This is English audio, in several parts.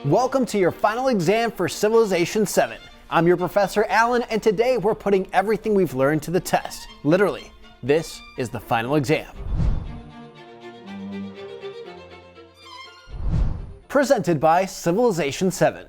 Welcome to your final exam for Civilization VII. I'm your Professor Alan, and today we're putting everything we've learned to the test. Literally, this is the final exam. Presented by Civilization VII.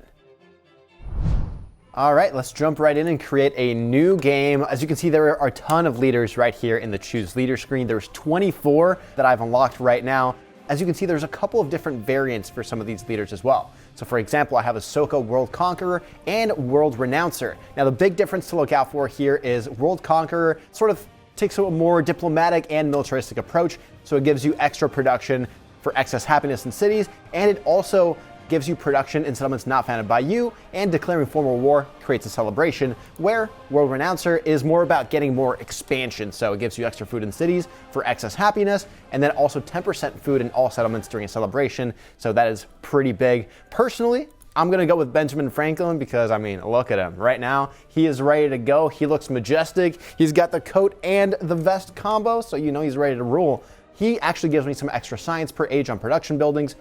All right, let's jump right in and create a new game. As you can see, there are a ton of leaders right here in the Choose Leader screen. There's 24 that I've unlocked right now. As you can see, there's a couple of different variants for some of these leaders as well. So for example, I have Ashoka, World Conqueror, and World Renouncer. Now the big difference to look out for here is World Conqueror sort of takes a more diplomatic and militaristic approach, so it gives you extra production for excess happiness in cities, and it also gives you production in settlements not founded by you, and declaring formal war creates a celebration, where World Renouncer is more about getting more expansion, so it gives you extra food in cities for excess happiness, and then also 10% food in all settlements during a celebration, so that is pretty big. Personally, I'm gonna go with Benjamin Franklin because, I mean, look at him. Right now, he is ready to go. He looks majestic. He's got the coat and the vest combo, so you know he's ready to rule. He actually gives me some extra science per age on production buildings,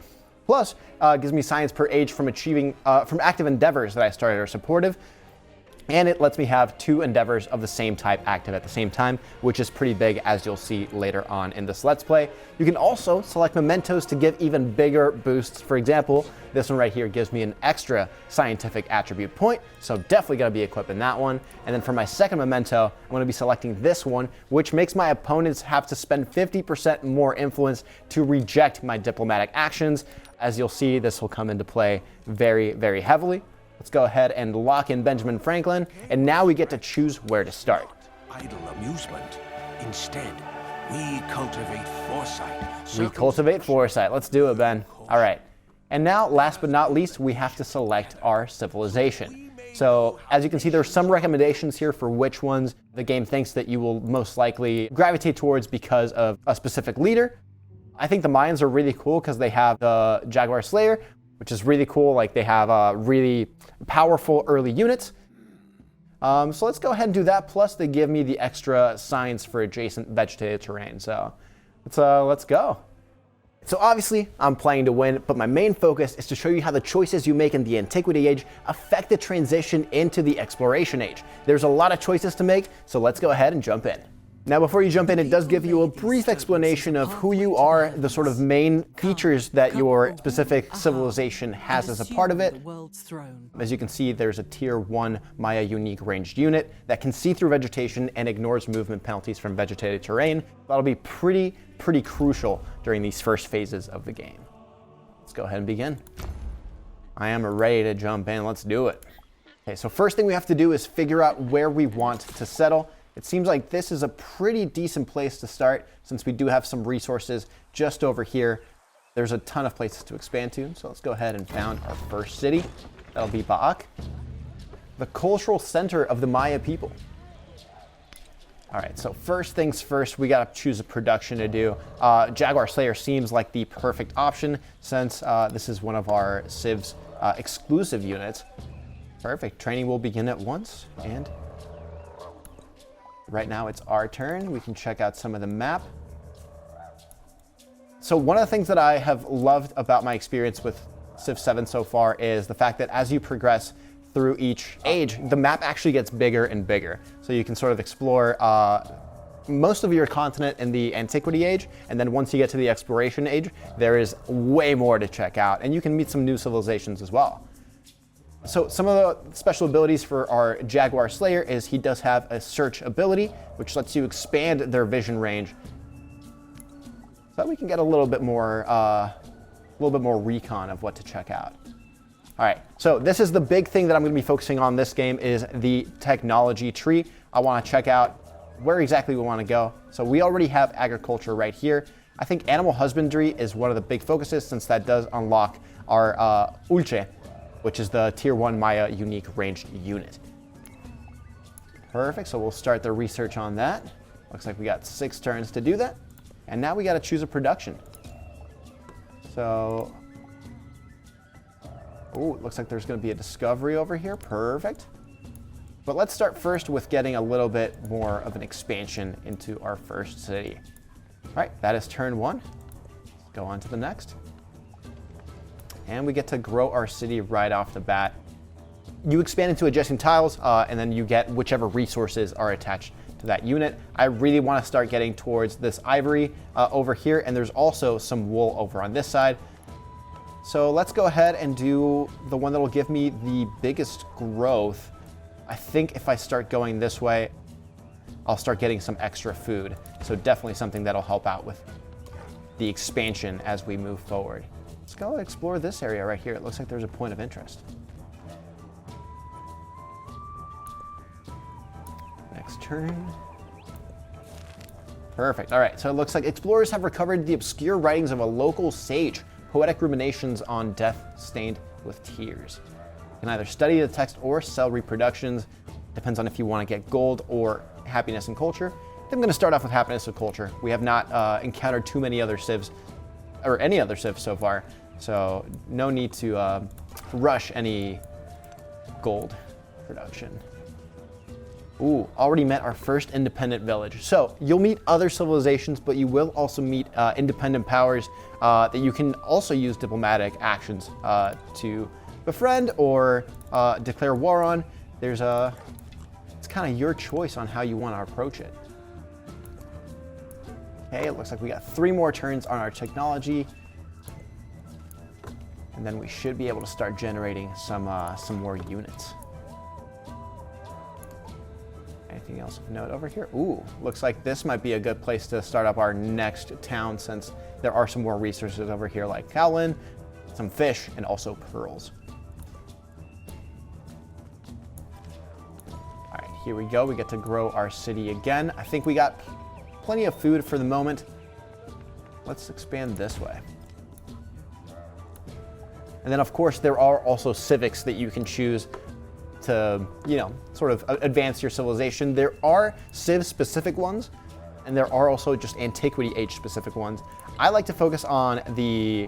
plus gives me science per age from active endeavors that I started are supportive, and it lets me have 2 endeavors of the same type active at the same time, which is pretty big, as you'll see later on in this Let's Play. You can also select mementos to give even bigger boosts. For example, this one right here gives me an extra scientific attribute point, so definitely gonna be equipping that one. And then for my second memento, I'm gonna be selecting this one, which makes my opponents have to spend 50% more influence to reject my diplomatic actions. As you'll see, this will come into play very, very heavily. Let's go ahead and lock in Benjamin Franklin, and now we get to choose where to start. Idle amusement. Instead, we cultivate foresight. We cultivate foresight. Let's do it, Ben. All right. And now, last but not least, we have to select our civilization. So, as you can see, there's some recommendations here for which ones the game thinks that you will most likely gravitate towards because of a specific leader. I think the Mayans are really cool because they have the Jaguar Slayer, which is really cool. Like, they have really powerful early units. So let's go ahead and do that. Plus, they give me the extra science for adjacent vegetated terrain. So let's go. So obviously, I'm playing to win, but my main focus is to show you how the choices you make in the Antiquity Age affect the transition into the Exploration Age. There's a lot of choices to make, so let's go ahead and jump in. Now, before you jump in, it does give you a brief explanation of who you are, the sort of main features that your specific civilization has as a part of it. As you can see, there's a Tier 1 Maya unique ranged unit that can see through vegetation and ignores movement penalties from vegetated terrain. That'll be pretty crucial during these first phases of the game. Let's go ahead and begin. I am ready to jump in. Let's do it. Okay, so first thing we have to do is figure out where we want to settle. It seems like this is a pretty decent place to start since we do have some resources just over here. There's a ton of places to expand to, so let's go ahead and found our first city. That'll be Ba'ak, the cultural center of the Maya people. All right, so first things first, we gotta choose a production to do. Jaguar Slayer seems like the perfect option since this is one of our Civ's exclusive units. Perfect, training will begin at once, and right now it's our turn. We can check out some of the map. So one of the things that I have loved about my experience with Civ 7 so far is the fact that as you progress through each age, the map actually gets bigger and bigger. So you can sort of explore most of your continent in the Antiquity Age, and then once you get to the Exploration Age, there is way more to check out, and you can meet some new civilizations as well. So some of the special abilities for our Jaguar Slayer is he does have a search ability, which lets you expand their vision range, so that we can get a little bit more recon of what to check out. All right, so this is the big thing that I'm going to be focusing on this game is the technology tree. I want to check out where exactly we want to go. So we already have agriculture right here. I think animal husbandry is one of the big focuses since that does unlock our Ulce, which is the Tier 1 Maya unique ranged unit. Perfect, so we'll start the research on that. Looks like we got 6 turns to do that. And now we gotta choose a production. So, ooh, it looks like there's gonna be a discovery over here, perfect. But let's start first with getting a little bit more of an expansion into our first city. All right, that is turn 1. Let's go on to the next. And we get to grow our city right off the bat. You expand into adjacent tiles, and then you get whichever resources are attached to that unit. I really want to start getting towards this ivory over here, and there's also some wool over on this side. So let's go ahead and do the one that'll give me the biggest growth. I think if I start going this way, I'll start getting some extra food. So definitely something that'll help out with the expansion as we move forward. Let's go explore this area right here. It looks like there's a point of interest. Next turn. Perfect. All right, so it looks like explorers have recovered the obscure writings of a local sage, poetic ruminations on death stained with tears. You can either study the text or sell reproductions. Depends on if you want to get gold or happiness and culture. I'm going to start off with happiness and culture. We have not encountered too many other civs, or any other civs so far, so no need to rush any gold production. Ooh, already met our first independent village. So you'll meet other civilizations, but you will also meet independent powers that you can also use diplomatic actions to befriend or declare war on. It's kind of your choice on how you want to approach it. Okay, it looks like we got 3 more turns on our technology. And then we should be able to start generating some more units. Anything else of note over here? Ooh, looks like this might be a good place to start up our next town, since there are some more resources over here like kaolin, some fish, and also pearls. All right, here we go. We get to grow our city again. I think we got plenty of food for the moment. Let's expand this way. And then of course there are also civics that you can choose to, sort of advance your civilization. There are civ-specific ones, and there are also just Antiquity Age specific ones. I like to focus on the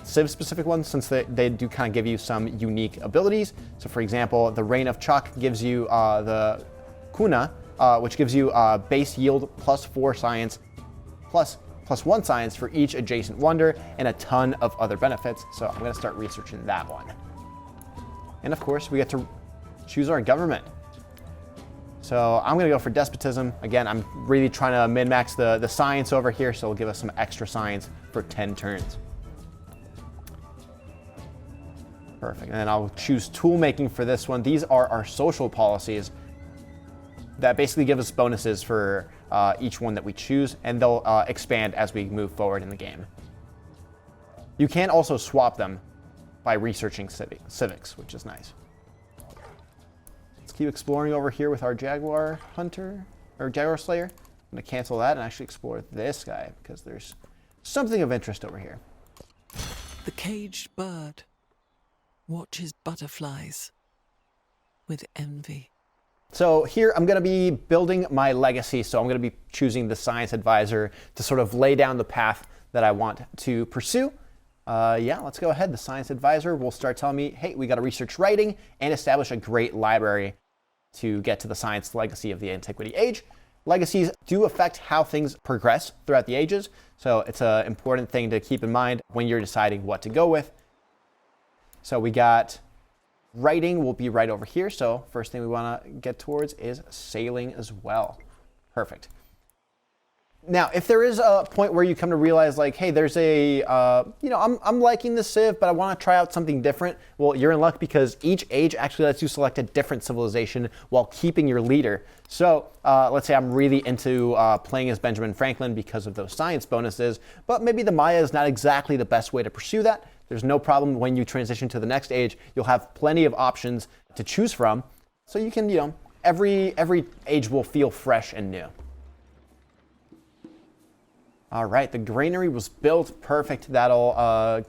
civ-specific ones since they do kind of give you some unique abilities. So for example, the Reign of Chalk gives you the Kuna, which gives you base yield +4 science, +1 science for each adjacent wonder, and a ton of other benefits. So I'm going to start researching that one. And of course, we get to choose our government. So I'm going to go for despotism. Again, I'm really trying to min-max the science over here, so it'll give us some extra science for 10 turns. Perfect. And then I'll choose tool making for this one. These are our social policies that basically give us bonuses for each one that we choose, and they'll expand as we move forward in the game. You can also swap them by researching civics, which is nice. Let's keep exploring over here with our Jaguar Hunter, or Jaguar Slayer. I'm going to cancel that and actually explore this guy, because there's something of interest over here. The caged bird watches butterflies with envy. So here I'm going to be building my legacy, so I'm going to be choosing the science advisor to sort of lay down the path that I want to pursue. Yeah, let's go ahead. The science advisor will start telling me, hey, we got to research writing and establish a great library to get to the science legacy of the Antiquity Age. Legacies do affect how things progress throughout the ages, so it's an important thing to keep in mind when you're deciding what to go with. So we got writing will be right over here, so first thing we want to get towards is sailing as well. Perfect. Now, if there is a point where you come to realize, like, hey, there's a, I'm liking this civ, but I want to try out something different, well, you're in luck, because each age actually lets you select a different civilization while keeping your leader. So let's say I'm really into playing as Benjamin Franklin because of those science bonuses, but maybe the Maya is not exactly the best way to pursue that. There's no problem when you transition to the next age. You'll have plenty of options to choose from. So you can, every age will feel fresh and new. All right, the granary was built. Perfect. That'll,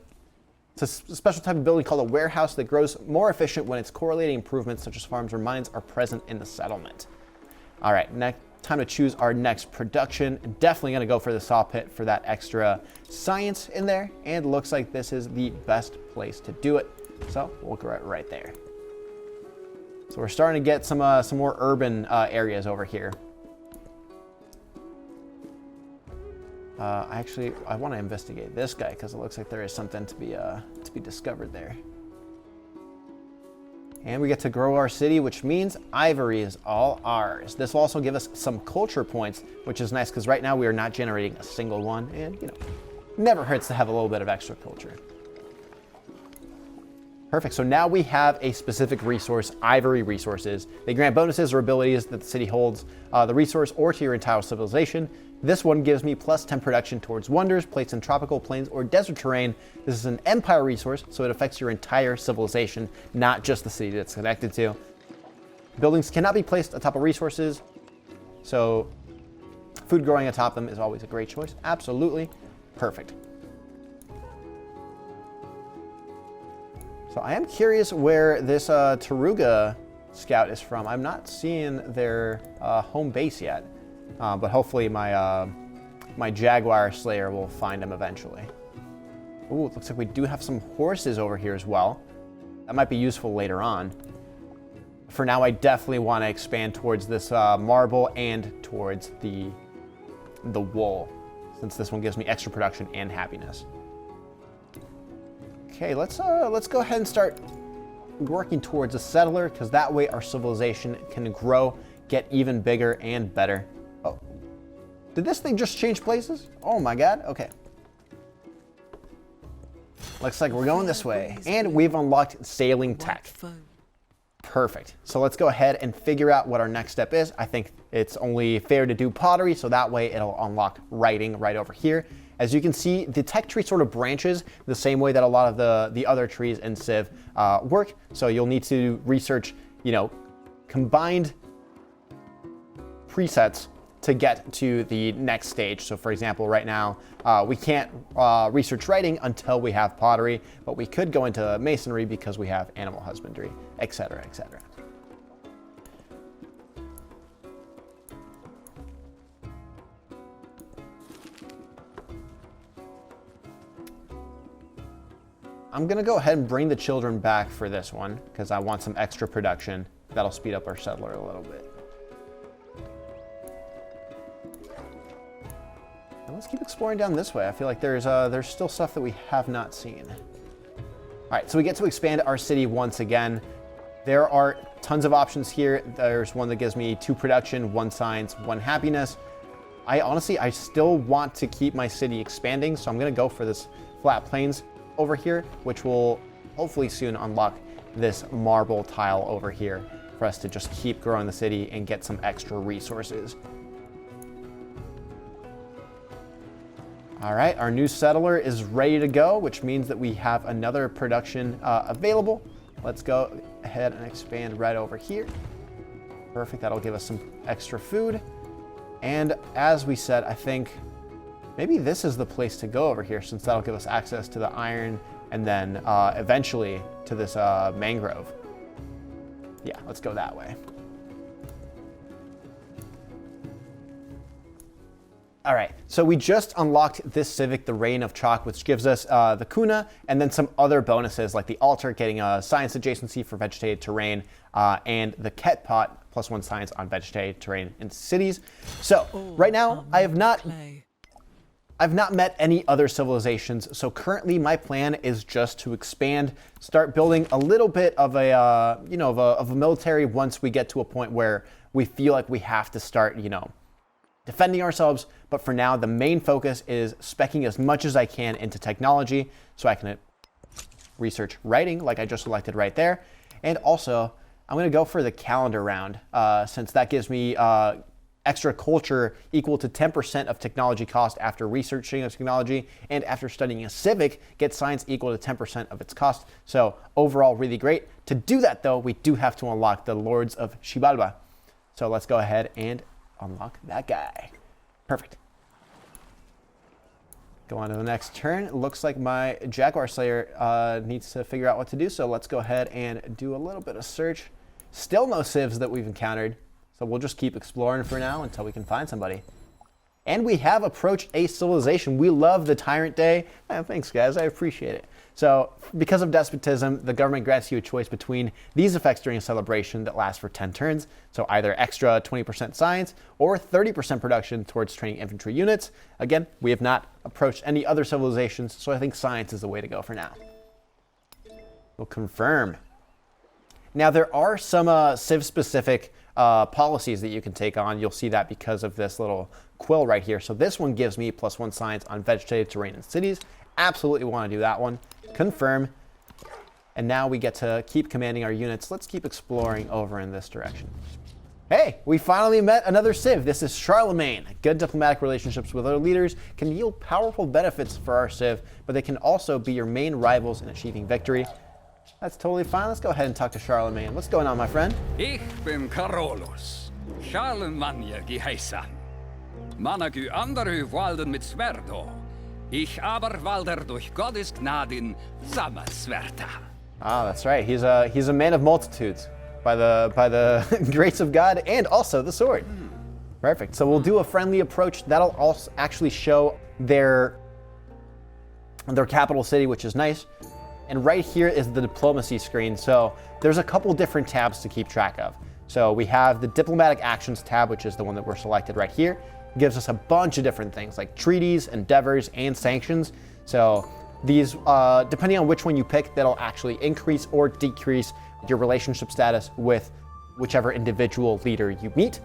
it's a special type of building called a warehouse that grows more efficient when its correlating improvements such as farms or mines are present in the settlement. All right, next time to choose our next production. Definitely going to go for the saw pit for that extra science in there. And looks like this is the best place to do it. So we'll go right there. So we're starting to get some more urban areas over here. I want to investigate this guy because it looks like there is something to to be discovered there. And we get to grow our city, which means ivory is all ours. This will also give us some culture points, which is nice because right now we are not generating a single one. And, you know, never hurts to have a little bit of extra culture. Perfect. So now we have a specific resource, ivory resources. They grant bonuses or abilities that the city holds the resource or to your entire civilization. This one gives me plus 10 production towards wonders, placed in tropical, plains, or desert terrain. This is an empire resource, so it affects your entire civilization, not just the city that it's connected to. Buildings cannot be placed atop of resources, so food growing atop them is always a great choice. Absolutely. Perfect. So I am curious where this Taruga scout is from. I'm not seeing their home base yet. But hopefully my Jaguar Slayer will find him eventually. Ooh, it looks like we do have some horses over here as well. That might be useful later on. For now, I definitely want to expand towards this marble and towards the wool, since this one gives me extra production and happiness. Okay, let's go ahead and start working towards a settler, because that way our civilization can grow, get even bigger and better. Oh, did this thing just change places? Oh my god, okay. Looks like we're going this way. And we've unlocked sailing tech. Perfect. So let's go ahead and figure out what our next step is. I think it's only fair to do pottery, so that way it'll unlock writing right over here. As you can see, the tech tree sort of branches the same way that a lot of the other trees in Civ work. So you'll need to research, you know, combined presets to get to the next stage. So for example, right now, we can't research writing until we have pottery, but we could go into masonry because we have animal husbandry, etc., etc. I'm gonna go ahead and bring the children back for this one because I want some extra production. That'll speed up our settler a little bit. And let's keep exploring down this way. I feel like there's still stuff that we have not seen. All right, so we get to expand our city once again. There are tons of options here. There's one that gives me 2 production, 1 science, 1 happiness. I still want to keep my city expanding, so I'm gonna go for this flat plains over here, which will hopefully soon unlock this marble tile over here for us to just keep growing the city and get some extra resources. All right, our new settler is ready to go, which means that we have another production available. Let's go ahead and expand right over here. Perfect, that'll give us some extra food. And as we said, I think maybe this is the place to go over here, since that'll give us access to the iron and then eventually to this mangrove. Yeah, let's go that way. All right, so we just unlocked this civic, the Reign of Chalk, which gives us the Kuna and then some other bonuses like the altar, getting a science adjacency for vegetated terrain, and the Ket Pot, +1 science on vegetated terrain in cities. So right now, I've not met any other civilizations. So currently my plan is just to expand, start building a little bit of a, of a military once we get to a point where we feel like we have to start, defending ourselves. But for now, the main focus is speccing as much as I can into technology so I can research writing like I just selected right there. And also, I'm gonna go for the calendar round since that gives me extra culture equal to 10% of technology cost after researching a technology, and after studying a civic, get science equal to 10% of its cost. So overall, really great. To do that though, we do have to unlock the Lords of Xibalba. So let's go ahead and unlock that guy. Perfect. Go on to the next turn. It looks like my Jaguar Slayer needs to figure out what to do. So let's go ahead and do a little bit of search. Still no civs that we've encountered. So we'll just keep exploring for now until we can find somebody. And we have approached a civilization. We love the Tyrant Day. Thanks, guys. I appreciate it. So because of despotism, the government grants you a choice between these effects during a celebration that lasts for 10 turns. So either extra 20% science or 30% production towards training infantry units. Again, we have not approached any other civilizations, so I think science is the way to go for now. We'll confirm. Now, there are some Civ-specific policies that you can take on. You'll see that because of this little quill right here. So this one gives me +1 science on vegetative terrain and cities. Absolutely want to do that one. Confirm. And now we get to keep commanding our units. Let's keep exploring over in this direction. Hey, we finally met another Civ. This is Charlemagne. Good diplomatic relationships with other leaders can yield powerful benefits for our Civ, but they can also be your main rivals in achieving victory. That's totally fine. Let's go ahead and talk to Charlemagne. What's going on, my friend? Ich bin Carolus, Charlemagne geheißen. Managü andere walden mit Sverdo. Ich aber walder durch Gottes Gnaden samme Sverta. Ah, that's right. He's a man of multitudes by the grace of God and also the sword. Perfect. So we'll do a friendly approach. That'll also actually show their capital city, which is nice. And right here is the diplomacy screen. So there's a couple different tabs to keep track of. So we have the diplomatic actions tab, which is the one that we're selected right here. It gives us a bunch of different things like treaties, endeavors, and sanctions. So these, depending on which one you pick, that'll actually increase or decrease your relationship status with whichever individual leader you meet.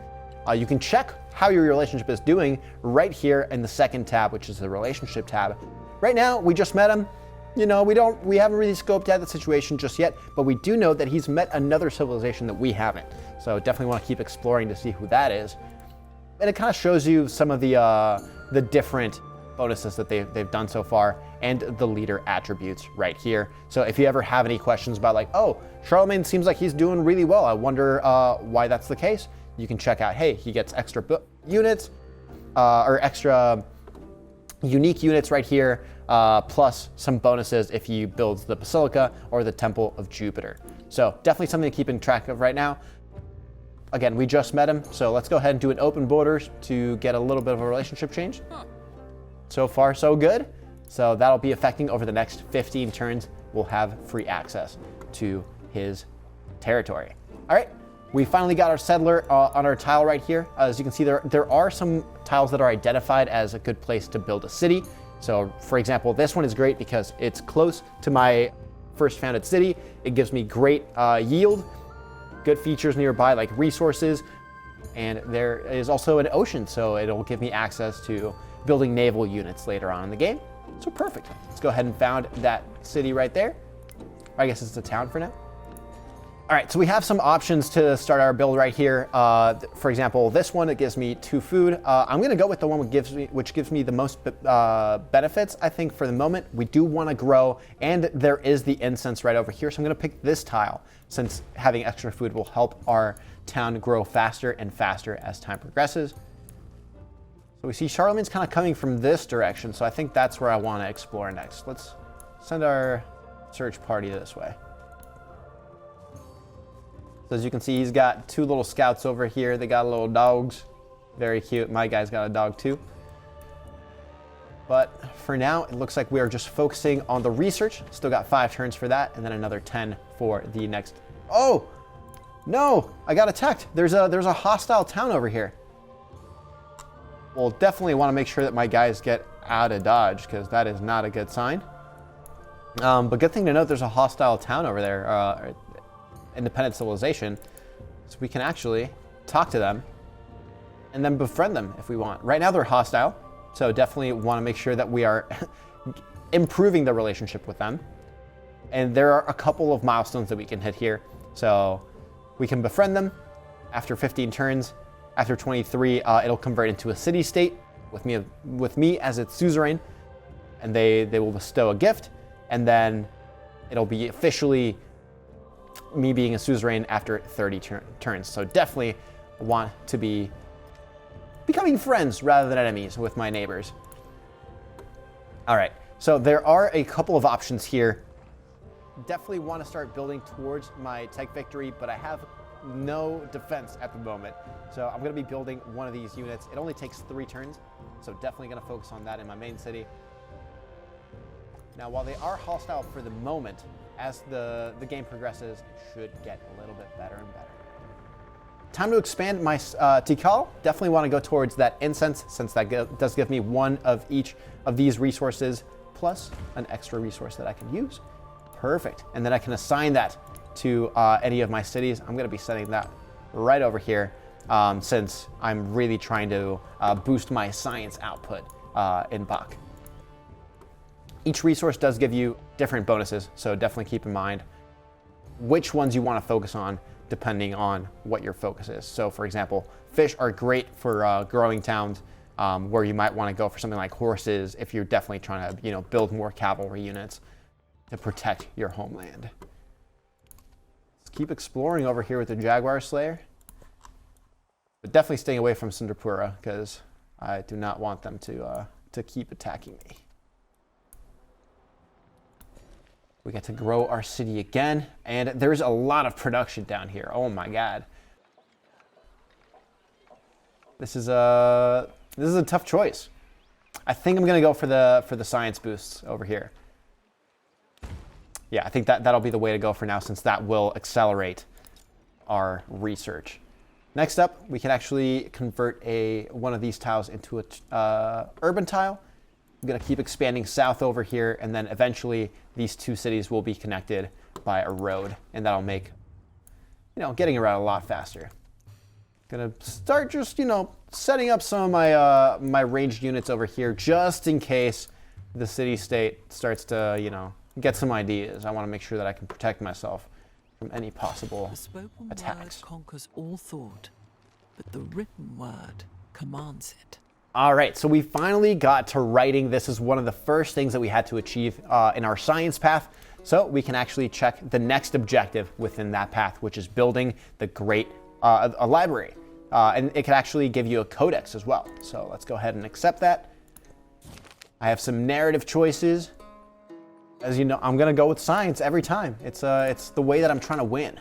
You can check how your relationship is doing right here in the second tab, which is the relationship tab. Right now, we just met him. You know, we haven't really scoped out the situation just yet, but we do know that he's met another civilization that we haven't. So definitely want to keep exploring to see who that is. And it kind of shows you some of the different bonuses that they've done so far and the leader attributes right here. So if you ever have any questions about like, oh, Charlemagne seems like he's doing really well, I wonder why that's the case, you can check out, hey, he gets extra units or extra unique units right here, plus some bonuses if you build the Basilica or the Temple of Jupiter. So definitely something to keep in track of right now. Again, we just met him, so let's go ahead and do an open borders to get a little bit of a relationship change. So far, so good. So that'll be affecting over the next 15 turns. We'll have free access to his territory. All right, we finally got our settler on our tile right here. As you can see, there are some tiles that are identified as a good place to build a city. So for example, this one is great because it's close to my first founded city. It gives me great yield, good features nearby like resources, and there is also an ocean, so it'll give me access to building naval units later on in the game. So perfect. Let's go ahead and found that city right there. I guess it's a town for now. All right, so we have some options to start our build right here. For example, this one, it gives me 2 food. I'm gonna go with the one which gives me the most benefits, I think, for the moment. We do wanna grow, and there is the incense right over here, so I'm gonna pick this tile, since having extra food will help our town grow faster and faster as time progresses. So we see Charlemagne's kind of coming from this direction, so I think that's where I wanna explore next. Let's send our search party this way. So as you can see, he's got 2 little scouts over here. They got little dogs. Very cute. My guy's got a dog too. But for now, it looks like we are just focusing on the research. Still got 5 turns for that, and then another 10 for the next. Oh, no, I got attacked. There's a hostile town over here. We'll definitely want to make sure that my guys get out of dodge, because that is not a good sign. But good thing to note, there's a hostile town over there. Independent civilization, so we can actually talk to them and then befriend them if we want. Right now they're hostile, so definitely want to make sure that we are improving the relationship with them. And there are a couple of milestones that we can hit here. So we can befriend them after 15 turns. After 23, it'll convert into a city-state with me as its suzerain, and they will bestow a gift, and then it'll be officially me being a suzerain after 30 turns. So definitely want to be becoming friends rather than enemies with my neighbors. All right, so there are a couple of options here. Definitely want to start building towards my tech victory, but I have no defense at the moment. So I'm going to be building one of these units. It only takes 3 turns, so definitely going to focus on that in my main city. Now, while they are hostile for the moment, as the game progresses, it should get a little bit better and better. Time to expand my Tikal. Definitely want to go towards that incense, since that does give me 1 of each of these resources, plus an extra resource that I can use. Perfect. And then I can assign that to any of my cities. I'm going to be setting that right over here since I'm really trying to boost my science output in Bach. Each resource does give you different bonuses, so definitely keep in mind which ones you want to focus on depending on what your focus is. So for example, fish are great for growing towns, where you might want to go for something like horses if you're definitely trying to, build more cavalry units to protect your homeland. Let's keep exploring over here with the Jaguar Slayer, but definitely staying away from Sindapura because I do not want them to keep attacking me. We get to grow our city again, and there's a lot of production down here. Oh my god. This is a tough choice. I think I'm gonna go for the science boosts over here. Yeah, I think that'll be the way to go for now, since that will accelerate our research. Next up, we can actually convert one of these tiles into a urban tile. I'm gonna keep expanding south over here, and then eventually these two cities will be connected by a road, and that'll make, getting around a lot faster. Gonna start just, setting up some of my ranged units over here, just in case the city-state starts to, get some ideas. I want to make sure that I can protect myself from any possible The spoken attacks. word conquers all thought, but the written word commands it. All right, so we finally got to writing. This is one of the first things that we had to achieve in our science path. So we can actually check the next objective within that path, which is building the great a library. And it can actually give you a codex as well. So let's go ahead and accept that. I have some narrative choices. As you know, I'm gonna go with science every time. It's the way that I'm trying to win.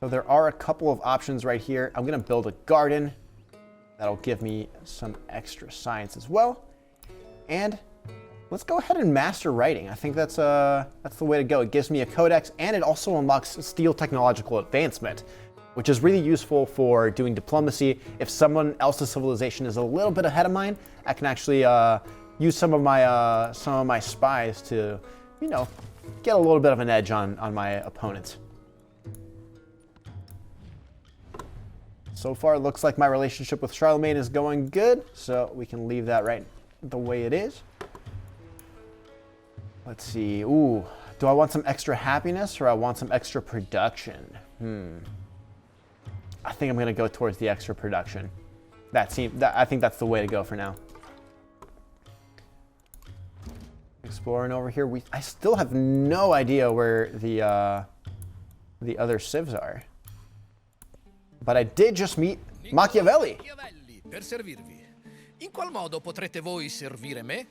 So there are a couple of options right here. I'm gonna build a garden. That'll give me some extra science as well. And let's go ahead and master writing. I think that's the way to go. It gives me a codex, and it also unlocks steel technological advancement, which is really useful for doing diplomacy. If someone else's civilization is a little bit ahead of mine, I can actually use some of my spies to, get a little bit of an edge on my opponents. So far, it looks like my relationship with Charlemagne is going good, so we can leave that right the way it is. Let's see. Ooh, do I want some extra happiness or I want some extra production? I think I'm gonna go towards the extra production. I think that's the way to go for now. Exploring over here, I still have no idea where the other civs are. But I did just meet Machiavelli. Machiavelli, per servirvi. In qual modo potrete voi servire me?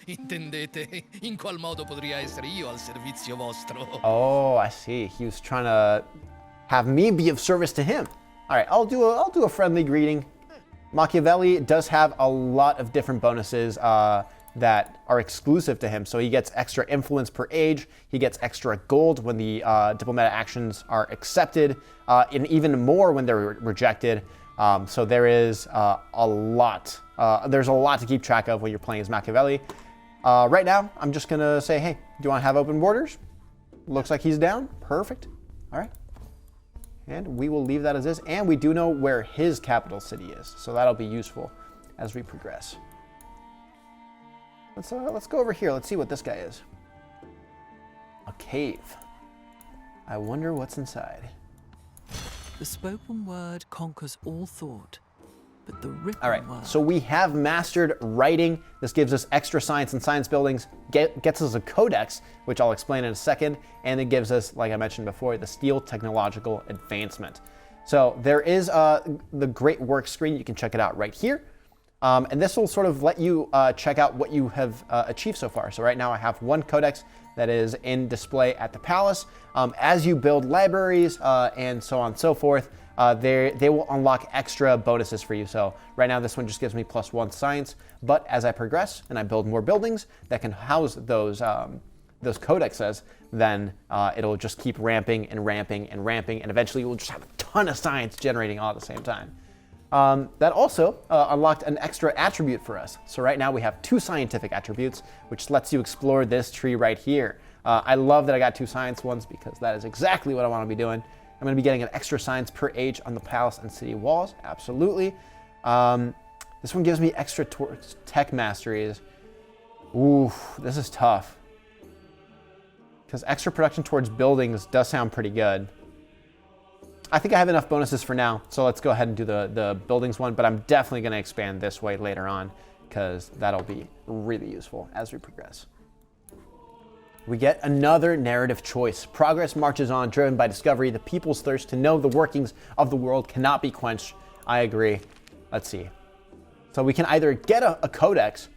Intendete, in qual modo potrei essere io al servizio vostro? Oh, I see. He was trying to have me be of service to him. All right, I'll do a friendly greeting. Machiavelli does have a lot of different bonuses that are exclusive to him. So he gets extra influence per age. He gets extra gold when the diplomatic actions are accepted, and even more when they're rejected. So there is a lot. There's a lot to keep track of when you're playing as Machiavelli. Right now, I'm just gonna say, hey, do you want to have open borders? Looks like he's down. Perfect. All right. And we will leave that as is. And we do know where his capital city is, so that'll be useful as we progress. Let's go over here. Let's see what this guy is. A cave. I wonder what's inside. The spoken word conquers all thought, but the written All right, word... so we have mastered writing. This gives us extra science and science buildings, gets us a codex, which I'll explain in a second, and it gives us, like I mentioned before, the steel technological advancement. So there is the great work screen. You can check it out right here. And this will sort of let you check out what you have achieved so far. So right now I have one codex that is in display at the palace. As you build libraries and so on and so forth, they will unlock extra bonuses for you. So right now this one just gives me +1 science, but as I progress and I build more buildings that can house those codexes, then it'll just keep ramping and ramping and ramping, and eventually we'll just have a ton of science generating all at the same time. That also unlocked an extra attribute for us. So right now we have 2 scientific attributes, which lets you explore this tree right here. I love that I got 2 science ones because that is exactly what I want to be doing. I'm going to be getting an extra science per age on the palace and city walls. Absolutely. This one gives me extra towards tech masteries. Ooh, this is tough. Because extra production towards buildings does sound pretty good. I think I have enough bonuses for now, so let's go ahead and do the buildings one, but I'm definitely going to expand this way later on because that'll be really useful as we progress. We get another narrative choice. Progress marches on, driven by discovery. The people's thirst to know the workings of the world cannot be quenched. I agree. Let's see. So we can either get a codex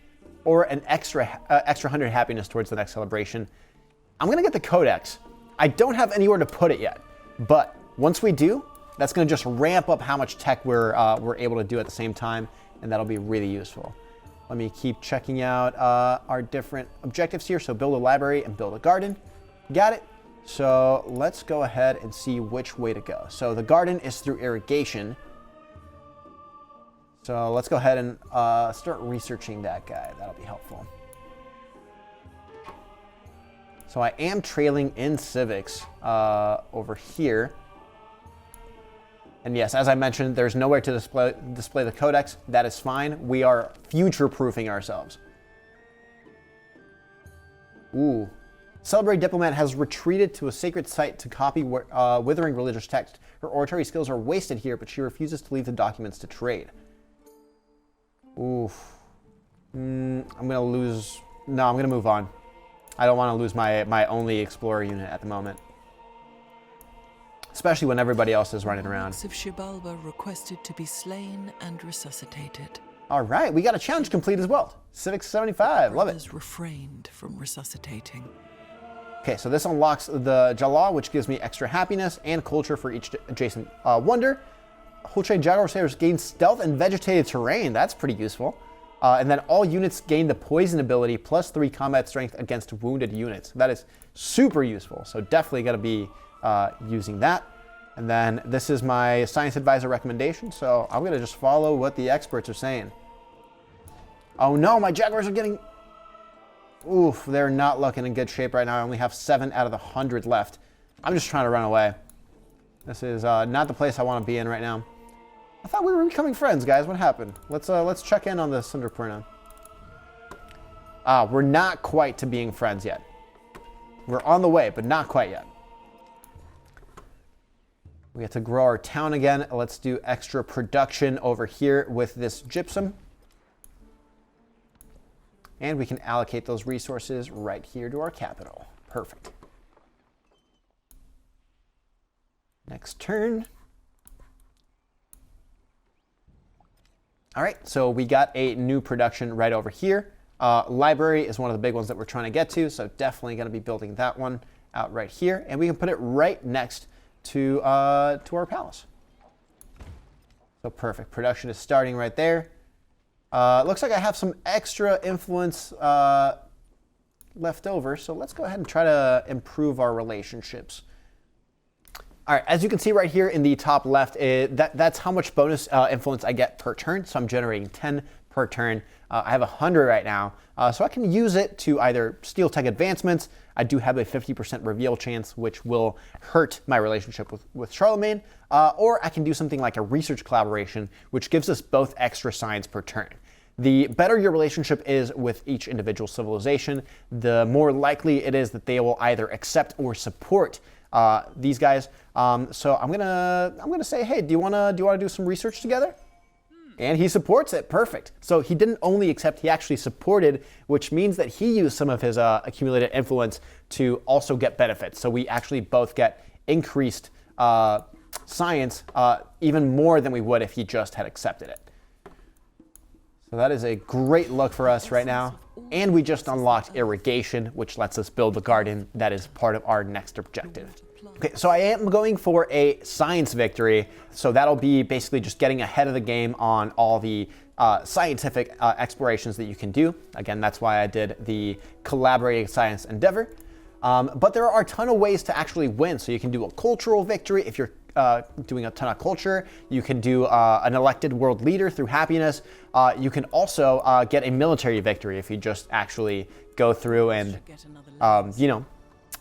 or an extra 100 happiness towards the next celebration. I'm going to get the codex. I don't have anywhere to put it yet, but once we do, that's going to just ramp up how much tech we're able to do at the same time, and that'll be really useful. Let me keep checking out our different objectives here. So build a library and build a garden. Got it. So let's go ahead and see which way to go. So the garden is through irrigation. So let's go ahead and start researching that guy. That'll be helpful. So I am trailing in civics over here. And yes, as I mentioned, there's nowhere to display the codex. That is fine. We are future-proofing ourselves. Ooh. Celebrate Diplomat has retreated to a sacred site to copy withering religious text. Her oratory skills are wasted here, but she refuses to leave the documents to trade. Oof. I'm going to lose... No, I'm going to move on. I don't want to lose my only explorer unit at the moment. Especially when everybody else is running around. Of Xibalba requested to be slain and resuscitated. All right, we got a challenge complete as well. Civics 75, love it. Refrained from resuscitating. Okay, so this unlocks the Jalal, which gives me extra happiness and culture for each adjacent wonder. Whole trade Jaguar Sailors gain stealth and vegetated terrain. That's pretty useful. And then all units gain the poison ability plus 3 combat strength against wounded units. That is super useful. So definitely going to be using that. And then this is my science advisor recommendation. So I'm going to just follow what the experts are saying. Oh no, my Jaguars are getting... Oof, they're not looking in good shape right now. I only have 7 out of the 100 left. I'm just trying to run away. This is not the place I want to be in right now. I thought we were becoming friends, guys. What happened? Let's check in on the Sunderpurna. We're not quite to being friends yet. We're on the way, but not quite yet. We get to grow our town again. Let's do extra production over here with this gypsum. And we can allocate those resources right here to our capital. Perfect. Next turn. All right, so we got a new production right over here. Library is one of the big ones that we're trying to get to, so definitely going to be building that one out right here. And we can put it right next to our palace. So perfect. Production is starting right there. Looks like I have some extra influence left over, so let's go ahead and try to improve our relationships. All right, as you can see right here in the top left, that's how much bonus influence I get per turn. So I'm generating 10 per turn. I have 100 right now, so I can use it to either steal tech advancements. I do have a 50% reveal chance, which will hurt my relationship with Charlemagne, or I can do something like a research collaboration, which gives us both extra science per turn. The better your relationship is with each individual civilization, the more likely it is that they will either accept or support these guys. So I'm gonna say, hey, do you wanna do some research together? And he supports it. Perfect. So he didn't only accept, he actually supported, which means that he used some of his accumulated influence to also get benefits. So we actually both get increased science even more than we would if he just had accepted it. So that is a great look for us right now. And we just unlocked irrigation, which lets us build the garden. That is part of our next objective. Okay, so I am going for a science victory. So that'll be basically just getting ahead of the game on all the scientific explorations that you can do. Again, that's why I did the collaborating science endeavor. But there are a ton of ways to actually win. So you can do a cultural victory if you're doing a ton of culture. You can do an elected world leader through happiness. You can also get a military victory if you just actually go through and, you know,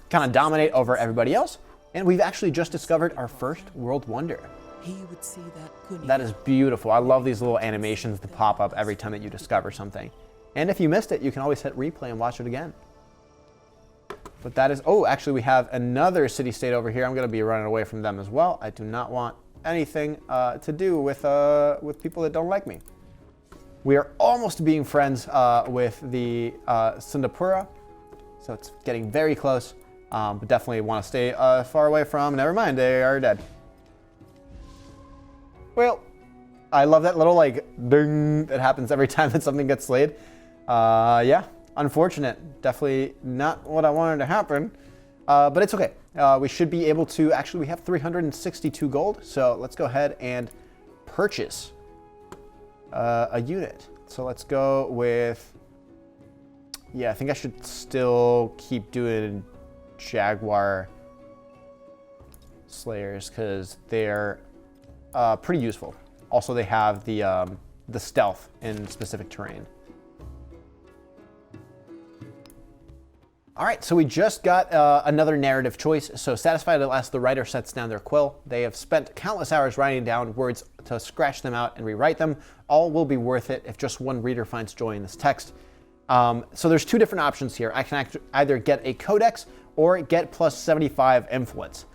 kind of dominate over everybody else. And we've actually just discovered our first world wonder. He would see that. That is beautiful. I love these little animations that pop up every time that you discover something. And if you missed it, you can always hit replay and watch it again. But that is, oh, actually we have another city-state over here. I'm going to be running away from them as well. I do not want anything to do with people that don't like me. We are almost being friends with the Sundapura, so it's getting very close, but definitely want to stay far away from. Never mind, they are dead. Well, I love that little like ding that happens every time that something gets slayed. Yeah, unfortunate. Definitely not what I wanted to happen, but it's okay. We should be able to, actually we have 362 gold, so let's go ahead and purchase a unit. So let's go with, yeah, I think I should still keep doing Jaguar Slayers because they're pretty useful. Also, they have the stealth in specific terrain. All right, so we just got another narrative choice. So satisfied at last, the writer sets down their quill. They have spent countless hours writing down words to scratch them out and rewrite them. All will be worth it if just one reader finds joy in this text. So there's two different options here. I can either get a codex or get plus 75 influence.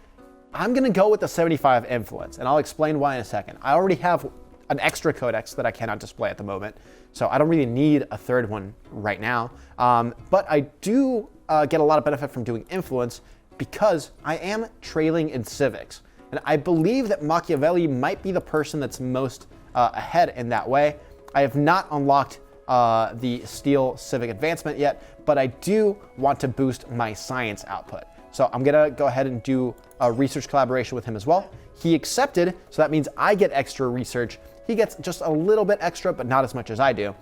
I'm gonna go with the 75 influence, and I'll explain why in a second. I already have an extra codex that I cannot display at the moment, so I don't really need a third one right now. But I do get a lot of benefit from doing influence because I am trailing in civics. And I believe that Machiavelli might be the person that's most ahead in that way. I have not unlocked the steel civic advancement yet, but I do want to boost my science output. So I'm gonna go ahead and do a research collaboration with him as well. He accepted, so that means I get extra research. He gets just a little bit extra, but not as much as I do.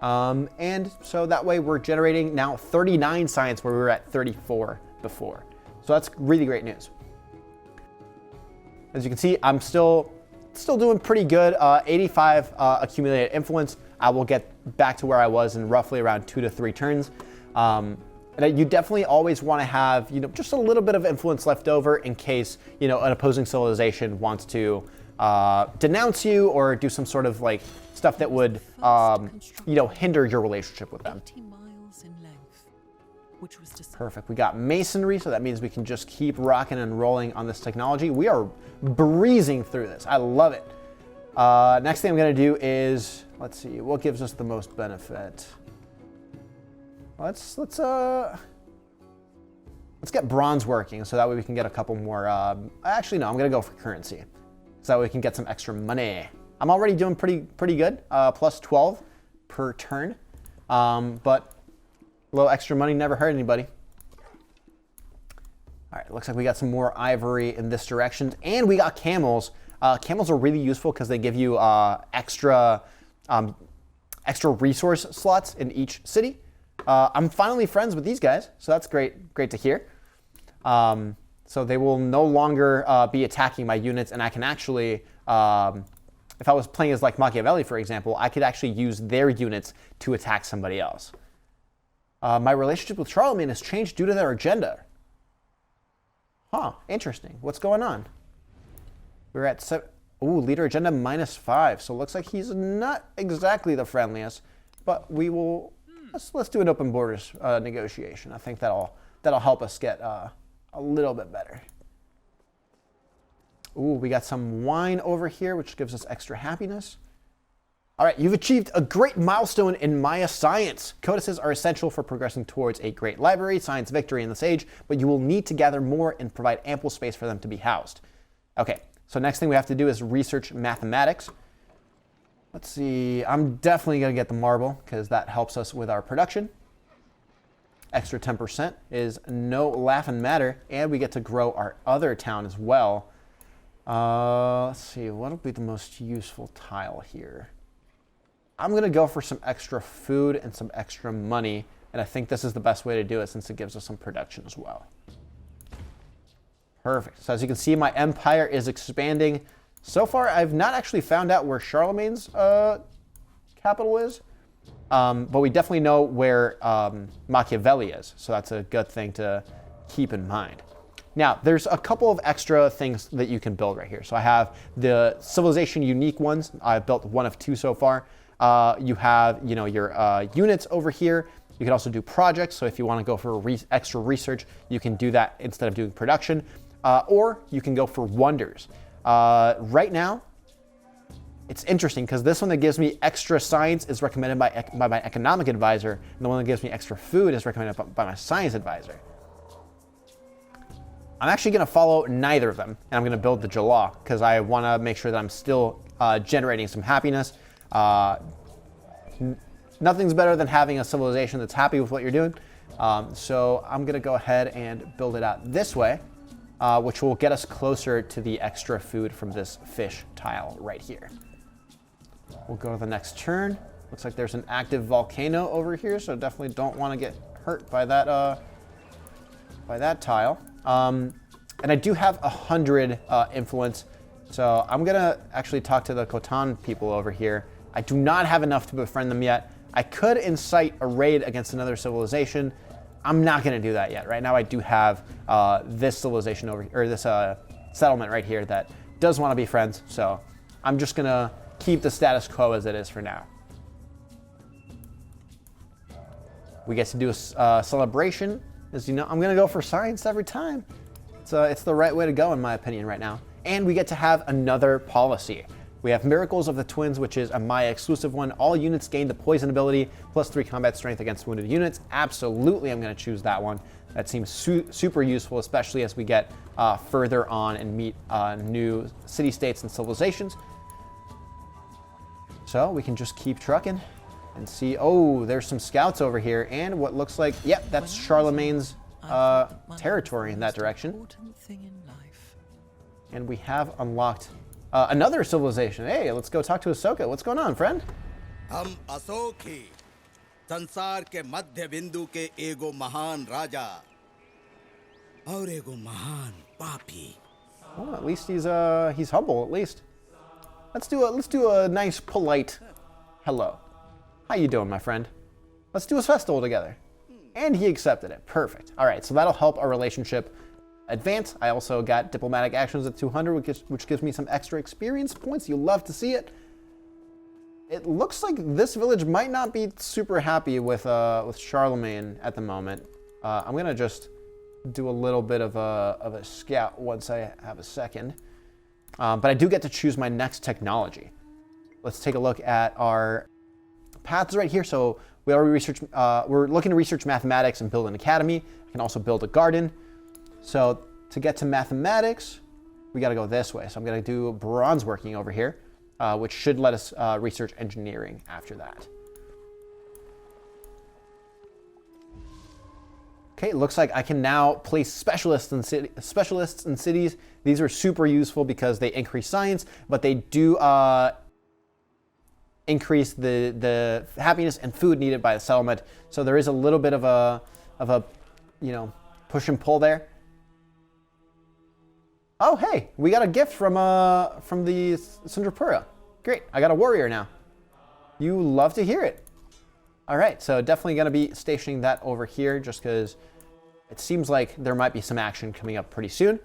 And so that way we're generating now 39 science where we were at 34 before. So that's really great news. As you can see, I'm still doing pretty good. 85 accumulated influence. I will get back to where I was in roughly around 2 to 3 turns. And you definitely always want to have, you know, just a little bit of influence left over in case, you know, an opposing civilization wants to denounce you or do some sort of like stuff that would, you know, hinder your relationship with them. 80 miles in length, which was Perfect. We got masonry, so that means we can just keep rocking and rolling on this technology. We are breezing through this. I love it. Next thing I'm going to do is, let's see, what gives us the most benefit? Let's get bronze working, so that way we can get a couple more. Actually, no, I'm gonna go for currency, so that way we can get some extra money. I'm already doing pretty good, plus 12 per turn, but a little extra money never hurt anybody. All right, looks like we got some more ivory in this direction, and we got camels. Camels are really useful because they give you extra resource slots in each city. I'm finally friends with these guys, so that's great to hear. So they will no longer be attacking my units, and I can actually, if I was playing as like Machiavelli, for example, I could actually use their units to attack somebody else. My relationship with Charlemagne has changed due to their agenda. Huh, interesting. What's going on? We're at leader agenda -5, so it looks like he's not exactly the friendliest, but we will. Let's do an open borders negotiation. I think that'll help us get a little bit better. Ooh, we got some wine over here, which gives us extra happiness. All right, you've achieved a great milestone in Maya science. Codices are essential for progressing towards a great library, science victory in this age, but you will need to gather more and provide ample space for them to be housed. Okay, so next thing we have to do is research mathematics. Let's see, I'm definitely gonna get the marble because that helps us with our production. Extra 10% is no laughing matter, and we get to grow our other town as well. Let's see, what'll be the most useful tile here? I'm gonna go for some extra food and some extra money, and I think this is the best way to do it since it gives us some production as well. Perfect. So as you can see, my empire is expanding. So far, I've not actually found out where Charlemagne's capital is, but we definitely know where Machiavelli is. So that's a good thing to keep in mind. Now, there's a couple of extra things that you can build right here. So I have the civilization unique ones. I've built one of 2 so far. You have, your units over here. You can also do projects. So if you want to go for extra research, you can do that instead of doing production. Or you can go for wonders. Right now, it's interesting because this one that gives me extra science is recommended by my economic advisor, and the one that gives me extra food is recommended by my science advisor. I'm actually going to follow neither of them, and I'm going to build the Jalal because I want to make sure that I'm still generating some happiness. Nothing's better than having a civilization that's happy with what you're doing. So I'm going to go ahead and build it out this way, which will get us closer to the extra food from this fish tile right here. We'll go to the next turn. Looks like there's an active volcano over here, so definitely don't want to get hurt by that tile. And I do have 100 influence, so I'm gonna actually talk to the Khotan people over here. I do not have enough to befriend them yet. I could incite a raid against another civilization. I'm not gonna do that yet. Right now I do have this civilization this settlement right here that does want to be friends, so I'm just gonna keep the status quo as it is for now. We get to do a celebration. As you know, I'm gonna go for science every time. It's the right way to go in my opinion right now. And we get to have another policy. We have Miracles of the Twins, which is a Maya exclusive one. All units gain the poison ability, +3 combat strength against wounded units. Absolutely, I'm gonna choose that one. That seems super useful, especially as we get further on and meet new city-states and civilizations. So we can just keep trucking and see. Oh, there's some scouts over here, and what looks like, yep, that's Charlemagne's territory in that direction. And we have unlocked another civilization. Hey, let's go talk to Ashoka. What's going on, friend? हम अशोक संसार के मध्य बिंदु के एगो महान राजा और एगो महान पापी. Well, at least he's humble. At least let's do a nice polite hello. How you doing, my friend? Let's do a festival together. And he accepted it. Perfect. All right, so that'll help our relationship advance. I also got diplomatic actions at 200, which gives me some extra experience points. You'll love to see it. It looks like this village might not be super happy with Charlemagne at the moment. I'm gonna just do a little bit of a scout once I have a second. But I do get to choose my next technology. Let's take a look at our paths right here. So we already we're looking to research mathematics and build an academy. I can also build a garden. So to get to mathematics, we got to go this way. So I'm going to do bronze working over here, which should let us research engineering after that. Okay, it looks like I can now place specialists in cities. These are super useful because they increase science, but they do increase the happiness and food needed by the settlement. So there is a little bit of a push and pull there. Oh, hey, we got a gift from the Sundrapura. Great, I got a warrior now. You love to hear it. All right, so definitely going to be stationing that over here just because it seems like there might be some action coming up pretty soon.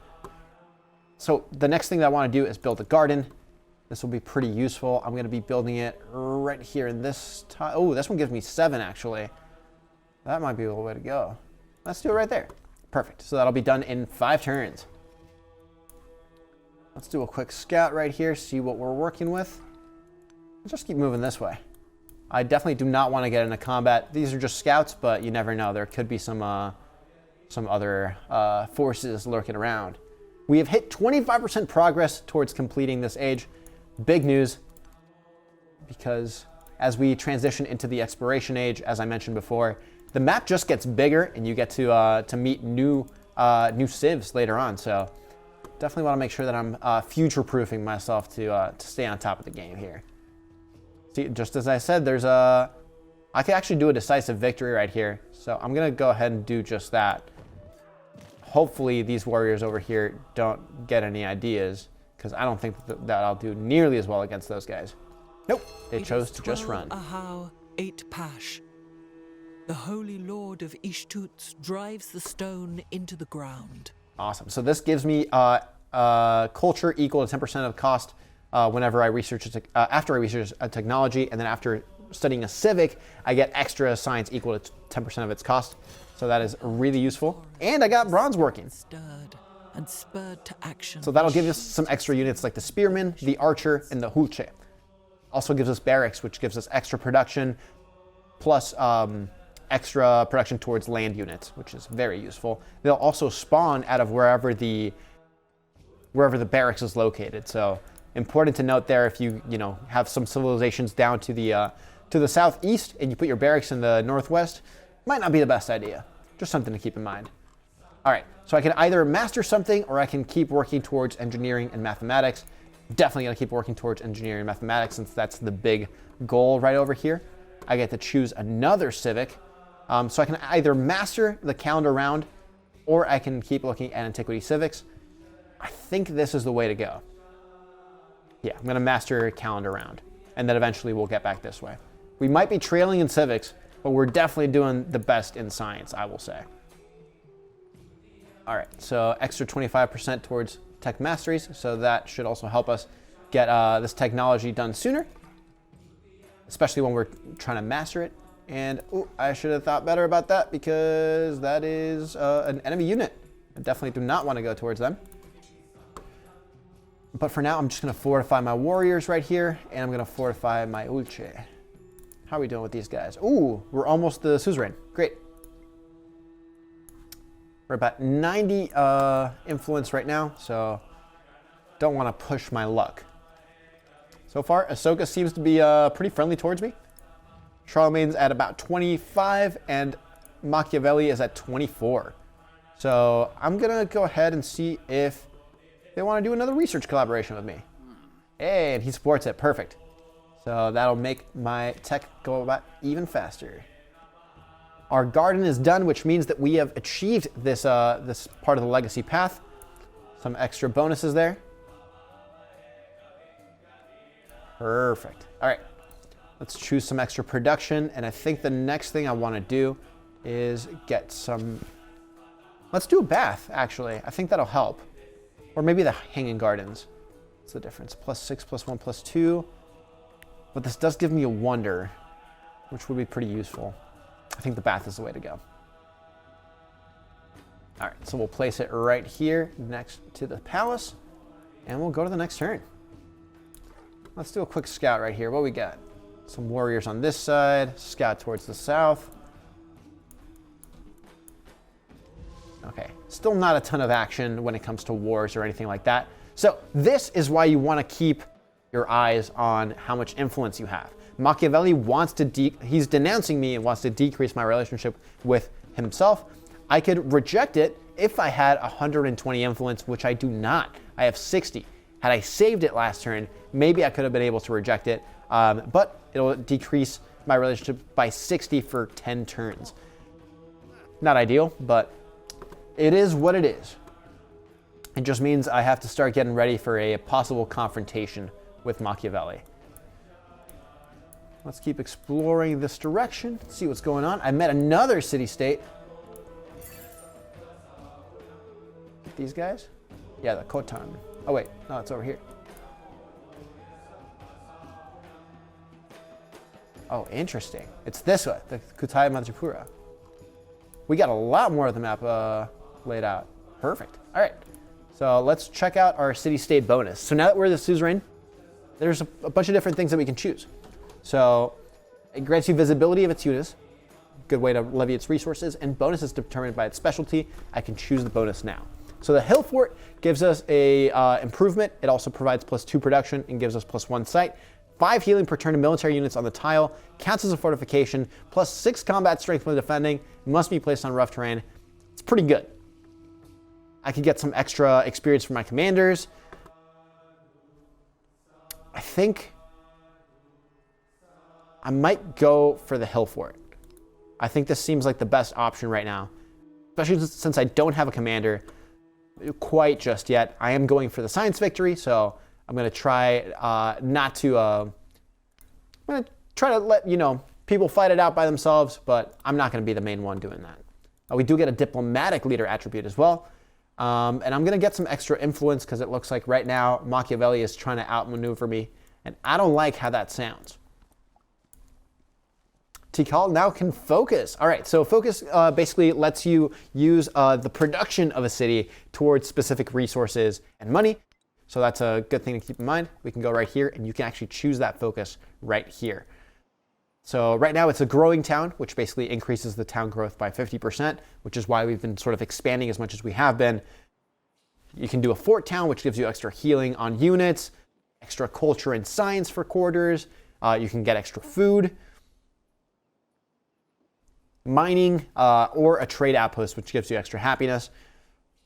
So the next thing that I want to do is build a garden. This will be pretty useful. I'm going to be building it right here in this tile. Oh, this one gives me 7 actually. That might be the way to go. Let's do it right there. Perfect. So that'll be done in 5 turns. Let's do a quick scout right here, see what we're working with. Let's just keep moving this way. I definitely do not want to get into combat. These are just scouts, but you never know. There could be some other forces lurking around. We have hit 25% progress towards completing this age. Big news, because as we transition into the exploration age, as I mentioned before, the map just gets bigger, and you get to meet new civs later on. So definitely want to make sure that I'm future-proofing myself to stay on top of the game here. See, just as I said, I could actually do a decisive victory right here. So I'm going to go ahead and do just that. hopefully these warriors over here don't get any ideas, because I don't think that I'll do nearly as well against those guys. Nope, they chose to just run. 12 Ahau, 8 Pash. The Holy Lord of Ishtuts drives the stone into the ground. Awesome. So this gives me culture equal to 10% of cost whenever I research after I research a technology, and then after studying a civic, I get extra science equal to 10% of its cost. So that is really useful. And I got bronze working. Stirred and spurred to action. So that'll give us some extra units like the spearman, the archer, and the hulche. Also gives us barracks, which gives us extra production, plus extra production towards land units, which is very useful. They'll also spawn out of wherever the barracks is located. So important to note there, if you have some civilizations down to the southeast and you put your barracks in the northwest, might not be the best idea. Just something to keep in mind. All right, so I can either master something or I can keep working towards engineering and mathematics. Definitely gonna keep working towards engineering and mathematics since that's the big goal right over here. I get to choose another civic. So I can either master the calendar round or I can keep looking at antiquity civics. I think this is the way to go. Yeah, I'm gonna master calendar round, and then eventually we'll get back this way. We might be trailing in civics, but we're definitely doing the best in science, I will say. All right, so extra 25% towards tech masteries, so that should also help us get this technology done sooner, especially when we're trying to master it. And I should have thought better about that because that is an enemy unit. I definitely do not want to go towards them. But for now, I'm just going to fortify my warriors right here, and I'm going to fortify my ulce. How are we doing with these guys? Ooh, we're almost the suzerain. Great. We're about 90 influence right now, so don't want to push my luck. So far, Ashoka seems to be pretty friendly towards me. Charlemagne's at about 25, and Machiavelli is at 24. So I'm going to go ahead and see if they want to do another research collaboration with me. Hey, and he supports it. Perfect. So that'll make my tech go about even faster. Our garden is done, which means that we have achieved this, this part of the legacy path. Some extra bonuses there. Perfect. All right. Let's choose some extra production. And I think the next thing I want to do is get some... Let's do a bath, actually. I think that'll help. Or maybe the hanging gardens. What's the difference? +6, +1, +2. But this does give me a wonder, which would be pretty useful. I think the bath is the way to go. All right, so we'll place it right here next to the palace. And we'll go to the next turn. Let's do a quick scout right here. What we got? Some warriors on this side. Scout towards the south. Okay, still not a ton of action when it comes to wars or anything like that. So this is why you want to keep your eyes on how much influence you have. Machiavelli wants to, he's denouncing me and wants to decrease my relationship with himself. I could reject it if I had 120 influence, which I do not. I have 60. Had I saved it last turn, maybe I could have been able to reject it, but it'll decrease my relationship by 60 for 10 turns. Not ideal, but it is what it is. It just means I have to start getting ready for a possible confrontation with Machiavelli. Let's keep exploring this direction, see what's going on. I met another city-state. These guys? Yeah, the Khotan. Oh wait, no, it's over here. Oh, interesting. It's this way, the Kutai Manjapura. We got a lot more of the map laid out. Perfect. All right, so let's check out our city-state bonus. So now that we're the suzerain, there's a bunch of different things that we can choose. So it grants you visibility of its units, good way to levy its resources, and bonuses determined by its specialty. I can choose the bonus now. So the hill fort gives us a improvement. It also provides +2 production and gives us +1 sight. 5 healing per turn to military units on the tile, counts as a fortification, +6 combat strength when defending, must be placed on rough terrain. It's pretty good. I could get some extra experience for my commanders. I think I might go for the hill fort. I think this seems like the best option right now, especially since I don't have a commander quite just yet. I am going for the science victory, so I'm going to try not to... I'm going to try to let, people fight it out by themselves, but I'm not going to be the main one doing that. We do get a diplomatic leader attribute as well. And I'm going to get some extra influence because it looks like right now Machiavelli is trying to outmaneuver me, and I don't like how that sounds. Tikal now can focus. All right, so focus basically lets you use the production of a city towards specific resources and money. So that's a good thing to keep in mind. We can go right here, and you can actually choose that focus right here. So right now it's a growing town, which basically increases the town growth by 50%, which is why we've been sort of expanding as much as we have been. You can do a fort town, which gives you extra healing on units, extra culture and science for quarters. You can get extra food, mining, or a trade outpost, which gives you extra happiness.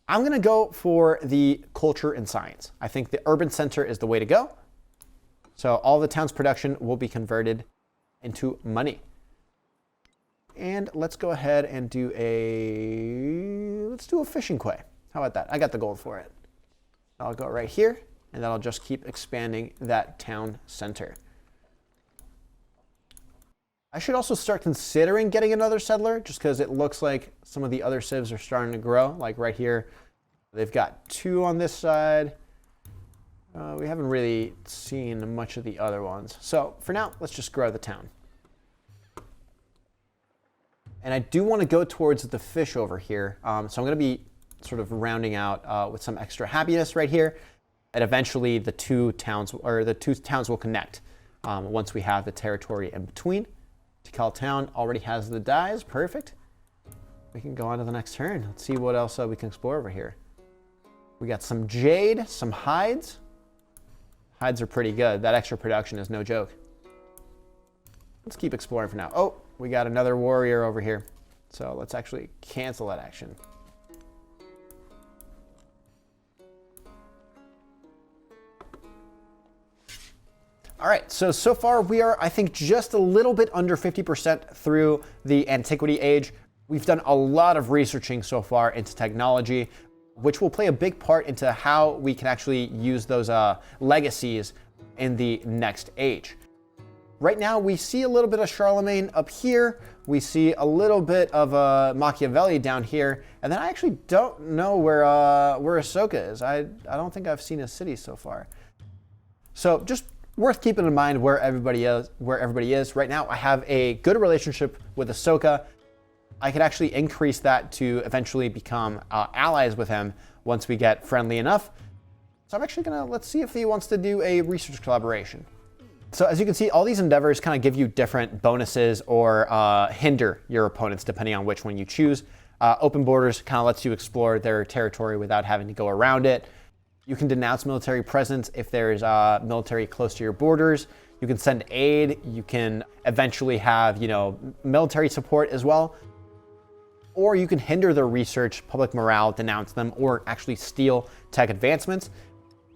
I'm going to go for the culture and science. I think the urban center is the way to go. So all the town's production will be converted into money. And let's go ahead and do a fishing quay. How about that? I got the gold for it. I'll go right here, and then I'll just keep expanding that town center. I should also start considering getting another settler, just because it looks like some of the other civs are starting to grow. Like right here, they've got 2 on this side. We haven't really seen much of the other ones. So for now, let's just grow the town. And I do want to go towards the fish over here. So I'm going to be sort of rounding out with some extra happiness right here. And eventually the two towns will connect once we have the territory in between. Tikal Town already has the dyes. Perfect. We can go on to the next turn. Let's see what else we can explore over here. We got some jade, some hides. Hides are pretty good. That extra production is no joke. Let's keep exploring for now. Oh, we got another warrior over here. So let's actually cancel that action. All right, so far we are, I think, just a little bit under 50% through the Antiquity Age. We've done a lot of researching so far into technology, which will play a big part into how we can actually use those legacies in the next age. Right now, we see a little bit of Charlemagne up here. We see a little bit of Machiavelli down here. And then I actually don't know where Ashoka is. I don't think I've seen a city so far. So just worth keeping in mind where everybody is. Right now, I have a good relationship with Ashoka. I could actually increase that to eventually become allies with him once we get friendly enough. So I'm actually let's see if he wants to do a research collaboration. So as you can see, all these endeavors kind of give you different bonuses or hinder your opponents depending on which one you choose. Open borders kind of lets you explore their territory without having to go around it. You can denounce military presence if there's military close to your borders. You can send aid. You can eventually have, military support as well. Or you can hinder their research, public morale, denounce them, or actually steal tech advancements.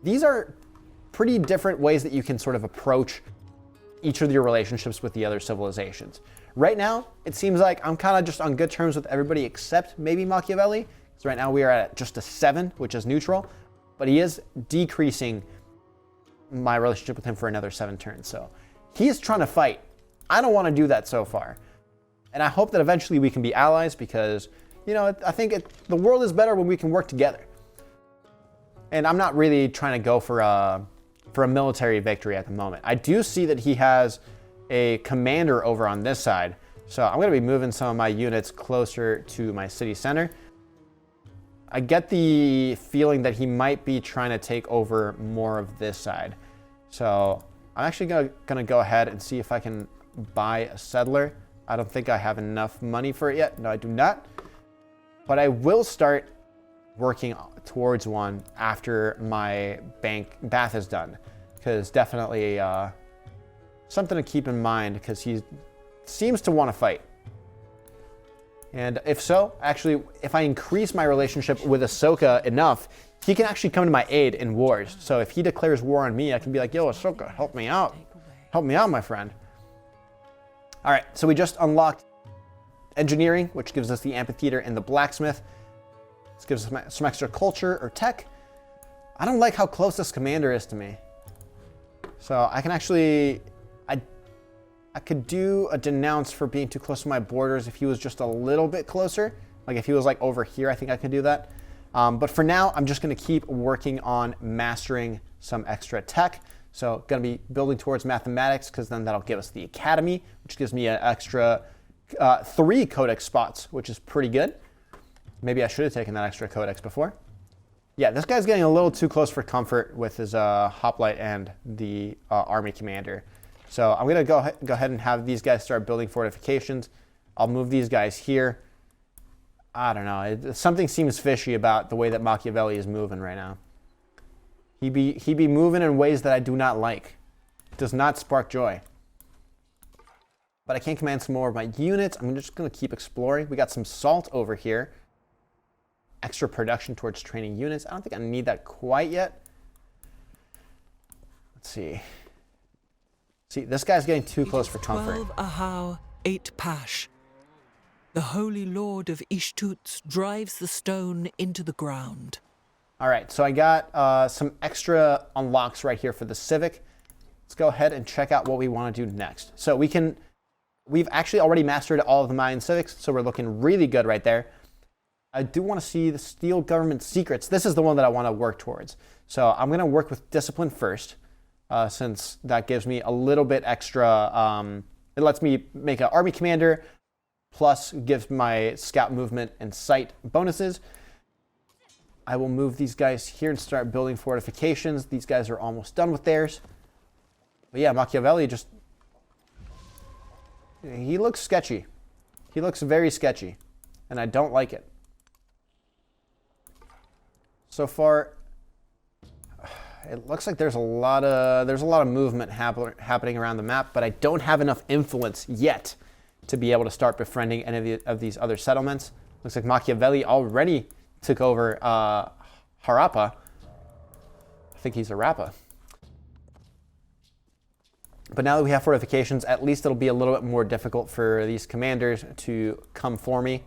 These are pretty different ways that you can sort of approach each of your relationships with the other civilizations. Right now, it seems like I'm kind of just on good terms with everybody except maybe Machiavelli. So right now we are at just a 7, which is neutral, but he is decreasing my relationship with him for another 7 turns. So he is trying to fight. I don't want to do that so far. And I hope that eventually we can be allies because, I think the world is better when we can work together. And I'm not really trying to go for a military victory at the moment. I do see that he has a commander over on this side. So I'm going to be moving some of my units closer to my city center. I get the feeling that he might be trying to take over more of this side. So I'm actually going to go ahead and see if I can buy a settler. I don't think I have enough money for it yet. No, I do not. But I will start working towards one after my bath is done. Because definitely something to keep in mind because he seems to want to fight. And if so, actually, if I increase my relationship with Ashoka enough, he can actually come to my aid in wars. So if he declares war on me, I can be like, yo, Ashoka, help me out. Help me out, my friend. All right, so we just unlocked engineering, which gives us the amphitheater and the blacksmith. This gives us some extra culture or tech. I don't like how close this commander is to me. So I can actually, I could do a denounce for being too close to my borders if he was just a little bit closer. Like if he was like over here, I think I could do that. But for now, I'm just going to keep working on mastering some extra tech. So going to be building towards mathematics, because then that'll give us the academy, which gives me an extra 3 codex spots, which is pretty good. Maybe I should have taken that extra codex before. Yeah, this guy's getting a little too close for comfort with his hoplite and the army commander. So I'm going to go ahead and have these guys start building fortifications. I'll move these guys here. I don't know. Something seems fishy about the way that Machiavelli is moving right now. He be moving in ways that I do not like. It does not spark joy. But I can command some more of my units. I'm just going to keep exploring. We got some salt over here. Extra production towards training units. I don't think I need that quite yet. Let's see. See, this guy's getting too close for comfort. 12 Ahau, 8 Pash. The Holy Lord of Ishtuts drives the stone into the ground. All right, so I got some extra unlocks right here for the Civic. Let's go ahead and check out what we want to do next. So we've actually already mastered all of the Mayan Civics, so we're looking really good right there. I do want to see the Steel Government Secrets. This is the one that I want to work towards. So I'm going to work with Discipline first, since that gives me a little bit extra. It lets me make an army commander, plus gives my scout movement and sight bonuses. I will move these guys here and start building fortifications. These guys are almost done with theirs. But yeah, Machiavelli he looks sketchy. He looks very sketchy, and I don't like it. So far, it looks like there's a lot of movement happening around the map, but I don't have enough influence yet to be able to start befriending any of these other settlements. Looks like Machiavelli already took over Harappa. I think he's Harappa. But now that we have fortifications, at least it'll be a little bit more difficult for these commanders to come for me.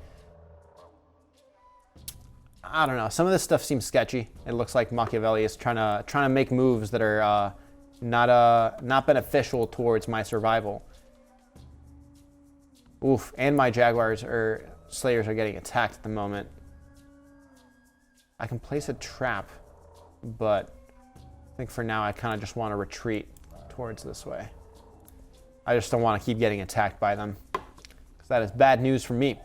I don't know. Some of this stuff seems sketchy. It looks like Machiavelli is trying to make moves that are not beneficial towards my survival. Oof! And my Jaguars or Slayers are getting attacked at the moment. I can place a trap, but I think for now I kind of just want to retreat towards this way. I just don't want to keep getting attacked by them, because that is bad news for me.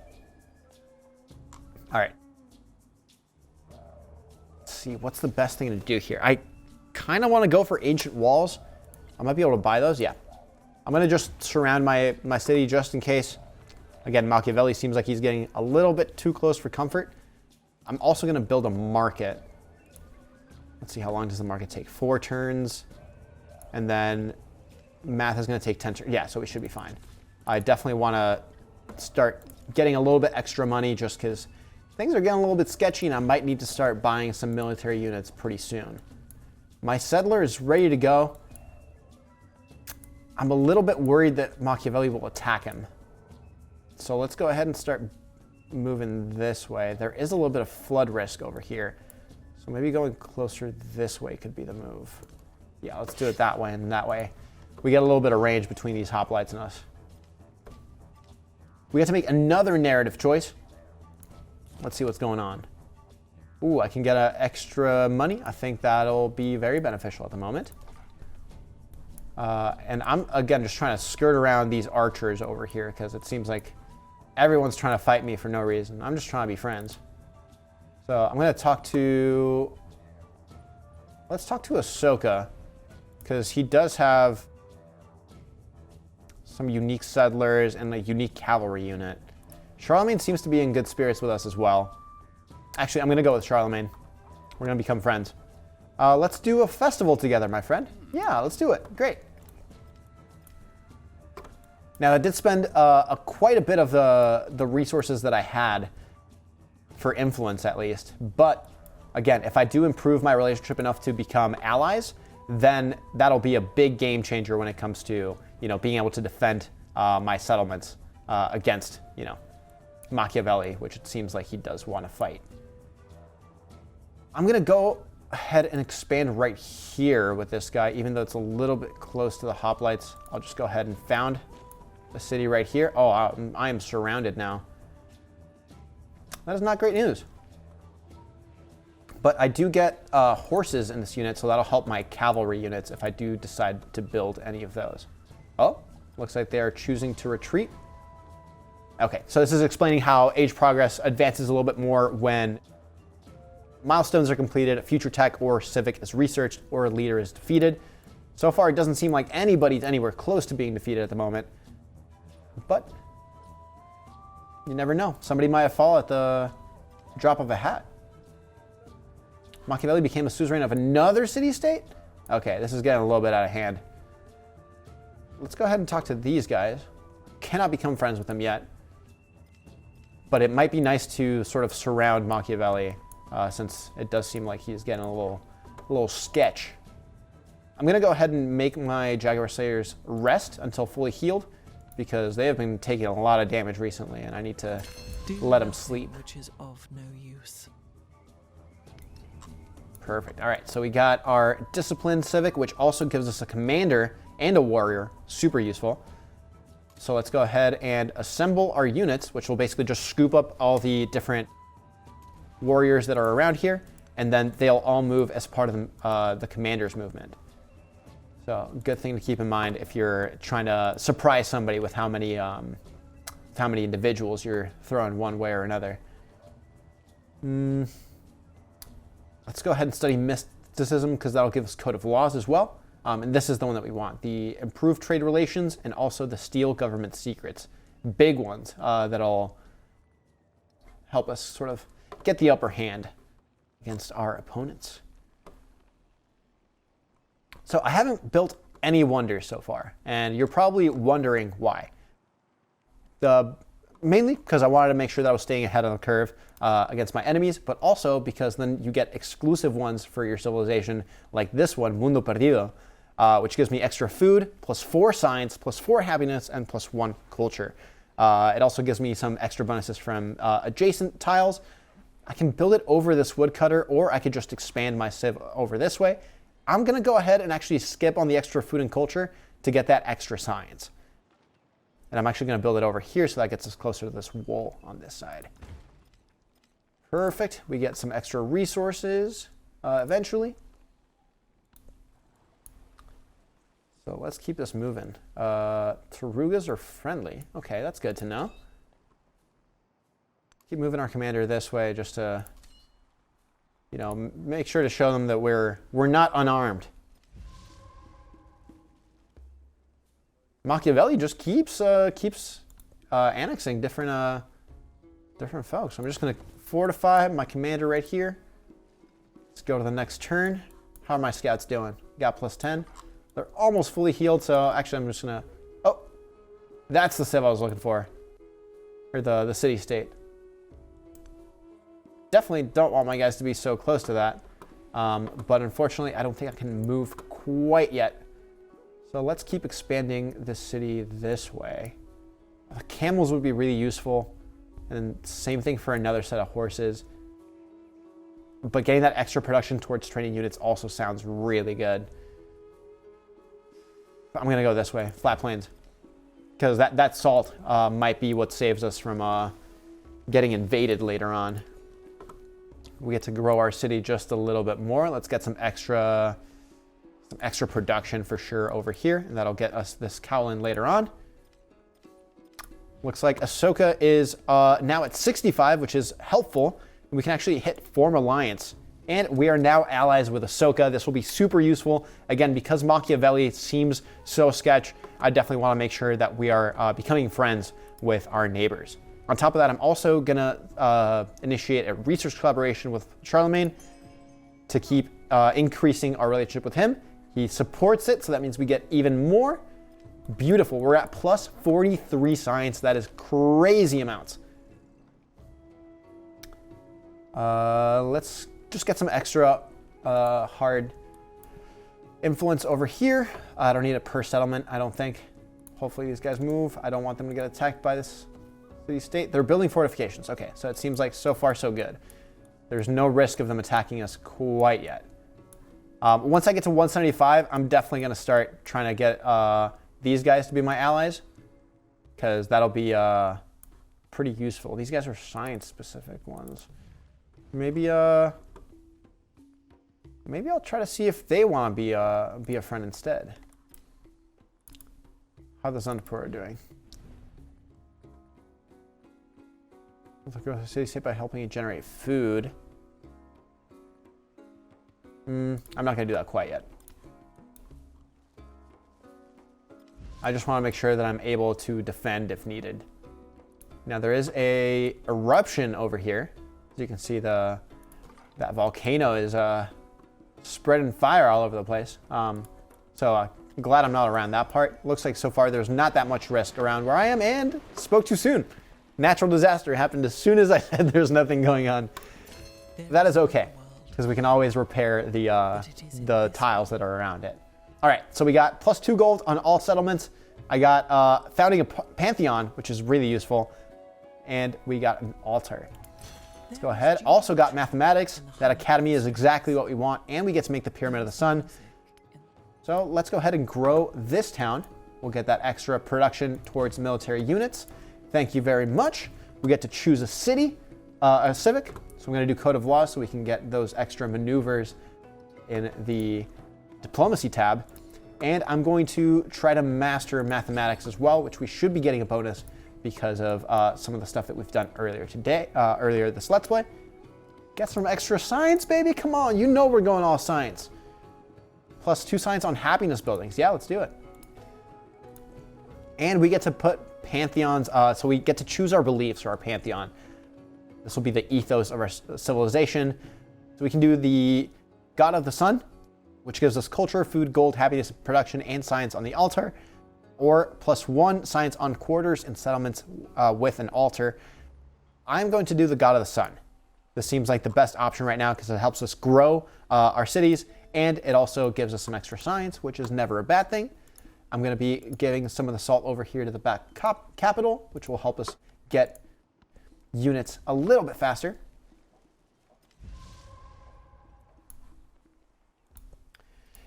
All right. Let's see, what's the best thing to do here? I kind of want to go for ancient walls. I might be able to buy those. Yeah. I'm going to just surround my city just in case. Again, Machiavelli seems like he's getting a little bit too close for comfort. I'm also going to build a market. Let's see, how long does the market take? 4 turns. And then math is going to take 10 turns. Yeah, so we should be fine. I definitely want to start getting a little bit extra money, just because things are getting a little bit sketchy and I might need to start buying some military units pretty soon. My settler is ready to go. I'm a little bit worried that Machiavelli will attack him. So let's go ahead and start moving this way. There is a little bit of flood risk over here. So maybe going closer this way could be the move. Yeah, let's do it that way, and that way we get a little bit of range between these hoplites and us. We have to make another narrative choice. Let's see what's going on. Ooh, I can get extra money. I think that'll be very beneficial at the moment. And I'm, again, just trying to skirt around these archers over here, because it seems like everyone's trying to fight me for no reason. I'm just trying to be friends. So I'm going to talk to... Let's talk to Ashoka, because he does have some unique settlers and a unique cavalry unit. Charlemagne seems to be in good spirits with us as well. Actually, I'm going to go with Charlemagne. We're going to become friends. Let's do a festival together, my friend. Yeah, let's do it. Great. Now, I did spend quite a bit of the resources that I had for influence, at least. But, again, if I do improve my relationship enough to become allies, then that'll be a big game changer when it comes to, being able to defend my settlements against, Machiavelli, which it seems like he does want to fight. I'm going to go ahead and expand right here with this guy, even though it's a little bit close to the hoplites. I'll just go ahead and found the city right here. Oh, I am surrounded now. That is not great news. But I do get horses in this unit, so that'll help my cavalry units if I do decide to build any of those. Oh, looks like they are choosing to retreat. Okay, so this is explaining how age progress advances a little bit more when milestones are completed, a future tech or civic is researched, or a leader is defeated. So far, it doesn't seem like anybody's anywhere close to being defeated at the moment. But you never know. Somebody might have fallen at the drop of a hat. Machiavelli became a suzerain of another city-state? Okay, this is getting a little bit out of hand. Let's go ahead and talk to these guys. Cannot become friends with them yet. But it might be nice to sort of surround Machiavelli, since it does seem like he's getting a little sketch. I'm going to go ahead and make my Jaguar Slayers rest until fully healed, because they have been taking a lot of damage recently, and I need to let them sleep. Which is of no use. Perfect. All right, so we got our Disciplined Civic, which also gives us a commander and a warrior. Super useful. So let's go ahead and assemble our units, which will basically just scoop up all the different warriors that are around here, and then they'll all move as part of the commander's movement. So good thing to keep in mind if you're trying to surprise somebody with how many individuals you're throwing one way or another. Let's go ahead and study mysticism, because that'll give us code of laws as well. And this is the one that we want. The improved trade relations and also the steal government secrets. Big ones that'll help us sort of get the upper hand against our opponents. So I haven't built any wonders so far, and you're probably wondering why. Mainly because I wanted to make sure that I was staying ahead on the curve against my enemies, but also because then you get exclusive ones for your civilization, like this one, Mundo Perdido, which gives me extra food, plus 4 science, plus 4 happiness, and plus 1 culture. It also gives me some extra bonuses from adjacent tiles. I can build it over this woodcutter, or I could just expand my civ over this way. I'm going to go ahead and actually skip on the extra food and culture to get that extra science. And I'm actually going to build it over here, so that gets us closer to this wall on this side. Perfect. We get some extra resources eventually. So let's keep this moving. Tarugas are friendly. Okay, that's good to know. Keep moving our commander this way just to, you know, make sure to show them that we're not unarmed. Machiavelli just keeps annexing different folks. I'm just going to fortify my commander right here. Let's go to the next turn. How are my scouts doing? Got plus 10. They're almost fully healed, so actually I'm just going to... Oh, that's the civ I was looking for. Or the city-state. Definitely don't want my guys to be so close to that. But unfortunately, I don't think I can move quite yet. So let's keep expanding this city this way. The camels would be really useful. And same thing for another set of horses. But getting that extra production towards training units also sounds really good. I'm going to go this way, flat plains. Because that salt might be what saves us from getting invaded later on. We get to grow our city just a little bit more. Let's get some extra production for sure over here, and that'll get us this Cowlin later on. Looks like Ashoka is now at 65, which is helpful. We can actually hit Form Alliance, and we are now allies with Ashoka. This will be super useful. Again, because Machiavelli seems so sketch, I definitely want to make sure that we are becoming friends with our neighbors. On top of that, I'm also going to initiate a research collaboration with Charlemagne to keep increasing our relationship with him. He supports it, so that means we get even more. Beautiful. We're at plus 43 science. That is crazy amounts. Let's just get some extra hard influence over here. I don't need a per settlement, I don't think. Hopefully these guys move. I don't want them to get attacked by this City state. They're building fortifications. Okay, so it seems like so far so good. There's no risk of them attacking us quite yet. Once I get to 175, I'm definitely going to start trying to get these guys to be my allies, because that'll be pretty useful. These guys are science-specific ones. Maybe I'll try to see if they want to be a friend instead. How the Zandapur doing? Growth of city state by helping you generate food. I'm not going to do that quite yet. I just want to make sure that I'm able to defend if needed. Now there is a eruption over here. As you can see, that volcano is spreading fire all over the place. So I'm glad I'm not around that part. Looks like so far there's not that much risk around where I am, and spoke too soon. Natural disaster happened as soon as I said there's nothing going on. That is okay, because we can always repair the tiles that are around it. All right, so we got +2 gold on all settlements. I got founding a pantheon, which is really useful, and we got an altar. Let's go ahead. Also got mathematics. That academy is exactly what we want, and we get to make the Pyramid of the Sun. So let's go ahead and grow this town. We'll get that extra production towards military units. Thank you very much. We get to choose a city, a civic. So I'm going to do Code of Laws so we can get those extra maneuvers in the Diplomacy tab. And I'm going to try to master mathematics as well, which we should be getting a bonus because of some of the stuff that we've done earlier this Let's Play. Get some extra science, baby. Come on, you know we're going all science. +2 science on happiness buildings. Yeah, let's do it. And we get to put pantheons, so we get to choose our beliefs for our pantheon. This will be the ethos of our civilization. So we can do the God of the Sun, which gives us culture, food, gold, happiness, production, and science on the altar, or +1 science on quarters and settlements with an altar. I'm going to do the God of the Sun. This seems like the best option right now because it helps us grow our cities, and it also gives us some extra science, which is never a bad thing. I'm going to be giving some of the salt over here to the back capital, which will help us get units a little bit faster.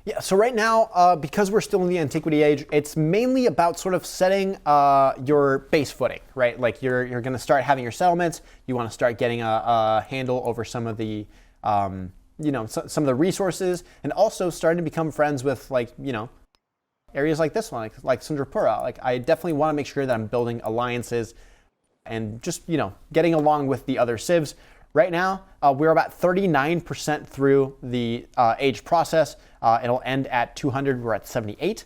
Yeah, so right now, because we're still in the Antiquity Age, it's mainly about sort of setting your base footing, right? Like you're going to start having your settlements. You want to start getting a handle over some of the, some of the resources, and also starting to become friends with, like, areas like this one, like Sundrapura. Like, I definitely want to make sure that I'm building alliances and just, getting along with the other civs. Right now, we're about 39% through the age process. It'll end at 200. We're at 78.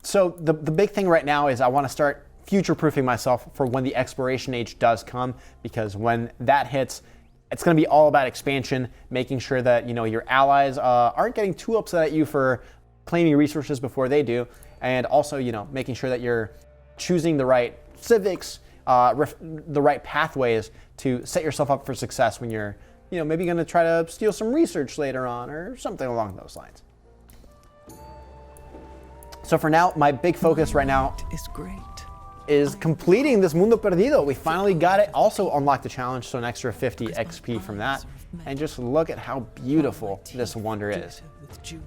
So the big thing right now is I want to start future-proofing myself for when the exploration age does come, because when that hits, it's going to be all about expansion, making sure that your allies aren't getting too upset at you for claiming resources before they do, and also making sure that you're choosing the right civics, the right pathways to set yourself up for success when you're maybe going to try to steal some research later on or something along those lines. So for now, my big focus right now is completing this Mundo Perdido. We finally got it. Also unlocked the challenge, so an extra 50 XP from that. And just look at how beautiful this wonder is.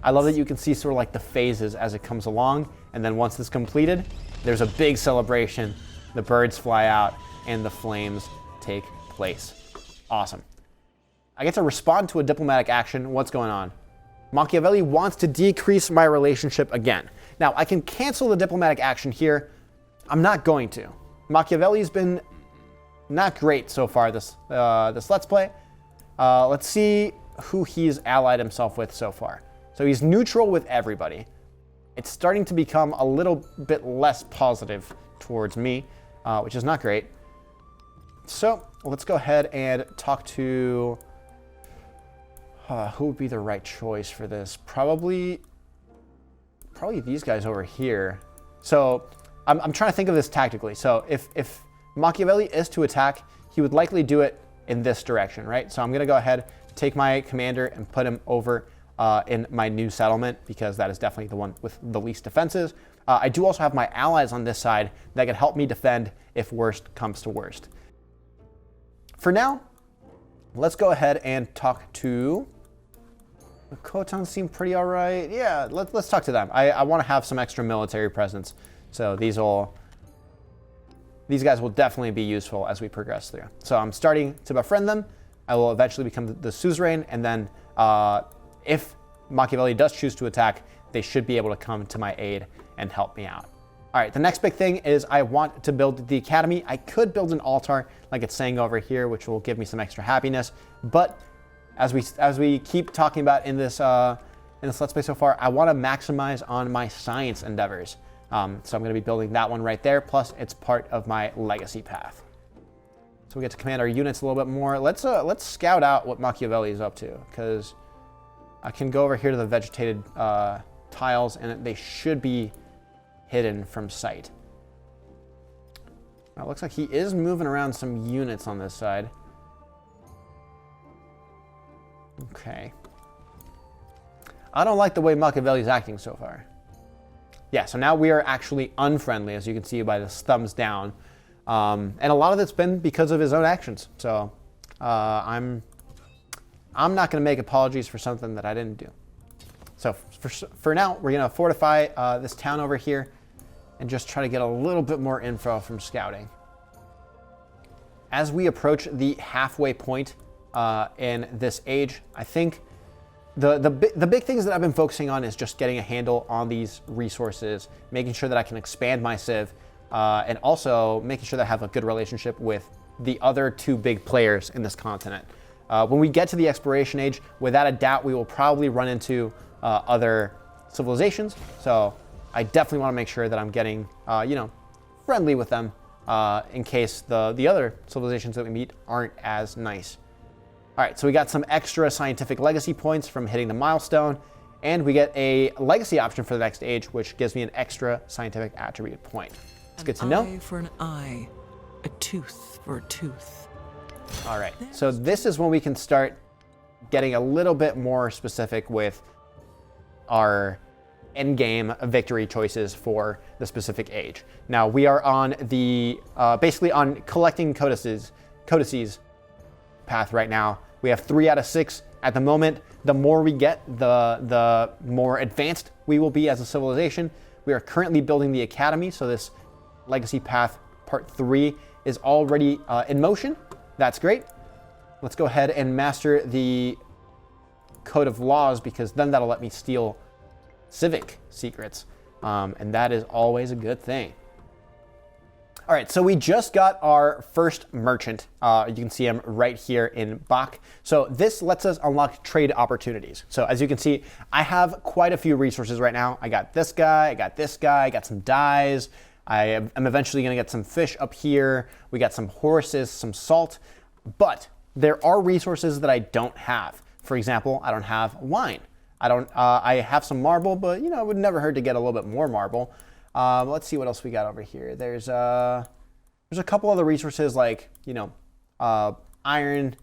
I love that you can see sort of like the phases as it comes along, and then once it's completed, there's a big celebration. The birds fly out and the flames take place. Awesome. I get to respond to a diplomatic action. What's going on? Machiavelli wants to decrease my relationship again. Now, I can cancel the diplomatic action here. I'm not going to. Machiavelli's been not great so far this Let's Play. Let's see who he's allied himself with so far. So he's neutral with everybody. It's starting to become a little bit less positive towards me, which is not great. So let's go ahead and talk to who would be the right choice for this. Probably these guys over here. So I'm trying to think of this tactically. So if Machiavelli is to attack, he would likely do it in this direction, right? So I'm going to go ahead, take my commander and put him over in my new settlement, because that is definitely the one with the least defenses. I do also have my allies on this side that can help me defend if worst comes to worst. For now, let's go ahead and talk to... The Khotans seem pretty all right. Yeah, let's talk to them. I want to have some extra military presence. So these guys will definitely be useful as we progress through. So I'm starting to befriend them. I will eventually become the suzerain. And then if Machiavelli does choose to attack, they should be able to come to my aid and help me out. All right, the next big thing is I want to build the academy. I could build an altar like it's saying over here, which will give me some extra happiness. But as we keep talking about in this Let's Play so far, I want to maximize on my science endeavors. So I'm going to be building that one right there. Plus, it's part of my legacy path. So we get to command our units a little bit more. Let's scout out what Machiavelli is up to, because I can go over here to the vegetated tiles, and they should be hidden from sight. Now, it looks like he is moving around some units on this side. Okay. I don't like the way Machiavelli's acting so far. Yeah, so now we are actually unfriendly, as you can see by this thumbs down. And a lot of it's been because of his own actions. So I'm not going to make apologies for something that I didn't do. So for now, we're going to fortify this town over here and just try to get a little bit more info from scouting. As we approach the halfway point in this age, I think the big things that I've been focusing on is just getting a handle on these resources, making sure that I can expand my civ, and also making sure that I have a good relationship with the other two big players in this continent. When we get to the exploration age, without a doubt, we will probably run into other civilizations. So I definitely want to make sure that I'm getting, friendly with them in case the other civilizations that we meet aren't as nice. All right, so we got some extra scientific legacy points from hitting the milestone, and we get a legacy option for the next age, which gives me an extra scientific attribute point. It's good to know. An eye for an eye, a tooth for a tooth. All right, so this is when we can start getting a little bit more specific with our endgame victory choices for the specific age. Now we are on the basically on collecting codices path right now. We have 3 out of 6 at the moment. The more we get, the more advanced we will be as a civilization. We are currently building the academy, so this legacy path part 3 is already in motion. That's great. Let's go ahead and master the code of laws, because then that'll let me steal civic secrets, and that is always a good thing. All right, so we just got our first merchant. You can see him right here in Bach. So this lets us unlock trade opportunities. So as you can see, I have quite a few resources right now. I got this guy, I got this guy, I got some dyes. I am eventually going to get some fish up here. We got some horses, some salt, but there are resources that I don't have. For example, I don't have wine. I have some marble, but it would never hurt to get a little bit more marble. Let's see what else we got over here. There's a couple other resources like, iron,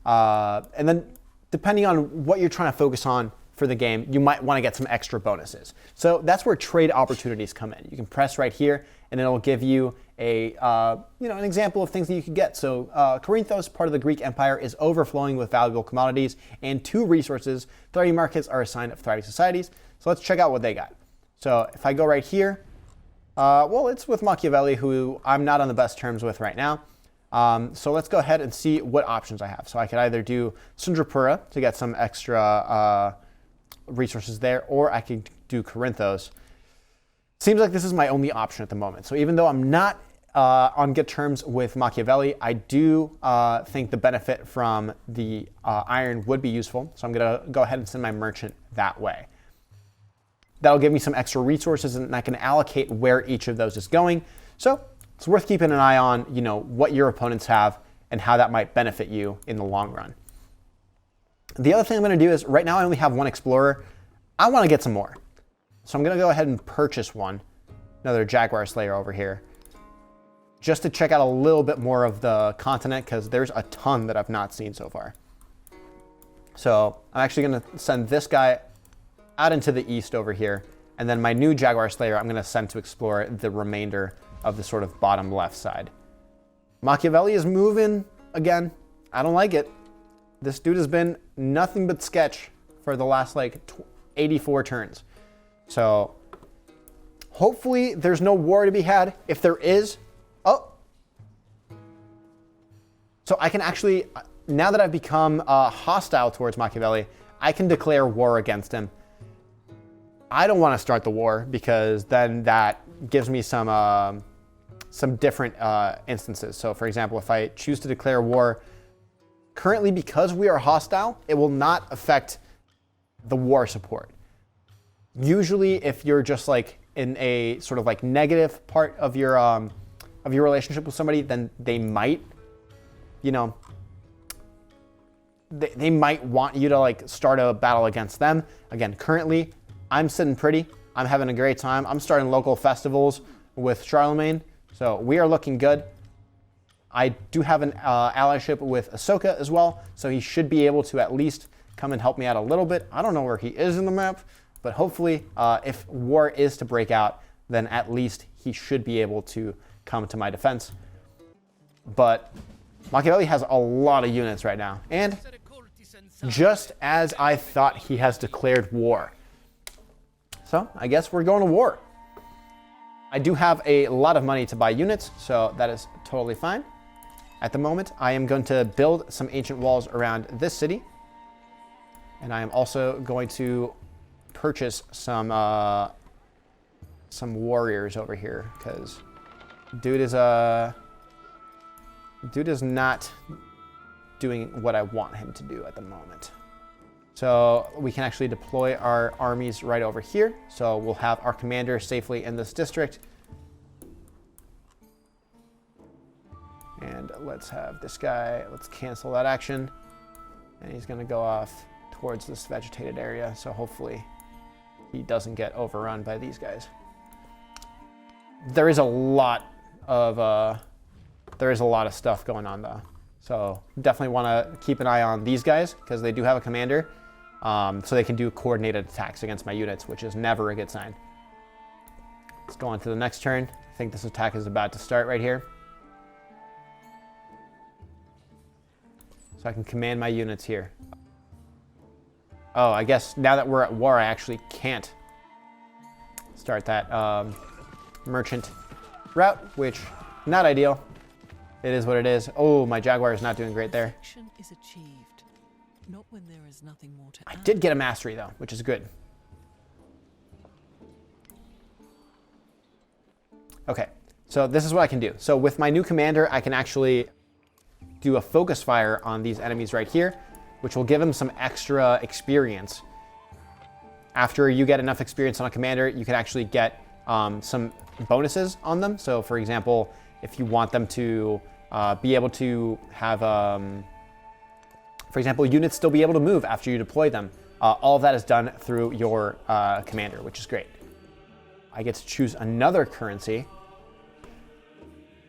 and then depending on what you're trying to focus on for the game, you might want to get some extra bonuses. So that's where trade opportunities come in. You can press right here and it'll give you an example of things that you could get. So Korinthos, part of the Greek Empire, is overflowing with valuable commodities and 2 resources. 30 markets are a sign of thriving societies. So let's check out what they got. So if I go right here, it's with Machiavelli, who I'm not on the best terms with right now. So let's go ahead and see what options I have. So I could either do Sundrapura to get some extra resources there, or I could do Korinthos. Seems like this is my only option at the moment. So even though I'm not on good terms with Machiavelli, I do think the benefit from the iron would be useful. So I'm going to go ahead and send my merchant that way. That'll give me some extra resources, and I can allocate where each of those is going. So it's worth keeping an eye on, what your opponents have and how that might benefit you in the long run. The other thing I'm going to do is, right now I only have 1 explorer. I want to get some more. So I'm going to go ahead and purchase one, another Jaguar Slayer over here, just to check out a little bit more of the continent, because there's a ton that I've not seen so far. So I'm actually going to send this guy out into the east over here, And then my new Jaguar Slayer, I'm going to send to explore the remainder of the sort of bottom left side. Machiavelli is moving again. I don't like it. This dude has been nothing but sketch for the last like 84 turns. So hopefully there's no war to be had. If there is, so I can actually, now that I've become hostile towards Machiavelli, I can declare war against him. I don't want to start the war because then that gives me some different instances. So for example, if I choose to declare war, currently because we are hostile, it will not affect the war support. Usually if you're just like in a sort of like negative part of your relationship with somebody, then they might, you know, they might want you to like start a battle against them. Again, currently I'm sitting pretty. I'm having a great time. I'm starting local festivals with Charlemagne. So we are looking good. I do have an allyship with Ashoka as well. So he should be able to at least come and help me out a little bit. I don't know where he is in the map, but hopefully if war is to break out, then at least he should be able to come to my defense. But Machiavelli has a lot of units right now. And just as I thought, he has declared war. So I guess we're going to war. I do have a lot of money to buy units, so that is totally fine. At the moment, I am going to build some ancient walls around this city. And I am also going to purchase some warriors over here, because dude is not doing what I want him to do at the moment. So we can actually deploy our armies right over here. So we'll have our commander safely in this district. And let's have this guy, let's cancel that action. And he's gonna go off towards this vegetated area. So hopefully he doesn't get overrun by these guys. There is a lot of stuff going on though. So definitely want to keep an eye on these guys because they do have a commander. So they can do coordinated attacks against my units, which is never a good sign. Let's go on to the next turn. I think this attack is about to start right here. So I can command my units here. Oh, I guess now that we're at war, I actually can't start that merchant route, which not ideal. It is what it is. Oh, my Jaguar is not doing great there. Action is achieved. Not when there is nothing more to I add. did get a mastery though, which is good. Okay, so this is what I can do. So with my new commander, I can actually do a focus fire on these enemies right here, which will give them some extra experience. After you get enough experience on a commander, you can actually get some bonuses on them. So for example, if you want them to be able to have, for example, units still be able to move after you deploy them. All of that is done through your commander, which is great. I get to choose another currency.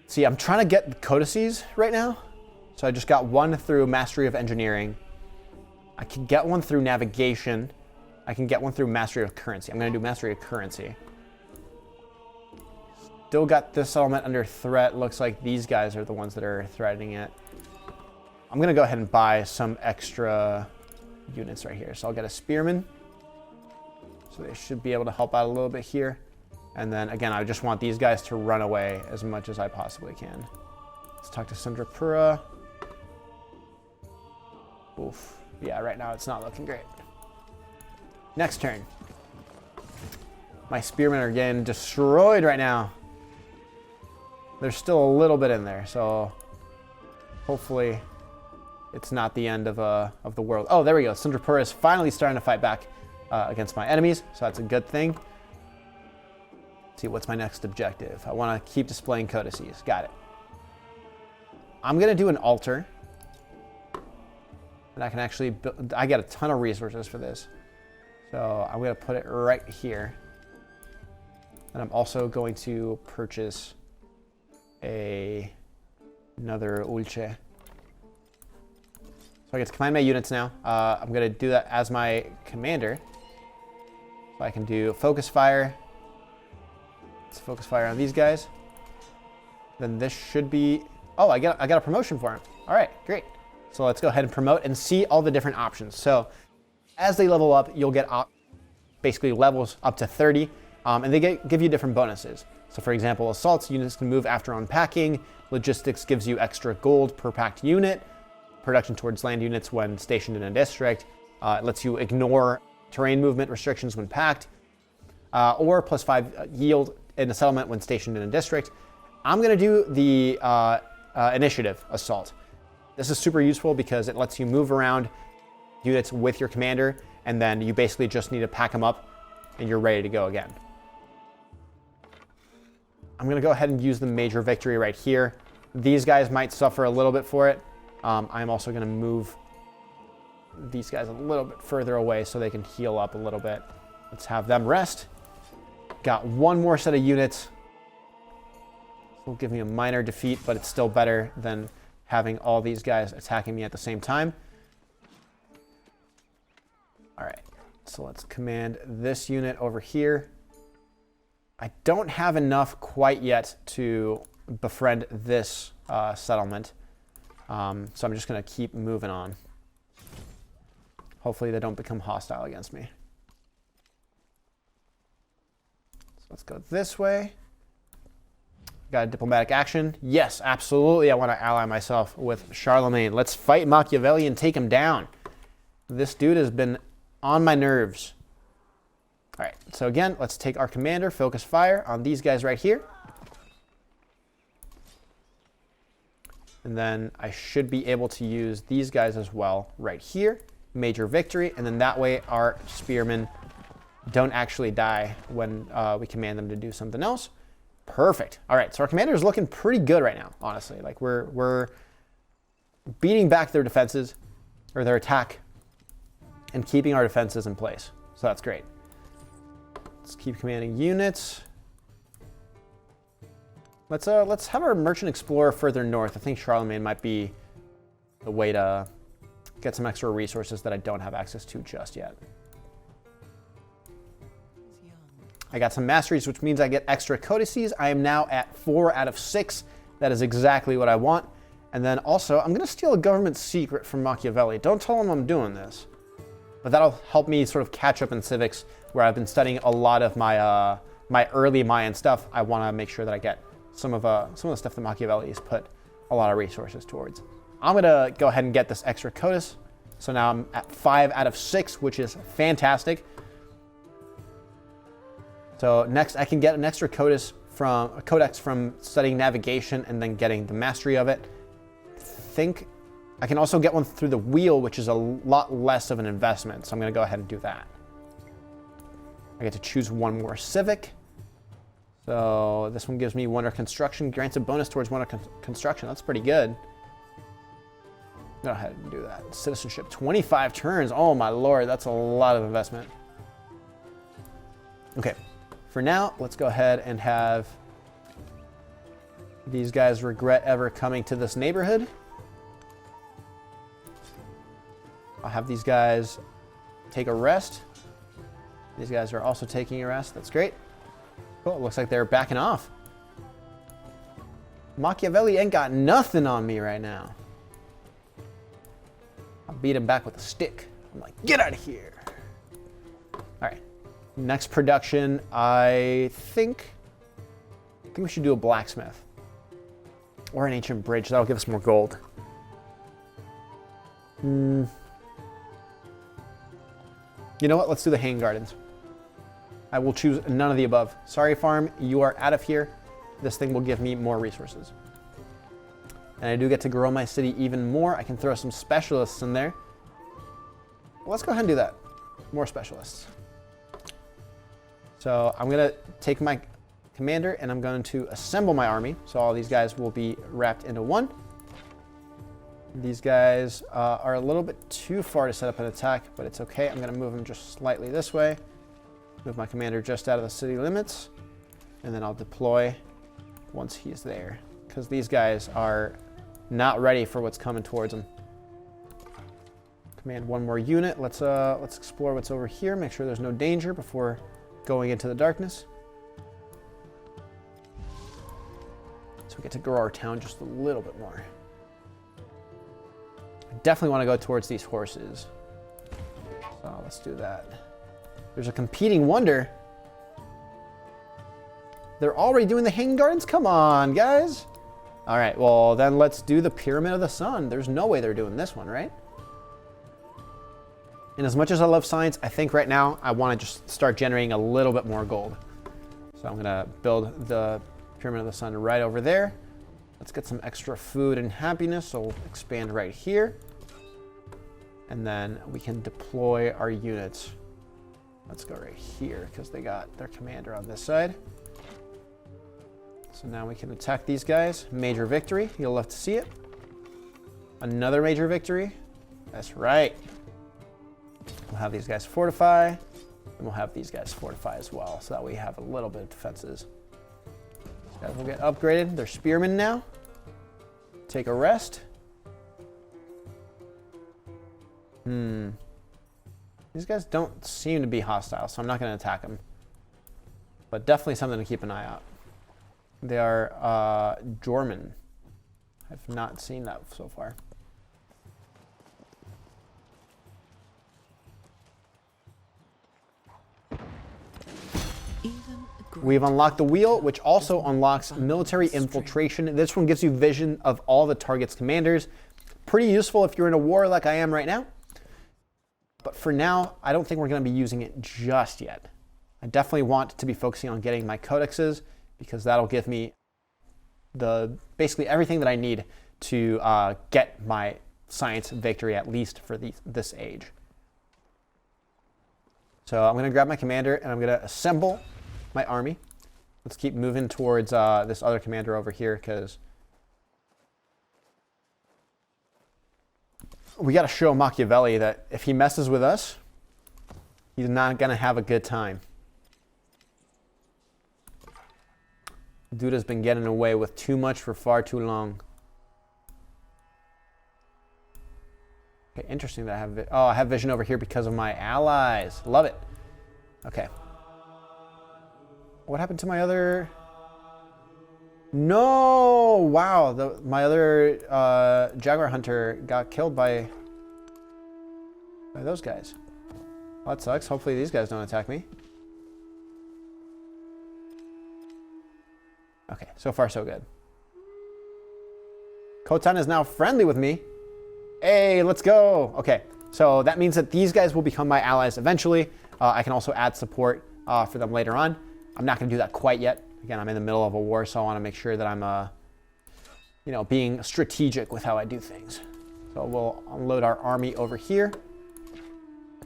See, I'm trying to get codices right now. So I just got one through Mastery of Engineering. I can get one through Navigation. I can get one through Mastery of Currency. I'm going to do Mastery of Currency. Still got this settlement under threat. Looks like these guys are the ones that are threatening it. I'm going to go ahead and buy some extra units right here. So I'll get a Spearman. So they should be able to help out a little bit here. And then again, I just want these guys to run away as much as I possibly can. Let's talk to Sundrapura. Oof. Yeah, right now it's not looking great. Next turn. My spearmen are getting destroyed right now. There's still a little bit in there, so hopefully it's not the end of the world. Oh, there we go. Sundrapura is finally starting to fight back against my enemies, so that's a good thing. Let's see, what's my next objective? I want to keep displaying codices. Got it. I'm going to do an altar. And I can actually build, I get a ton of resources for this. So I'm going to put it right here. And I'm also going to purchase another Ulce. So I get to command my units now. I'm going to do that as my commander. So I can do focus fire. Let's focus fire on these guys. Then this should be, oh, I got a promotion for him. All right, great. So let's go ahead and promote and see all the different options. So as they level up, you'll get basically levels up to 30, and they give you different bonuses. So for example, assaults units can move after unpacking. Logistics gives you extra gold per packed unit. Production towards land units when stationed in a district. It lets you ignore terrain movement restrictions when packed. Or +5 yield in a settlement when stationed in a district. I'm going to do the initiative assault. This is super useful because it lets you move around units with your commander, and then you basically just need to pack them up and you're ready to go again. I'm going to go ahead and use the major victory right here. These guys might suffer a little bit for it. I'm also going to move these guys a little bit further away so they can heal up a little bit. Let's have them rest. Got one more set of units. This will give me a minor defeat, but it's still better than having all these guys attacking me at the same time. All right, so let's command this unit over here. I don't have enough quite yet to befriend this settlement, so I'm just going to keep moving on. Hopefully they don't become hostile against me. So let's go this way. Got a diplomatic action. Yes, absolutely. I want to ally myself with Charlemagne. Let's fight Machiavelli and take him down. This dude has been on my nerves. All right, so again, let's take our commander, focus fire on these guys right here. And then I should be able to use these guys as well right here. Major victory, and then that way our spearmen don't actually die when we command them to do something else. Perfect. All right, so our commander is looking pretty good right now, honestly. Like we're beating back their defenses, or their attack, and keeping our defenses in place. So that's great. Let's keep commanding units. Let's have our merchant explorer further north. I think Charlemagne might be the way to get some extra resources that I don't have access to just yet. I got some masteries, which means I get extra codices. I am now at 4 out of 6. That is exactly what I want. And then also, I'm going to steal a government secret from Machiavelli. Don't tell him I'm doing this. But that'll help me sort of catch up in civics, where I've been studying a lot of my my early Mayan stuff. I want to make sure that I get some of the stuff that Machiavelli has put a lot of resources towards. I'm going to go ahead and get this extra codice. So now I'm at 5 out of 6, which is fantastic. So next I can get an extra codex from studying navigation and then getting the mastery of it. I think I can also get one through the wheel, which is a lot less of an investment. So I'm going to go ahead and do that. I get to choose one more civic. So this one gives me wonder construction, grants a bonus towards wonder construction. That's pretty good. Go ahead and do that. Citizenship, 25 turns. Oh my lord, that's a lot of investment. Okay, for now, let's go ahead and have these guys regret ever coming to this neighborhood. I'll have these guys take a rest. These guys are also taking a rest. That's great. Cool, it looks like they're backing off. Machiavelli ain't got nothing on me right now. I'll beat him back with a stick. I'm like, get out of here. All right, next production, I think we should do a blacksmith or an ancient bridge. That'll give us more gold. You know what? Let's do the hanging gardens. I will choose none of the above. Sorry, farm, you are out of here. This thing will give me more resources. And I do get to grow my city even more. I can throw some specialists in there. Well, let's go ahead and do that. More specialists. So I'm going to take my commander and I'm going to assemble my army. So all these guys will be wrapped into one. These guys are a little bit too far to set up an attack, but it's okay. I'm going to move them just slightly this way. Move my commander just out of the city limits. And then I'll deploy once he's there, because these guys are not ready for what's coming towards them. Command one more unit. Let's explore what's over here. Make sure there's no danger before going into the darkness. So we get to grow our town just a little bit more. I definitely want to go towards these horses. So let's do that. There's a competing wonder. They're already doing the Hanging Gardens? Come on, guys. All right, well, then let's do the Pyramid of the Sun. There's no way they're doing this one, right? And as much as I love science, I think right now I want to just start generating a little bit more gold. So I'm going to build the Pyramid of the Sun right over there. Let's get some extra food and happiness. So we'll expand right here. And then we can deploy our units. Let's go right here because they got their commander on this side. So now we can attack these guys. Major victory. You'll love to see it. Another major victory. That's right. We'll have these guys fortify. And we'll have these guys fortify as well. So that we have a little bit of defenses. These guys will get upgraded. They're spearmen now. Take a rest. These guys don't seem to be hostile, so I'm not going to attack them. But definitely something to keep an eye out. They are German. I've not seen that so far. We've unlocked the wheel, which also unlocks military infiltration. This one gives you vision of all the target's commanders. Pretty useful if you're in a war like I am right now. But for now, I don't think we're going to be using it just yet. I definitely want to be focusing on getting my codexes because that'll give me basically everything that I need to get my science victory, at least for this age. So I'm going to grab my commander and I'm going to assemble my army. Let's keep moving towards this other commander over here because we got to show Machiavelli that if he messes with us, he's not going to have a good time. Dude has been getting away with too much for far too long. Okay, interesting that I have I have vision over here because of my allies. Love it. Okay. What happened to my other? No! Wow, my other Jaguar Hunter got killed by those guys. Well, that sucks. Hopefully these guys don't attack me. Okay, so far so good. Khotan is now friendly with me. Hey, let's go. Okay, so that means that these guys will become my allies eventually. I can also add support for them later on. I'm not going to do that quite yet. Again, I'm in the middle of a war, so I want to make sure that I'm, being strategic with how I do things. So we'll unload our army over here,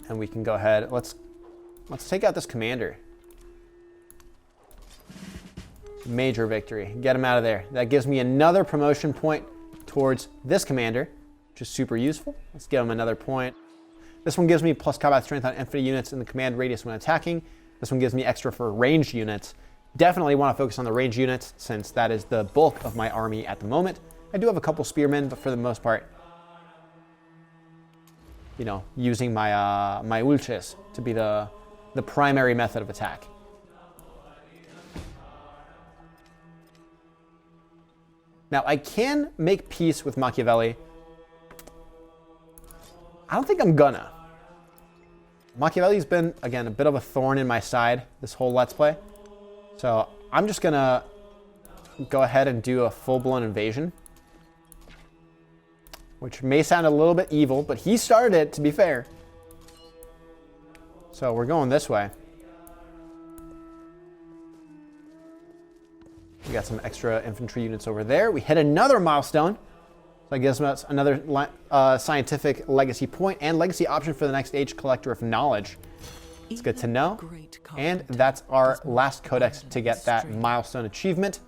and we can go ahead. Let's take out this commander. Major victory. Get him out of there. That gives me another promotion point towards this commander, which is super useful. Let's give him another point. This one gives me plus combat strength on infantry units in the command radius when attacking. This one gives me extra for ranged units. Definitely want to focus on the ranged units since that is the bulk of my army at the moment. I do have a couple spearmen, but for the most part, using my my ulches to be the primary method of attack. Now, I can make peace with Machiavelli. I don't think I'm gonna. Machiavelli's been, again, a bit of a thorn in my side this whole Let's Play. So I'm just gonna go ahead and do a full-blown invasion. Which may sound a little bit evil, but he started it, to be fair. So we're going this way. We got some extra infantry units over there. We hit another milestone. So I guess that's another scientific legacy point and legacy option for the next age, Collector of Knowledge. It's good to know. And that's our last codex to get that milestone achievement.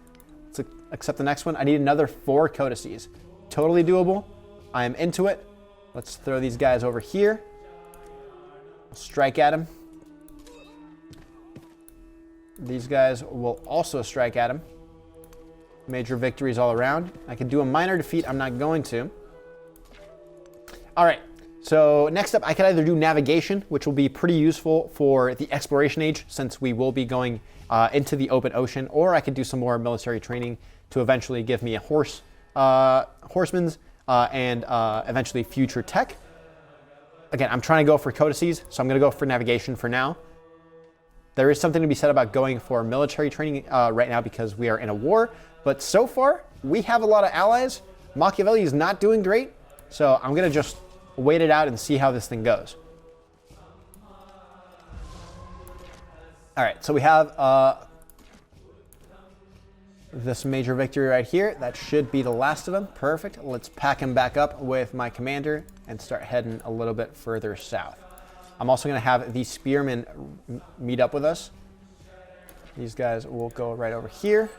Let's accept the next one. I need another 4 codices. Totally doable. I am into it. Let's throw these guys over here. We'll strike at him. These guys will also strike at him. Major victories all around. I could do a minor defeat. I'm not going to. All right. So next up, I could either do navigation, which will be pretty useful for the exploration age, since we will be going into the open ocean, or I could do some more military training to eventually give me a horseman's and eventually future tech. Again, I'm trying to go for codices, so I'm going to go for navigation for now. There is something to be said about going for military training right now because we are in a war, but so far we have a lot of allies. Machiavelli is not doing great, so I'm going to just wait it out and see how this thing goes. All right, so we have this major victory right here. That should be the last of them. Perfect. Let's pack him back up with my commander and start heading a little bit further south. I'm also going to have these spearmen meet up with us. These guys will go right over here.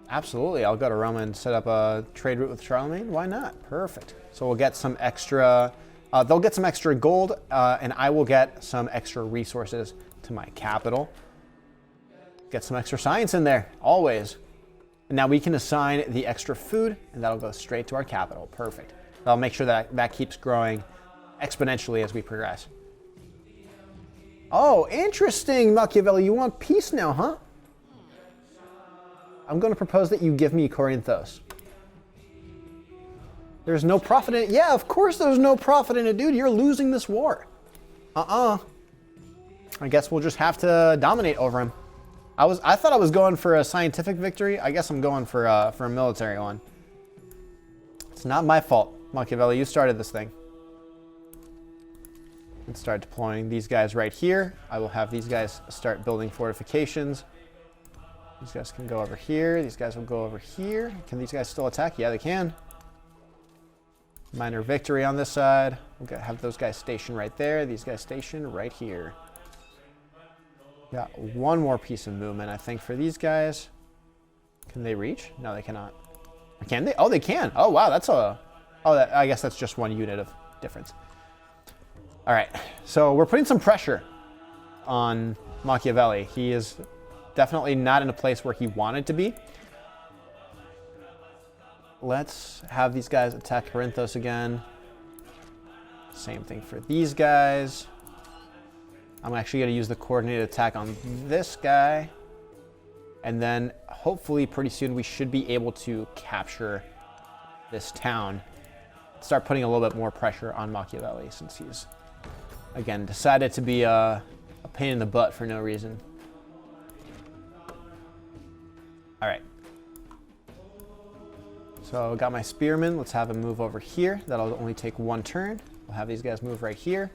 Absolutely, I'll go to Rome and set up a trade route with Charlemagne. Why not? Perfect. So we'll get some extra, they'll get some extra gold, and I will get some extra resources to my capital. Get some extra science in there, always. And now we can assign the extra food, and that'll go straight to our capital. Perfect. That'll make sure that that keeps growing exponentially as we progress. Oh, interesting, Machiavelli. You want peace now, huh? I'm going to propose that you give me Korinthos. There's no profit in it. Yeah, of course there's no profit in it, dude. You're losing this war. I guess we'll just have to dominate over him. I thought I was going for a scientific victory. I guess I'm going for a military one. It's not my fault, Machiavelli. You started this thing. Let's start deploying these guys right here. I will have these guys start building fortifications. These guys can go over here. These guys will go over here. Can these guys still attack? Yeah, they can. Minor victory on this side. We'll have those guys stationed right there. These guys stationed right here. Got one more piece of movement, I think, for these guys. Can they reach? No, they cannot. Or can they? Oh, they can. Oh, wow. That's a... Oh, I guess that's just one unit of difference. All right. So we're putting some pressure on Machiavelli. He is definitely not in a place where he wanted to be. Let's have these guys attack Korinthos again. Same thing for these guys. I'm actually going to use the coordinated attack on this guy. And then hopefully pretty soon we should be able to capture this town. Start putting a little bit more pressure on Machiavelli since he's, again, decided to be a pain in the butt for no reason. All right. So got my spearmen. Let's have him move over here. That'll only take one turn. We'll have these guys move right here.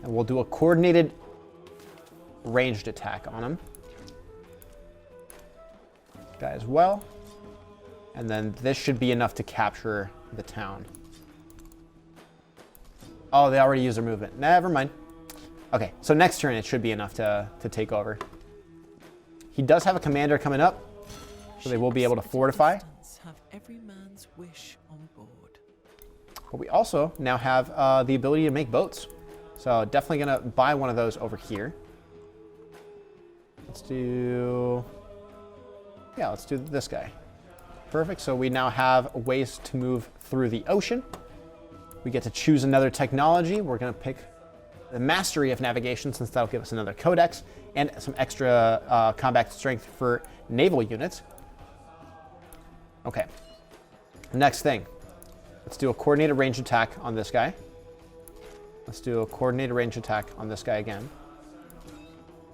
And we'll do a coordinated ranged attack on him. This guy as well. And then this should be enough to capture the town. Oh, they already used their movement. Never mind. Okay, so next turn it should be enough to take over. He does have a commander coming up, so they will be able to fortify. Have every man's wish on board. But we also now have the ability to make boats. So definitely gonna buy one of those over here. Let's do this guy. Perfect, so we now have ways to move through the ocean. We get to choose another technology. We're gonna pick the mastery of navigation since that'll give us another codex and some extra combat strength for naval units. Okay, next thing. Let's do a coordinated range attack on this guy. Let's do a coordinated range attack on this guy again.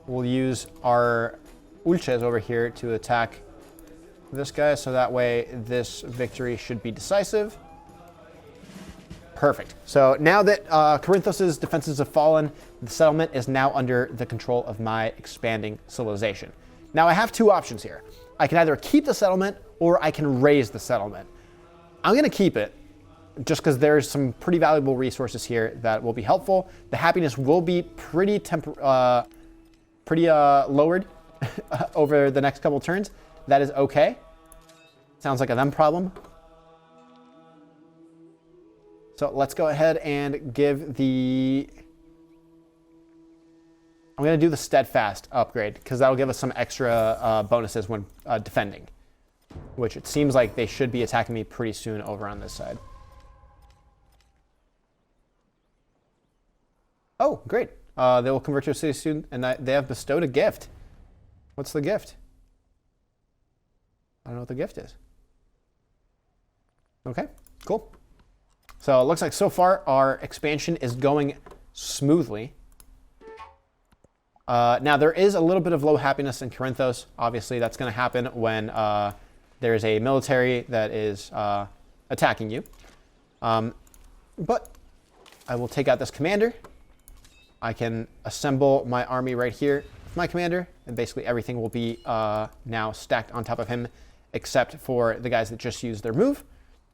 We'll use our ulces over here to attack this guy, so that way this victory should be decisive. Perfect. So now that Korinthos' defenses have fallen, the settlement is now under the control of my expanding civilization. Now I have two options here. I can either keep the settlement or I can raise the settlement. I'm going to keep it just because there's some pretty valuable resources here that will be helpful. The happiness will be pretty lowered over the next couple turns. That is okay. Sounds like a them problem. So let's go ahead and give the... I'm going to do the steadfast upgrade because that'll give us some extra bonuses when defending, which it seems like they should be attacking me pretty soon over on this side. Oh, great. They will convert to a city student, and they have bestowed a gift. What's the gift? I don't know what the gift is. Okay, cool. So it looks like so far our expansion is going smoothly. Now there is a little bit of low happiness in Korinthos. Obviously, that's going to happen when there's a military that is attacking you. But I will take out this commander. I can assemble my army right here with my commander, and basically everything will be now stacked on top of him, except for the guys that just used their move.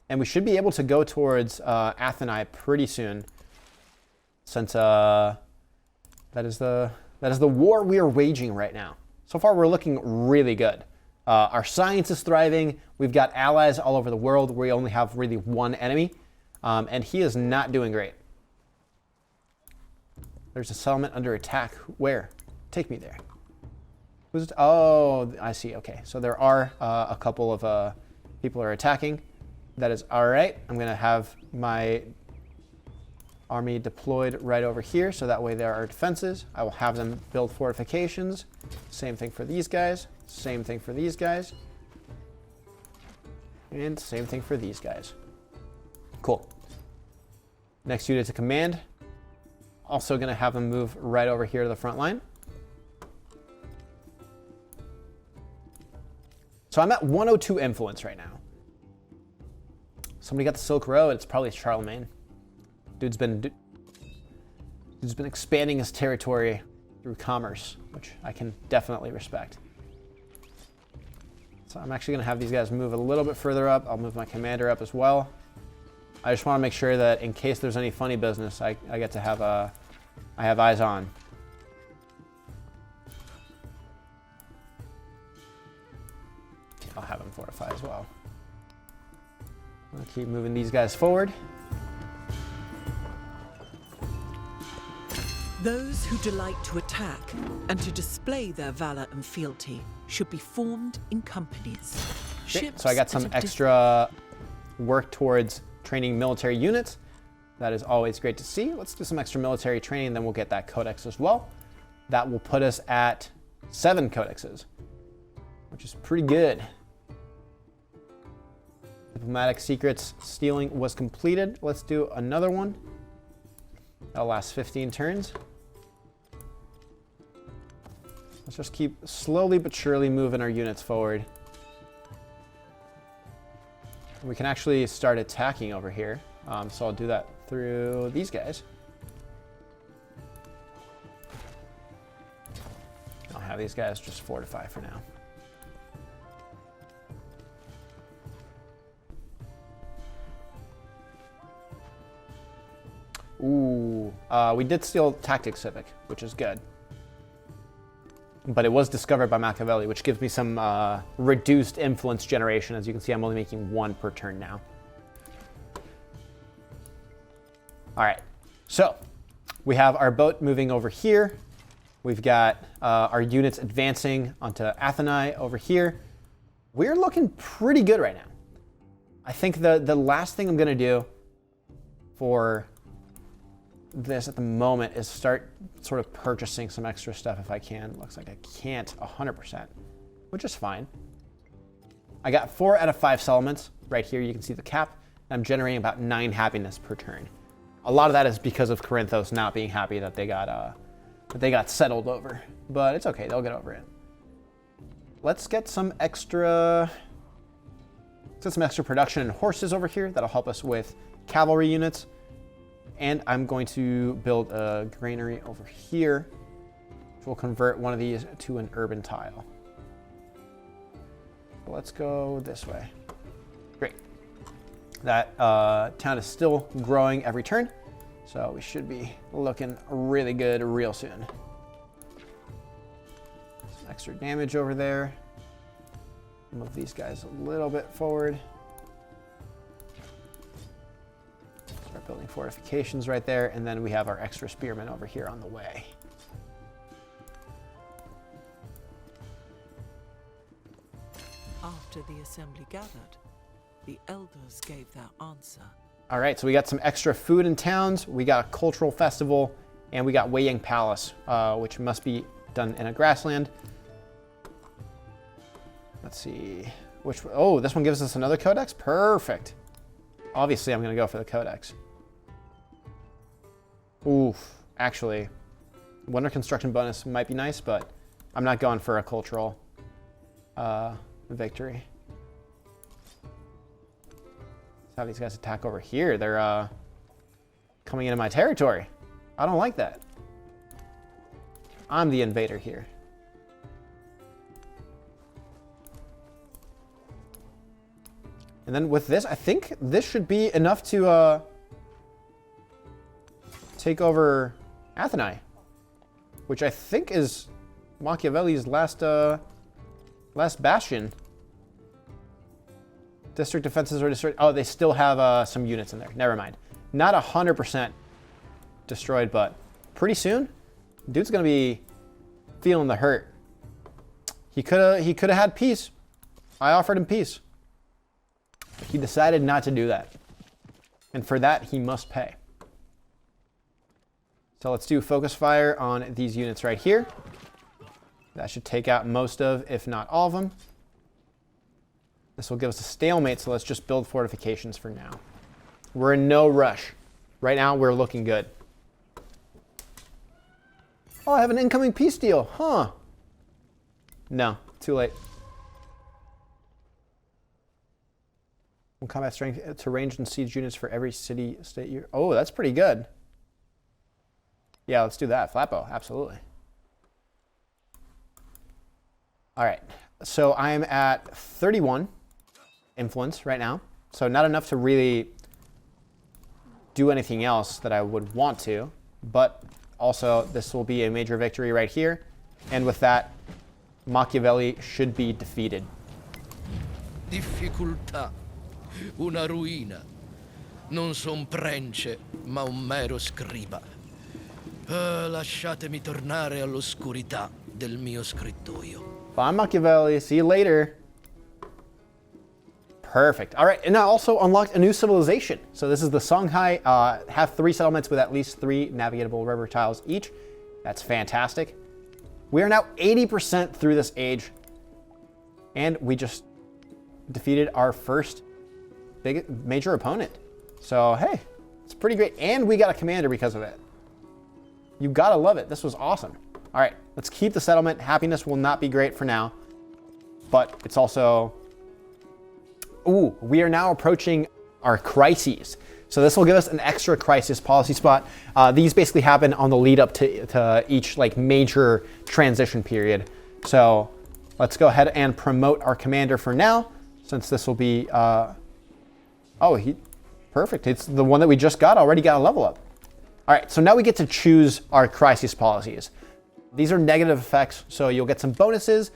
And we should be able to go towards Atheni pretty soon, since that is the war we are waging right now. So far, we're looking really good. Our science is thriving. We've got allies all over the world. We only have really one enemy, and he is not doing great. There's a settlement under attack. Where? Take me there. Who's it? Oh, I see. Okay, so there are a couple of people are attacking. That is all right. I'm going to have my army deployed right over here, so that way there are defenses. I will have them build fortifications. Same thing for these guys. Same thing for these guys. And same thing for these guys. Cool. Next unit to command. Also going to have them move right over here to the front line. So I'm at 102 influence right now. Somebody got the Silk Road. It's probably Charlemagne. Dude's been expanding his territory through commerce, which I can definitely respect. So I'm actually going to have these guys move a little bit further up. I'll move my commander up as well. I just want to make sure that in case there's any funny business, I get to have I have eyes on. I'll have them fortify as well. I'll keep moving these guys forward. Those who delight to attack and to display their valor and fealty should be formed in companies. Great. So I got some extra work towards training military units. That is always great to see. Let's do some extra military training, then we'll get that codex as well. That will put us at 7 codexes, which is pretty good. Diplomatic secrets stealing was completed. Let's do another one. That'll last 15 turns. Let's just keep slowly but surely moving our units forward. We can actually start attacking over here. So I'll do that through these guys. I'll have these guys just fortify for now. Ooh, we did steal Tactics Civic, which is good. But it was discovered by Machiavelli, which gives me some reduced influence generation. As you can see, I'm only making 1 per turn now. All right, so we have our boat moving over here. We've got our units advancing onto Atheni over here. We're looking pretty good right now. I think the last thing I'm going to do for this at the moment is start sort of purchasing some extra stuff if I can. Looks like I can't 100%, which is fine. I got 4 out of 5 settlements. Right here you can see the cap. I'm generating about 9 happiness per turn. A lot of that is because of Korinthos not being happy that they got settled over, but it's okay, they'll get over it. Let's get some extra production in horses over here. That'll help us with cavalry units. And I'm going to build a granary over here, which will convert one of these to an urban tile. Let's go this way. Great. That town is still growing every turn, so we should be looking really good real soon. Some extra damage over there. Move these guys a little bit forward. Start building fortifications right there, and then we have our extra spearmen over here on the way. After the assembly gathered, the elders gave their answer. All right, so we got some extra food in towns. We got a cultural festival And we got Wei Yang Palace, which must be done in a grassland. Let's see. Oh, this one gives us another codex? Perfect. Obviously, I'm going to go for the codex. Oof. Actually, wonder construction bonus might be nice, but I'm not going for a cultural victory. Let's have these guys attack over here. They're coming into my territory. I don't like that. I'm the invader here. And then with this, I think this should be enough to take over Atheni, which I think is Machiavelli's last bastion. District defenses are destroyed. Oh, they still have some units in there. Never mind. Not 100% destroyed, but pretty soon, dude's gonna be feeling the hurt. He could have had peace. I offered him peace. He decided not to do that. And for that, he must pay. So let's do focus fire on these units right here. That should take out most of, if not all of them. This will give us a stalemate, so let's just build fortifications for now. We're in no rush. Right now, we're looking good. Oh, I have an incoming peace deal. Huh. No, too late. One combat strength to ranged and siege units for every city, state year. Oh, that's pretty good. Yeah, let's do that. Flatbow, absolutely. All right, so I'm at 31 influence right now. So not enough to really do anything else that I would want to, but also this will be a major victory right here. And with that, Machiavelli should be defeated. Difficoltà, una ruina. Non son prence, ma un mero scriba. Lasciatemi tornare all'oscurità del mio scrittoio. Bye, Machiavelli. See you later. Perfect. All right, and I also unlocked a new civilization. So this is the Songhai. Have 3 settlements with at least 3 navigable river tiles each. That's fantastic. We are now 80% through this age, and we just defeated our first big major opponent. So hey, it's pretty great, and we got a commander because of it. You gotta love it. This was awesome. All right, let's keep the settlement. Happiness will not be great for now, but it's also... Ooh, we are now approaching our crises. So this will give us an extra crisis policy spot. These basically happen on the lead up to each like major transition period. So let's go ahead and promote our commander for now, since this will be, perfect. It's the one that we just got, already got a level up. All right, so now we get to choose our crisis policies. These are negative effects, so you'll get some bonuses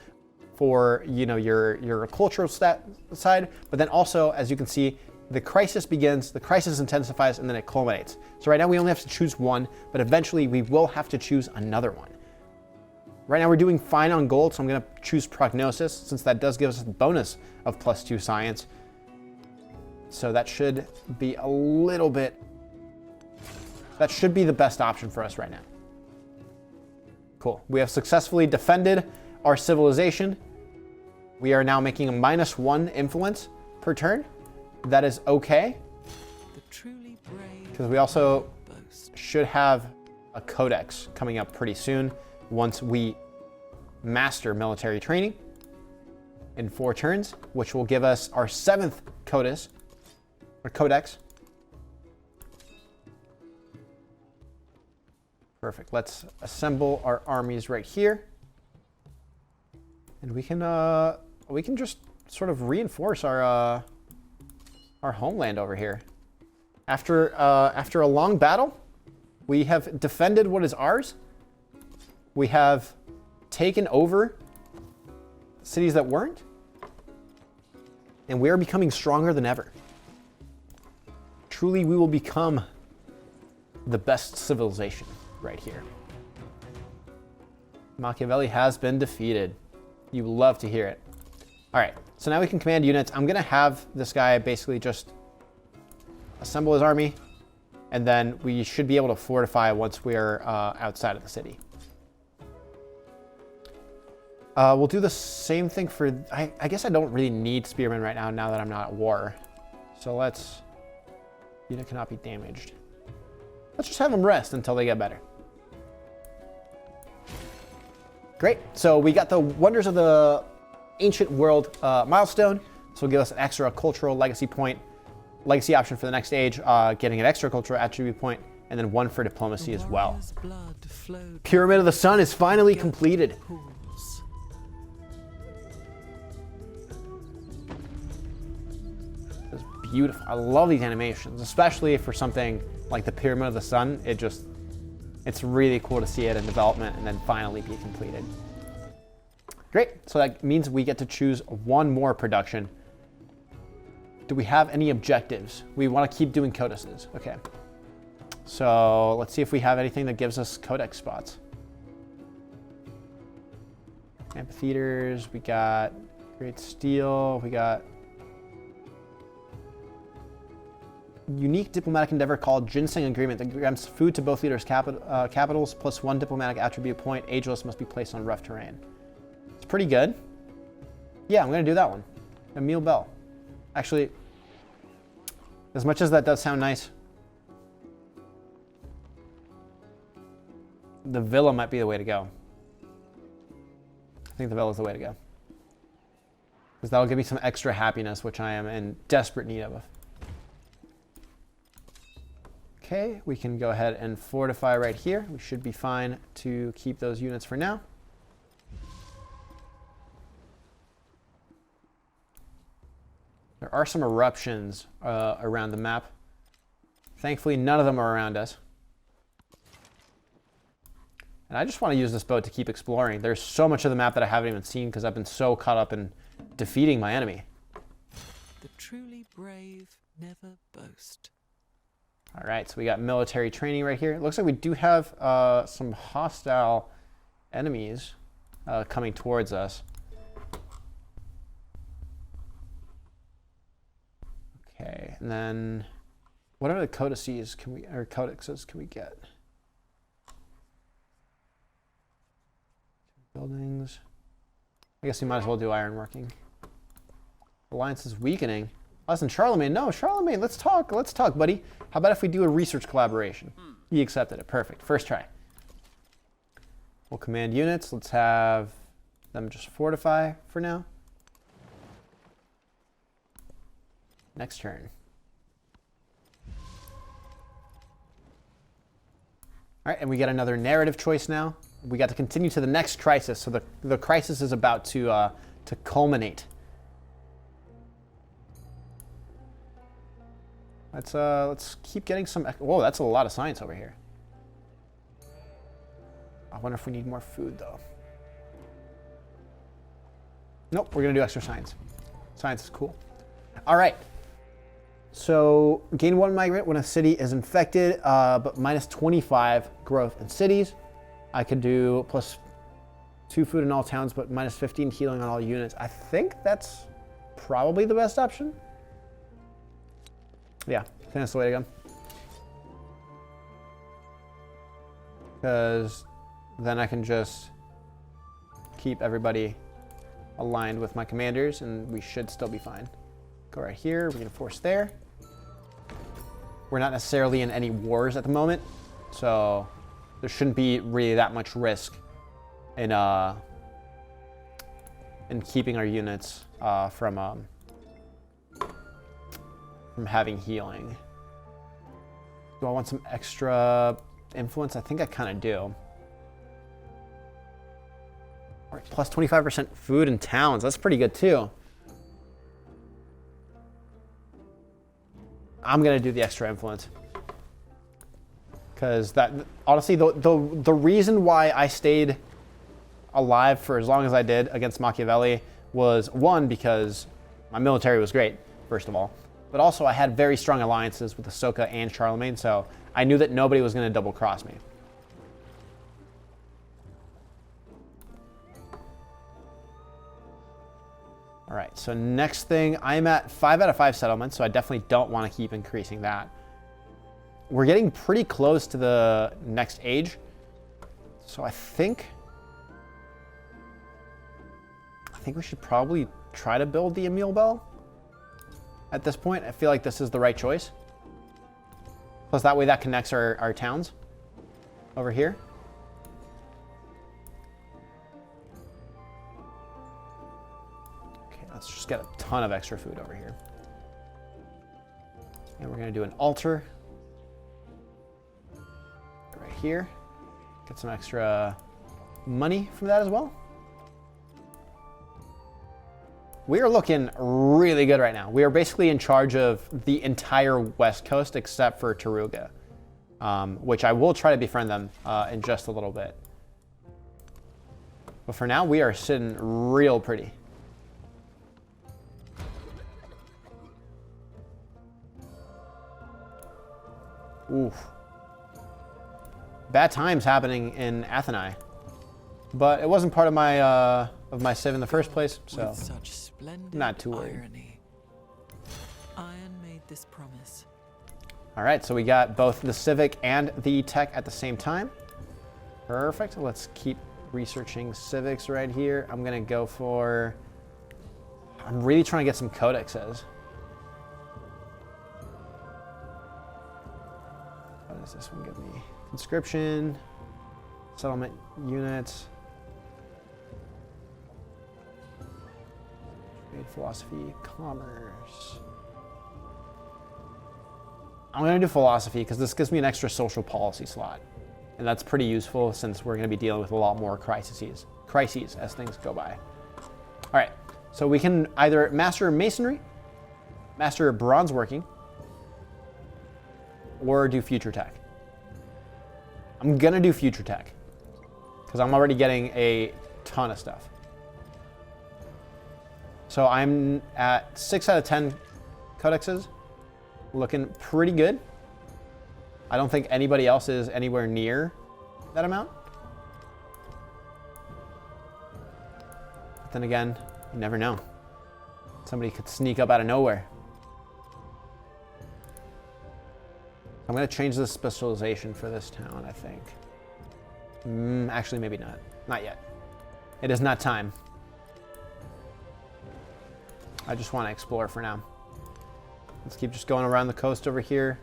for your cultural side, but then also, as you can see, the crisis begins, the crisis intensifies, and then it culminates. So right now we only have to choose one, but eventually we will have to choose another one. Right now we're doing fine on gold, so I'm gonna choose prognosis, since that does give us a bonus of +2 science. So that should be a little bit, that should be the best option for us right now. Cool, we have successfully defended our civilization. We are now making a -1 influence per turn. That is okay, because we also should have a codex coming up pretty soon once we master military training in 4 turns, which will give us our 7th codex. Perfect. Let's assemble our armies right here, and we can just sort of reinforce our homeland over here. After a long battle, we have defended what is ours. We have taken over cities that weren't, and we are becoming stronger than ever. Truly, we will become the best civilization right here. Machiavelli has been defeated. You love to hear it. All right, so now we can command units. I'm gonna have this guy basically just assemble his army, And then we should be able to fortify once we're outside of the city. We'll do the same thing for... I guess I don't really need spearmen right now that I'm not at war. So let's... Unit cannot be damaged. Let's just have them rest until they get better. Great. So we got the Wonders of the Ancient World milestone. So it'll give us an extra cultural legacy point. Legacy option for the next age, getting an extra cultural attribute point, and then one for diplomacy as well. Pyramid of the Sun is finally completed. It's beautiful. I love these animations, especially for something like the Pyramid of the Sun. It's really cool to see it in development and then finally be completed. Great. So that means we get to choose one more production. Do we have any objectives? We want to keep doing codices. Okay. So let's see if we have anything that gives us codex spots. Amphitheaters, we got Great Steel, we got unique diplomatic endeavor called Ginseng Agreement that grants food to both leaders' capitals plus one diplomatic attribute point. Ageless must be placed on rough terrain. It's pretty good. Yeah, I'm going to do that one. Emil Bell. Actually, as much as that does sound nice, the villa might be the way to go. I think the villa is the way to go. Because that'll give me some extra happiness, which I am in desperate need of. Okay, we can go ahead and fortify right here. We should be fine to keep those units for now. There are some eruptions around the map. Thankfully, none of them are around us. And I just want to use this boat to keep exploring. There's so much of the map that I haven't even seen because I've been so caught up in defeating my enemy. The truly brave never boast. All right, so we got military training right here. It looks like we do have some hostile enemies coming towards us. Okay, and then what other codices or codexes can we get? Buildings. I guess we might as well do ironworking. Alliance is weakening. Listen, Charlemagne. No, Charlemagne, let's talk, buddy. How about if we do a research collaboration? He accepted it. Perfect. First try. We'll command units. Let's have them just fortify for now. Next turn. All right, and we get another narrative choice now. We got to continue to the next crisis. So the crisis is about to culminate. Let's keep getting some. Whoa, that's a lot of science over here. I wonder if we need more food though. Nope, we're gonna do extra science. Science is cool. All right. So gain 1 migrant when a city is infected, but minus 25 growth in cities. I could do plus 2 food in all towns, but minus 15 healing on all units. I think that's probably the best option. Yeah, I think that's the way to go. Because then I can just keep everybody aligned with my commanders and we should still be fine. Go right here, we can force there. We're not necessarily in any wars at the moment, so there shouldn't be really that much risk in keeping our units from having healing. Do I want some extra influence? I think I kind of do. All right, plus 25% food in towns. That's pretty good too. I'm gonna do the extra influence because that honestly the reason why I stayed alive for as long as I did against Machiavelli was one, because my military was great, first of all, but also I had very strong alliances with Ashoka and Charlemagne, so I knew that nobody was gonna double cross me. All right, so next thing, I'm at 5 out of 5 settlements, so I definitely don't want to keep increasing that. we're getting pretty close to the next age. So I think we should probably try to build the Emil Bell. At this point, I feel like this is the right choice. Plus that way that connects our towns over here. Okay, let's just get a ton of extra food over here. And we're gonna do an altar right here. Get some extra money from that as well. We are looking really good right now. We are basically in charge of the entire west coast except for Taruga, which I will try to befriend them in just a little bit. But for now, we are sitting real pretty. Oof. Bad times happening in Atheni, but it wasn't part of my civ in the first place, so With such splendid not too worried. irony, Iron made this promise. All right, so we got both the civic and the tech at the same time. Perfect. Let's keep researching civics right here. I'm gonna go for. I'm really trying to get some codexes. What does this one give me? Conscription, settlement units, trade, philosophy, commerce. I'm going to do philosophy because this gives me an extra social policy slot. And that's pretty useful since we're going to be dealing with a lot more crises as things go by. All right, so we can either master masonry, master bronze working, or do future tech. I'm gonna do future tech because I'm already getting a ton of stuff. So I'm at 6 out of 10 codexes, looking pretty good. I don't think anybody else is anywhere near that amount. But then again, you never know. Somebody could sneak up out of nowhere. I'm going to change the specialization for this town, I think. Actually, maybe not. Not yet. It is not time. I just want to explore for now. Let's keep just going around the coast over here.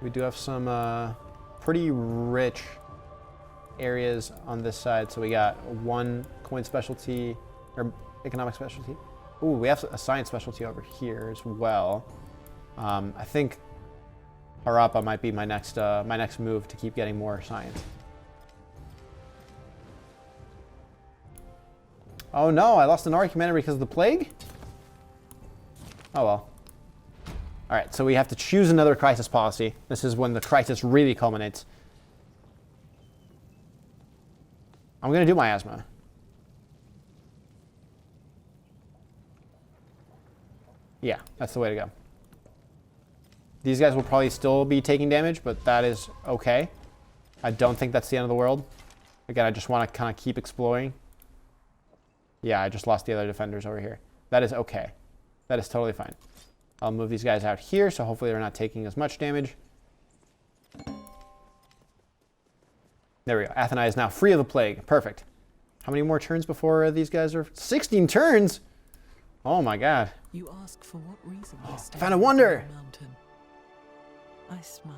We do have some pretty rich areas on this side. So we got one coin specialty, or economic specialty. Ooh, we have a science specialty over here as well. I think Harappa might be my next move to keep getting more science. Oh no, I lost an argument because of the plague? Oh well. Alright, so we have to choose another crisis policy. This is when the crisis really culminates. I'm going to do miasma. Yeah, that's the way to go. These guys will probably still be taking damage, but that is okay. I don't think that's the end of the world. Again, I just want to kind of keep exploring. Yeah, I just lost the other defenders over here. That is okay. That is totally fine. I'll move these guys out here, so hopefully they're not taking as much damage. There we go. Atheni is now free of the plague. Perfect. How many more turns before these guys are... 16 turns? Oh my god. You ask for what reason I stay found a on wonder. the mountain. I smile.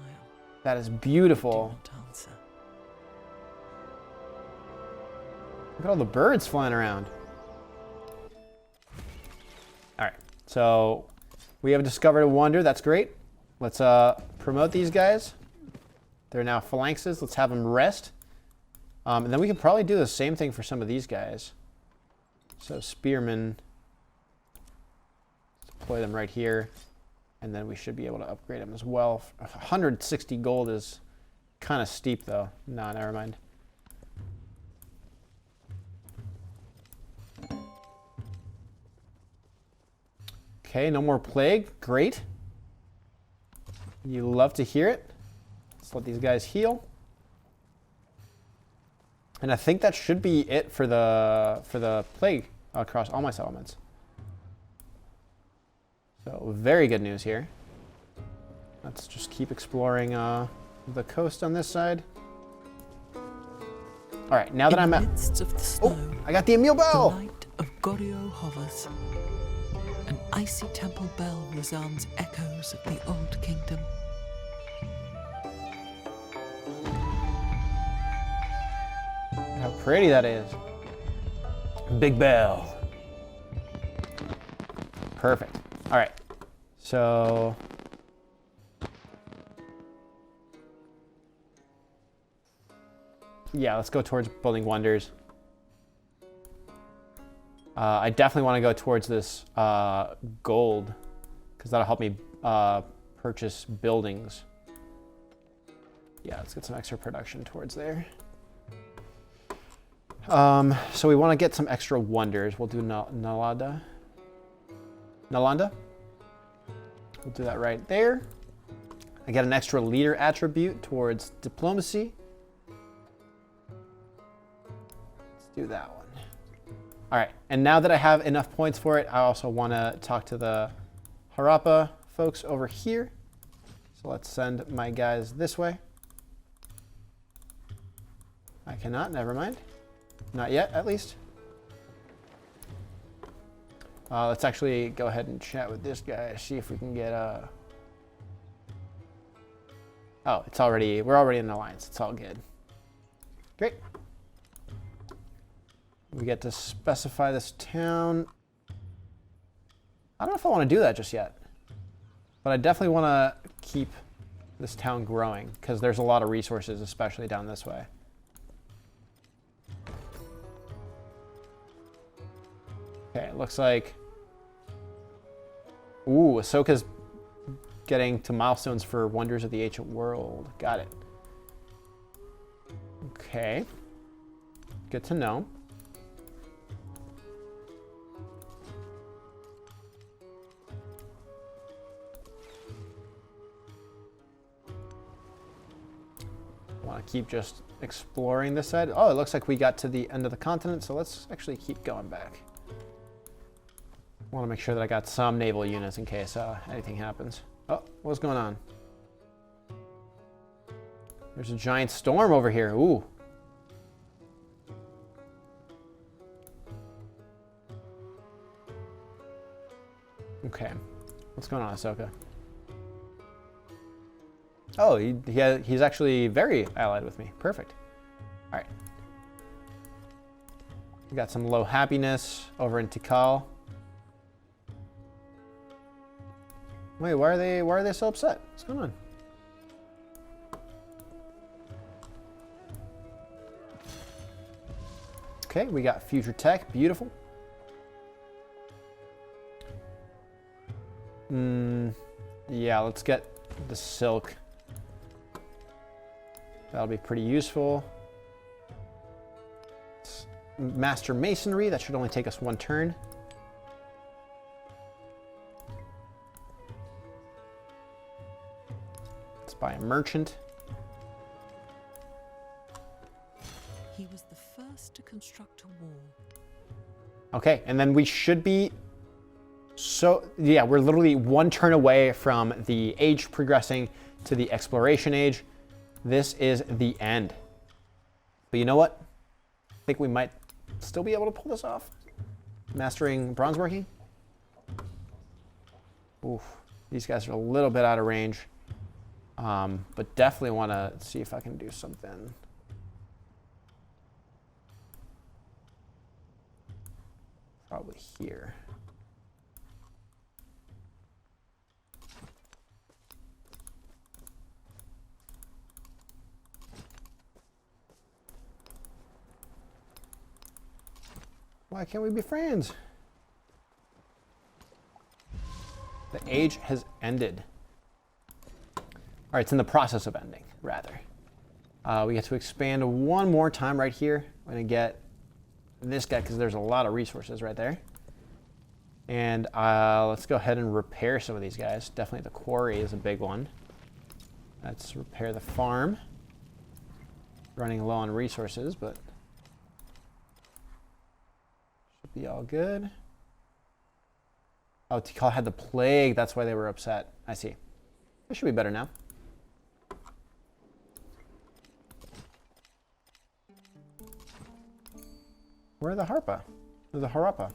That is Do beautiful. not answer. Look at all the birds flying around. All right, so we have discovered a wonder. That's great. Let's promote these guys. They're now phalanxes. Let's have them rest. And then we can probably do the same thing for some of these guys. So spearmen, deploy them right here. And then we should be able to upgrade them as well. 160 gold is kind of steep though. No, never mind. Okay, no more plague. Great. You love to hear it. Let's let these guys heal. And I think that should be it for the plague across all my settlements. So very good news here. Let's just keep exploring the coast on this side. All right, now that I'm at... midst of the snow, I got the Emil the Bell! light of Goryeo hovers. An icy temple bell resounds echoes of the old kingdom. How pretty that is. Big bell. Perfect. All right. So... yeah, let's go towards building wonders. I definitely want to go towards this gold, because that'll help me purchase buildings. Yeah, let's get some extra production towards there. So we want to get some extra wonders. We'll do Nalanda. Nalanda? We'll do that right there. I get an extra leader attribute towards diplomacy. Let's do that one. All right, and now that I have enough points for it, I also want to talk to the Harappa folks over here. So let's send my guys this way. I cannot, never mind. Not yet, at least. Let's actually go ahead and chat with this guy, see if we can get a... oh, it's already, we're already in an alliance. It's all good. Great. We get to specify this town. I don't know if I want to do that just yet, but I definitely want to keep this town growing because there's a lot of resources, especially down this way. Okay, it looks like... ooh, Ashoka's getting to milestones for Wonders of the Ancient World. Got it. Okay. Good to know. Want to keep just exploring this side. Oh, it looks like we got to the end of the continent, so let's actually keep going back. Want to make sure that I got some naval units in case anything happens. Oh, what's going on? There's a giant storm over here. Ooh. Okay. What's going on, Ashoka? Oh, he's actually very allied with me. Perfect. All right. We got some low happiness over in Tikal. Wait, why are they so upset? What's going on? Okay, we got future tech. Beautiful. Yeah, let's get the silk. That'll be pretty useful. Master masonry. That should only take us one turn. By a merchant. He was the first to construct a wall. Okay, and then we should be... so, yeah, we're literally one turn away from the age progressing to the exploration age. This is the end. But you know what? I think we might still be able to pull this off. Mastering bronze working. Oof, these guys are a little bit out of range. But definitely want to see if I can do something. Probably here. Why can't we be friends? The age has ended. All right, it's in the process of ending, rather. We get to expand one more time right here. We're gonna get this guy because there's a lot of resources right there. And let's go ahead and repair some of these guys. Definitely the quarry is a big one. Let's repair the farm. Running low on resources, but should be all good. Oh, Tikal had the plague. That's why they were upset. I see. This should be better now. Where are the harpa? Or the harappa?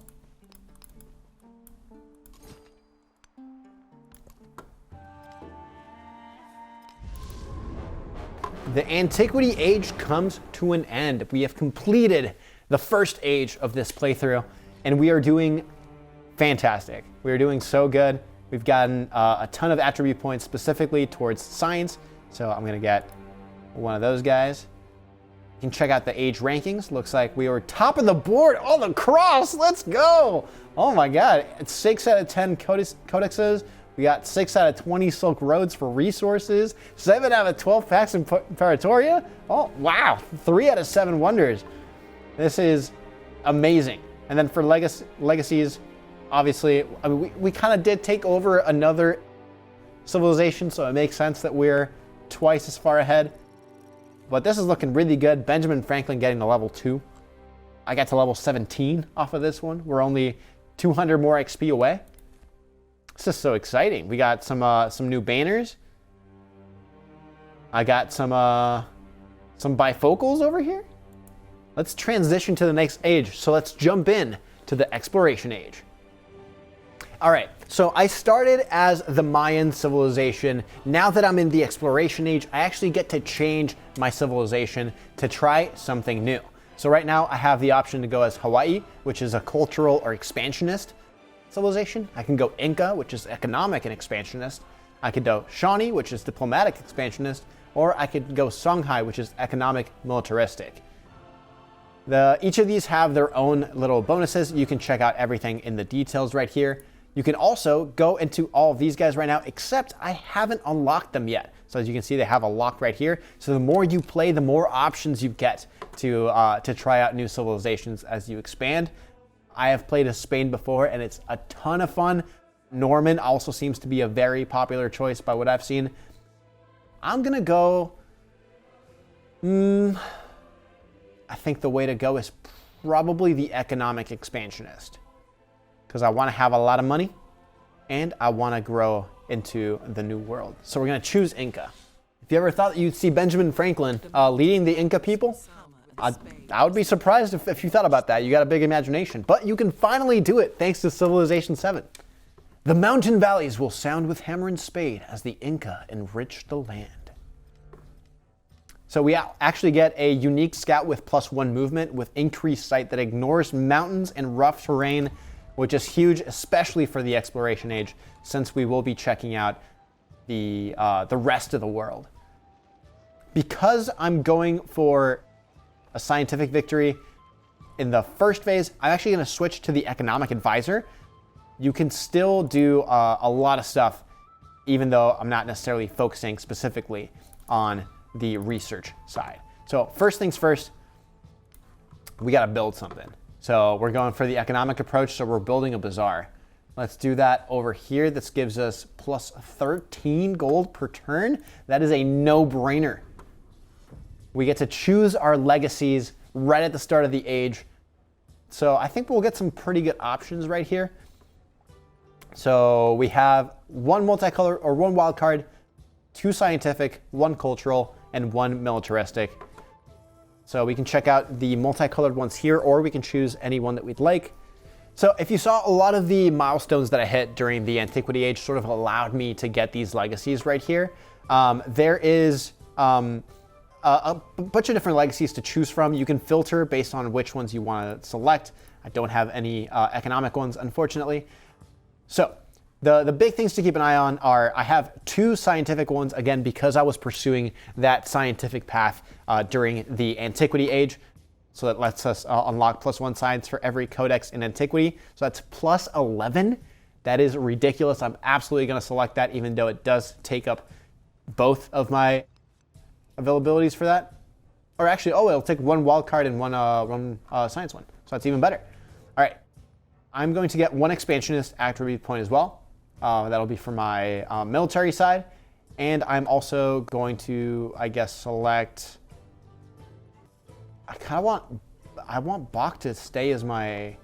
The Antiquity Age comes to an end. We have completed the first age of this playthrough, and we are doing fantastic. We are doing so good. We've gotten a ton of attribute points specifically towards science, so I'm gonna get one of those guys. You can check out the age rankings. Looks like we were top of the board. Oh, the cross, let's go. Oh my God, it's 6 out of 10 codexes. We got 6 out of 20 Silk Roads for resources, 7 out of 12 Pax Imperatoria. Oh, wow, 3 out of 7 Wonders. This is amazing. And then for legacies, obviously, I mean, we kind of did take over another civilization, so it makes sense that we're twice as far ahead. But this is looking really good. Benjamin Franklin getting to level 2. I got to level 17 off of this one. We're only 200 more XP away. This is so exciting. We got some new banners. I got some bifocals over here. Let's transition to the next age. So let's jump in to the Exploration Age. All right, so I started as the Mayan civilization. Now that I'm in the Exploration Age, I actually get to change my civilization to try something new. So right now I have the option to go as Hawaii, which is a cultural or expansionist civilization. I can go Inca, which is economic and expansionist. I could go Shawnee, which is diplomatic expansionist, or I could go Songhai, which is economic militaristic. Each of these have their own little bonuses. You can check out everything in the details right here. You can also go into all of these guys right now, except I haven't unlocked them yet. So as you can see, they have a lock right here. So the more you play, the more options you get to try out new civilizations as you expand. I have played as Spain before, and it's a ton of fun. Norman also seems to be a very popular choice by what I've seen. I'm gonna go, I think the way to go is probably the economic expansionist, because I want to have a lot of money and I want to grow into the new world. So we're going to choose Inca. If you ever thought you'd see Benjamin Franklin leading the Inca people, I would be surprised if you thought about that. You got a big imagination, but you can finally do it thanks to Civilization VII. The mountain valleys will sound with hammer and spade as the Inca enrich the land. So we actually get a unique scout with +1 movement with increased sight that ignores mountains and rough terrain, which is huge, especially for the Exploration Age, since we will be checking out the rest of the world. Because I'm going for a scientific victory in the first phase, I'm actually going to switch to the Economic Advisor. You can still do a lot of stuff, even though I'm not necessarily focusing specifically on the research side. So first things first, we got to build something. So we're going for the economic approach, so we're building a bazaar. Let's do that over here. This gives us +13 gold per turn. That is a no-brainer. We get to choose our legacies right at the start of the age. So I think we'll get some pretty good options right here. So we have 1 multicolor or 1 wild card, 2 scientific, 1 cultural, and 1 militaristic. So we can check out the multicolored ones here, or we can choose any one that we'd like. So if you saw, a lot of the milestones that I hit during the Antiquity Age sort of allowed me to get these legacies right here. There is a bunch of different legacies to choose from. You can filter based on which ones you want to select. I don't have any economic ones, unfortunately. So the big things to keep an eye on are, I have 2 scientific ones, again, because I was pursuing that scientific path during the Antiquity Age. So that lets us unlock +1 science for every codex in Antiquity. So that's +11. That is ridiculous. I'm absolutely going to select that, even though it does take up both of my availabilities for that. Or actually, it'll take 1 wild card and 1 science one. So that's even better. All right. I'm going to get 1 expansionist attribute point as well. That'll be for my military side. And I'm also going to, I guess, select, I want Bach to stay as my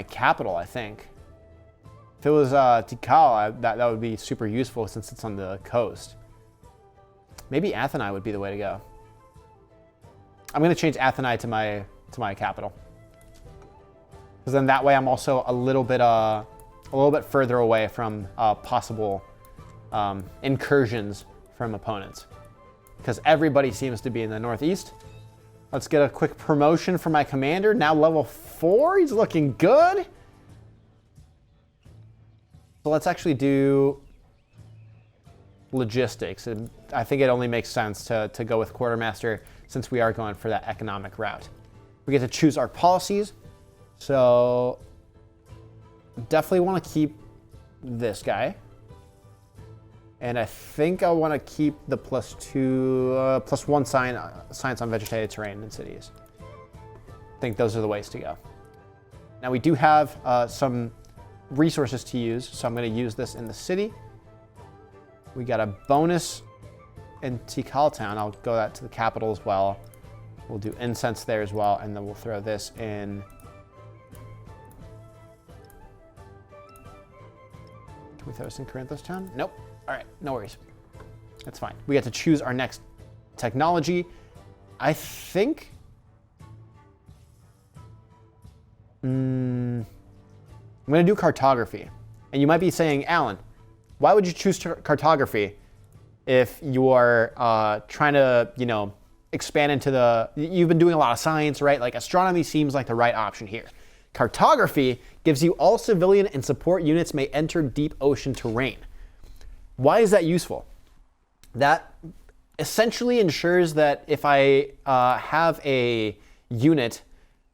capital, I think. If it was Tikal, that would be super useful since it's on the coast. Maybe Atheni would be the way to go. I'm going to change Atheni to my capital. Because then that way I'm also a little bit further away from possible incursions from opponents. Because everybody seems to be in the northeast. Let's get a quick promotion for my commander. Now level 4. He's looking good. So let's actually do logistics. And I think it only makes sense to go with quartermaster since we are going for that economic route. We get to choose our policies. So definitely want to keep this guy. And I think I want to keep the +1 science on vegetated terrain in cities. I think those are the ways to go. Now we do have some resources to use, so I'm going to use this in the city. We got a bonus in Tikal Town. I'll go that to the capital as well. We'll do incense there as well, and then we'll throw this in. Can we throw this in Korinthos Town? Nope. All right, no worries. That's fine. We get to choose our next technology. I think... I'm going to do cartography. And you might be saying, Alan, why would you choose cartography if you are trying to, expand into the... You've been doing a lot of science, right? Like astronomy seems like the right option here. Cartography gives you all civilian and support units may enter deep ocean terrain. Why is that useful? That essentially ensures that if I have a unit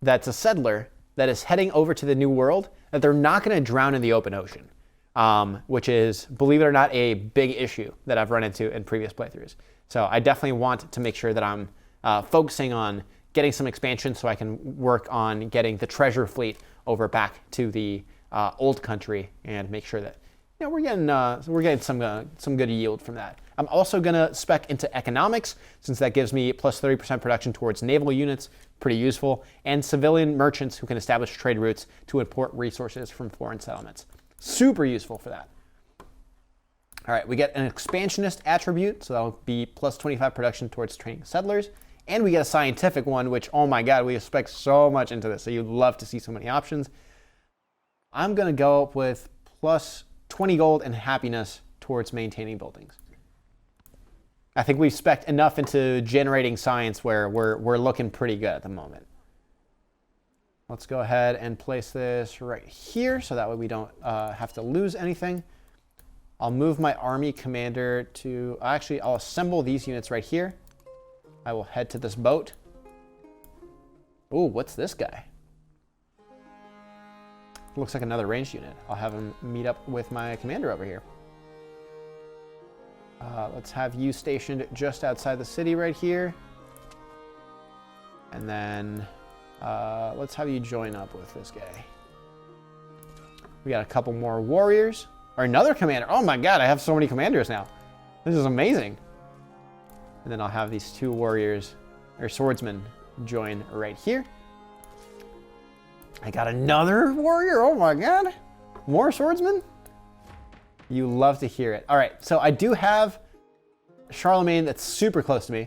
that's a settler that is heading over to the New World, that they're not going to drown in the open ocean, which is, believe it or not, a big issue that I've run into in previous playthroughs. So I definitely want to make sure that I'm focusing on getting some expansion so I can work on getting the treasure fleet over back to the old country and make sure that we're getting some good yield from that. I'm also going to spec into economics, since that gives me plus 30% production towards naval units, pretty useful, and civilian merchants who can establish trade routes to import resources from foreign settlements. Super useful for that. All right, we get an expansionist attribute, so that'll be plus 25 production towards training settlers, and we get a scientific one, which, oh my god, we expect so much into this, so you'd love to see so many options. I'm going to go with plus 20 gold and happiness towards maintaining buildings. I think we've spec'd enough into generating science where we're looking pretty good at the moment. Let's go ahead and place this right here so that way we don't have to lose anything. I'll move my army commander to... Actually, I'll assemble these units right here. I will head to this boat. Ooh, what's this guy? Looks like another ranged unit. I'll have him meet up with my commander over here. Let's have you stationed just outside the city right here. And then let's have you join up with this guy. We got a couple more warriors. Or another commander. Oh my god, I have so many commanders now. This is amazing. And then I'll have these two warriors, or swordsmen, join right here. I got another warrior. Oh my god. More swordsmen? You love to hear it. All right, so I do have Charlemagne that's super close to me.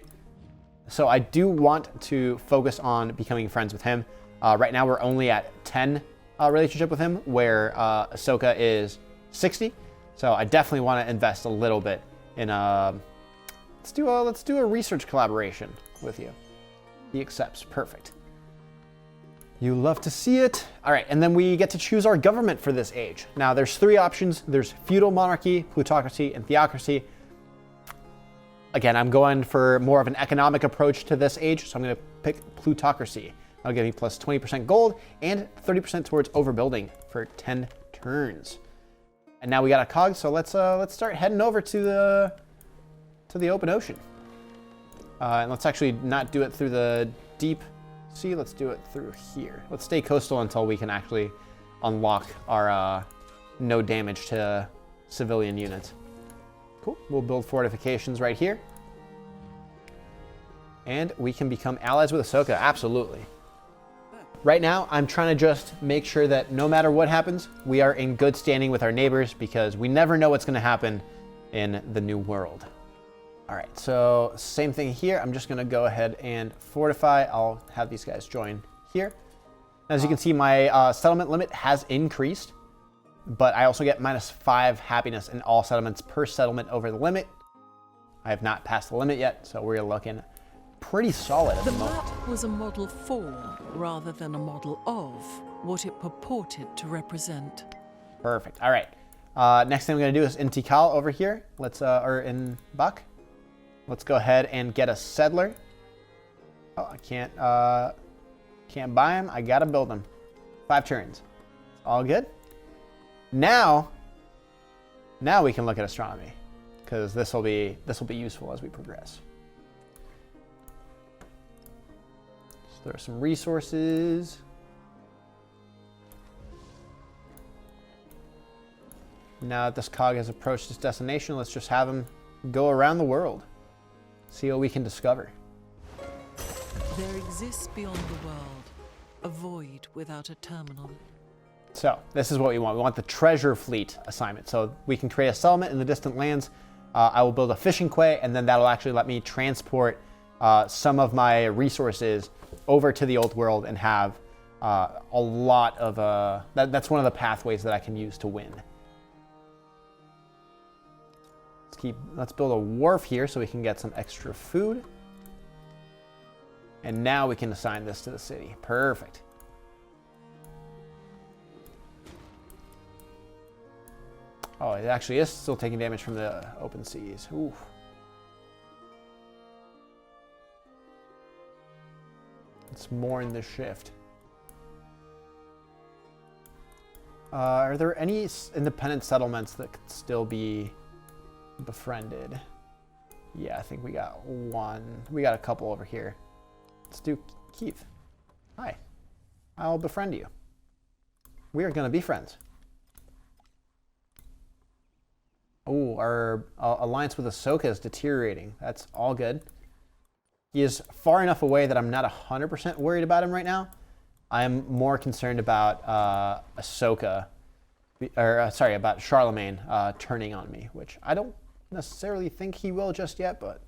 So I do want to focus on becoming friends with him. Right now we're only at 10 relationship with him, where Ashoka is 60. So I definitely want to invest a little bit in let's do a research collaboration with you. He accepts. Perfect. You love to see it. All right, and then we get to choose our government for this age. Now, there's 3 options. There's feudal monarchy, plutocracy, and theocracy. Again, I'm going for more of an economic approach to this age, so I'm going to pick plutocracy. That'll give me plus 20% gold and 30% towards overbuilding for 10 turns. And now we got a cog, so let's start heading over to the open ocean. And let's actually not do it through the deep sea. Let's do it through here. Let's stay coastal until we can actually unlock our no damage to civilian units. Cool. We'll build fortifications right here. And we can become allies with Ashoka. Absolutely. right now, I'm trying to just make sure that no matter what happens, we are in good standing with our neighbors because we never know what's going to happen in the new world. All right, so same thing here. I'm just going to go ahead and fortify. I'll have these guys join here. As you can see, my settlement limit has increased, but I also get -5 happiness in all settlements per settlement over the limit. I have not passed the limit yet, so we're looking pretty solid at the moment. The map was a model for, rather than a model of, what it purported to represent. Perfect. All right. Next thing I'm going to do is in Tikal over here. Or in Bak. Let's go ahead and get a settler. Oh, I can't buy him. I gotta build him. 5 turns. All good. Now we can look at astronomy, because this will be useful as we progress. Just throw some resources. Now that this cog has approached its destination, let's just have him go around the world. See what we can discover. There exists beyond the world a void without a terminal. So this is what we want. We want the treasure fleet assignment. So we can create a settlement in the distant lands. I will build a fishing quay, and then that'll actually let me transport some of my resources over to the old world and have a lot of... That's one of the pathways that I can use to win. Let's build a wharf here so we can get some extra food. And now we can assign this to the city. Perfect. Oh, it actually is still taking damage from the open seas. Ooh. It's more in this shift. Are there any independent settlements that could still be befriended? Yeah, I think we got one. We got a couple over here. Let's do Keith. Hi. I'll befriend you. We are going to be friends. Oh, our alliance with Ashoka is deteriorating. That's all good. He is far enough away that I'm not 100% worried about him right now. I'm more concerned about about Charlemagne turning on me, which I don't necessarily think he will just yet, but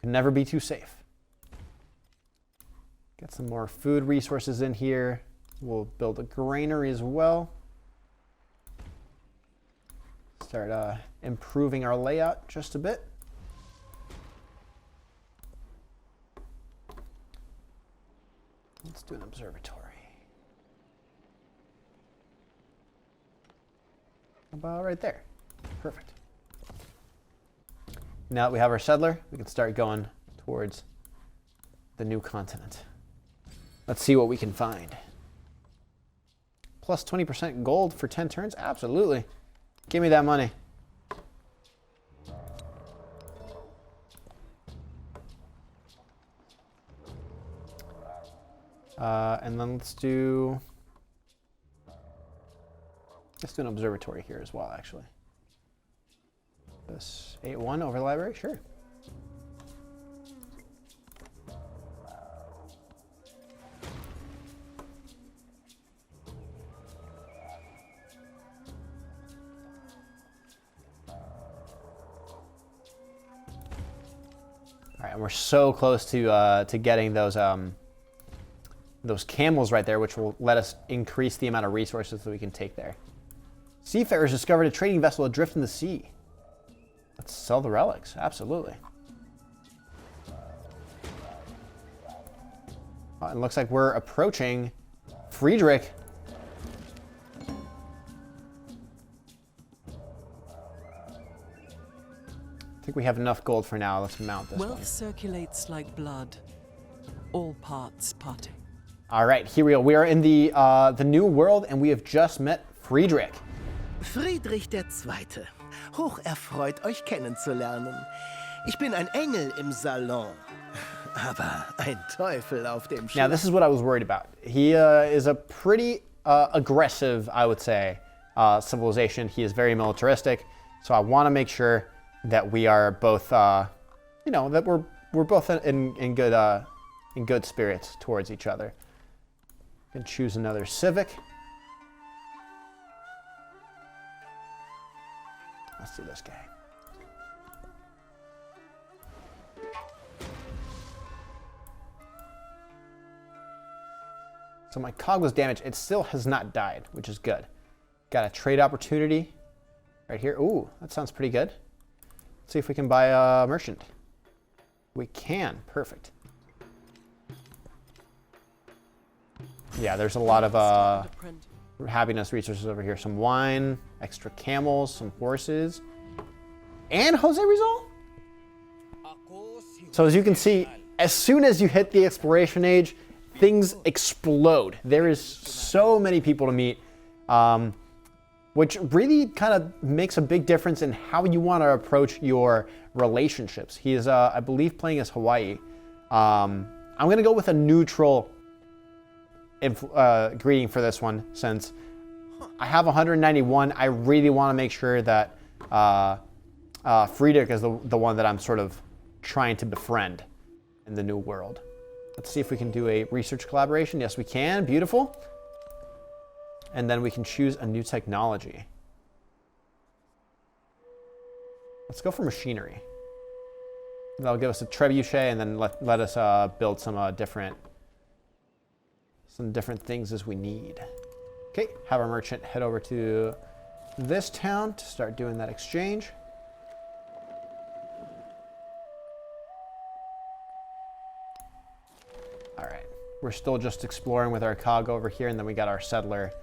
can never be too safe. Get some more food resources in here. We'll build a granary as well. Start improving our layout just a bit. Let's do an observatory. About right there. Perfect. Now that we have our settler, we can start going towards the new continent. Let's see what we can find. Plus 20% gold for 10 turns? Absolutely. Give me that money. And then let's do an observatory here as well, actually. This 8-1 over the library, sure. All right, and we're so close to getting those camels right there, which will let us increase the amount of resources that we can take there. Seafarers discovered a trading vessel adrift in the sea. Let's sell the relics, absolutely. It looks like we're approaching Friedrich. I think we have enough gold for now. Let's mount this one. Wealth circulates like blood, all parts parting. All right, here we go. We are in the new world, and we have just met Friedrich. Friedrich II. Hocherfreut, euch kennenzulernen. Ich bin ein Engel im Salon, aber ein Teufel auf dem Schiff. Now, this is what I was worried about. He is a pretty aggressive, I would say, civilization. He is very militaristic, so I want to make sure that we are both, that we're both in good spirits towards each other. Can choose another civic. Let's do this guy. So my cog was damaged. It still has not died, which is good. Got a trade opportunity right here. Ooh, that sounds pretty good. Let's see if we can buy a merchant. We can. Perfect. Yeah, there's a lot of happiness resources over here. Some wine, extra camels, some horses, and Jose Rizal. So as you can see, as soon as you hit the exploration age, things explode. There is so many people to meet, which really kind of makes a big difference in how you want to approach your relationships. He is, I believe, playing as Hawaii. I'm going to go with a neutral greeting for this one, since I have 191. I really want to make sure that Friedrich is the one that I'm sort of trying to befriend in the new world. Let's see if we can do a research collaboration. Yes, we can. Beautiful. And then we can choose a new technology. Let's go for machinery. That'll give us a trebuchet, and then let us build some different things as we need. Okay, have our merchant head over to this town to start doing that exchange. All right, we're still just exploring with our cog over here, and then we got our settler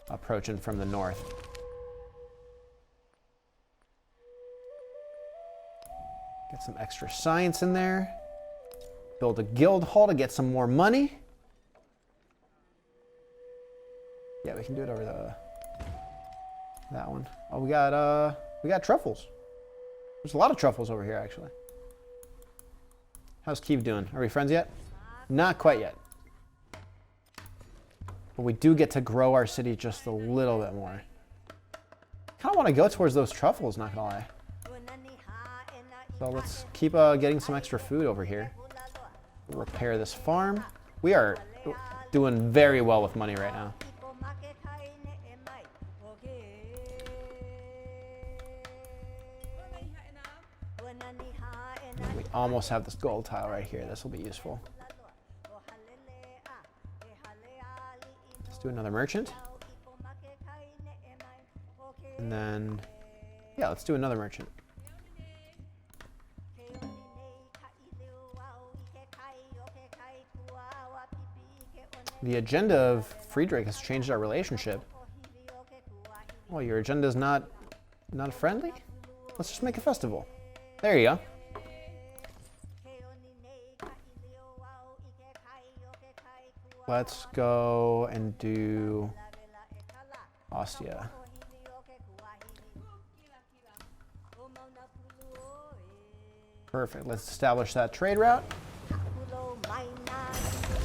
approaching from the north. Get some extra science in there. Build a guild hall to get some more money. Yeah, we can do it over that one. Oh, we got truffles. There's a lot of truffles over here, actually. How's Kiev doing? Are we friends yet? Not quite yet. But we do get to grow our city just a little bit more. Kind of want to go towards those truffles, not gonna lie. So let's keep getting some extra food over here. We'll repair this farm. We are doing very well with money right now. We almost have this gold tile right here. This will be useful. Let's do another merchant. And then, yeah, let's do another merchant. The agenda of Friedrich has changed our relationship. Oh, your agenda is not friendly? Let's just make a festival. There you go. Let's go and do Ostia. Perfect. Let's establish that trade route.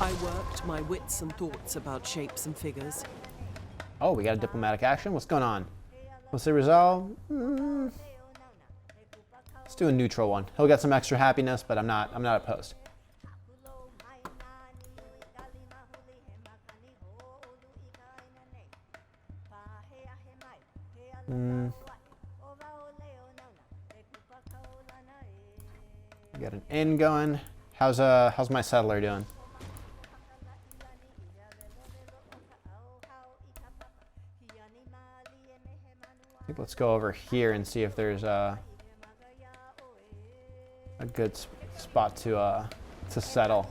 I worked my wits and thoughts about shapes and figures. Oh, we got a diplomatic action. What's going on? Jose Rizal? Let's do a neutral one. He'll get some extra happiness, but I'm not opposed. We got an inn going. How's my settler doing? I think let's go over here and see if there's a good spot to settle.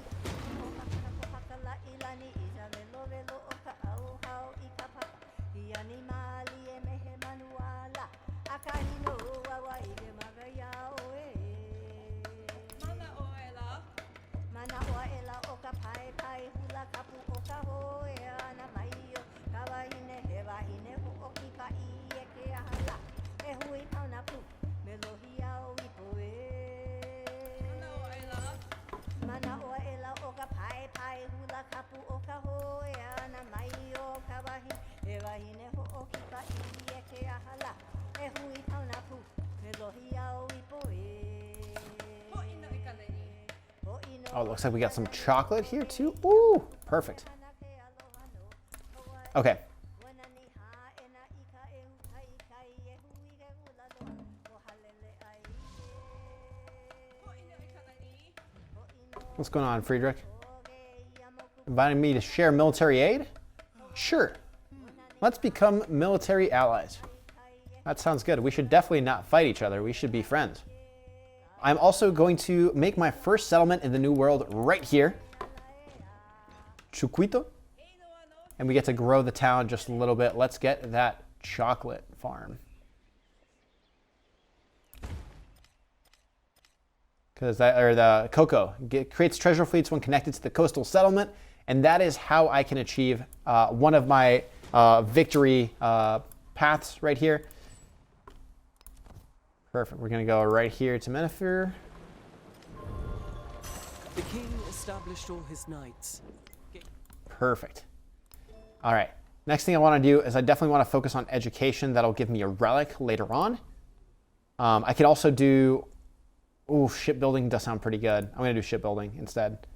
Oh, it looks like we got some chocolate here too. Ooh, perfect. Okay. What's going on, Friedrich? Inviting me to share military aid? Sure. Let's become military allies. That sounds good. We should definitely not fight each other. We should be friends. I'm also going to make my first settlement in the New World right here. Chuquito. And we get to grow the town just a little bit. Let's get that chocolate farm. Because the cocoa creates treasure fleets when connected to the coastal settlement, and that is how I can achieve one of my victory paths right here. Perfect. We're gonna go right here to Menafir. The king established all his knights. Perfect. All right. Next thing I want to do is I definitely want to focus on education. That'll give me a relic later on. I could also do. Ooh, shipbuilding does sound pretty good. I'm going to do shipbuilding instead.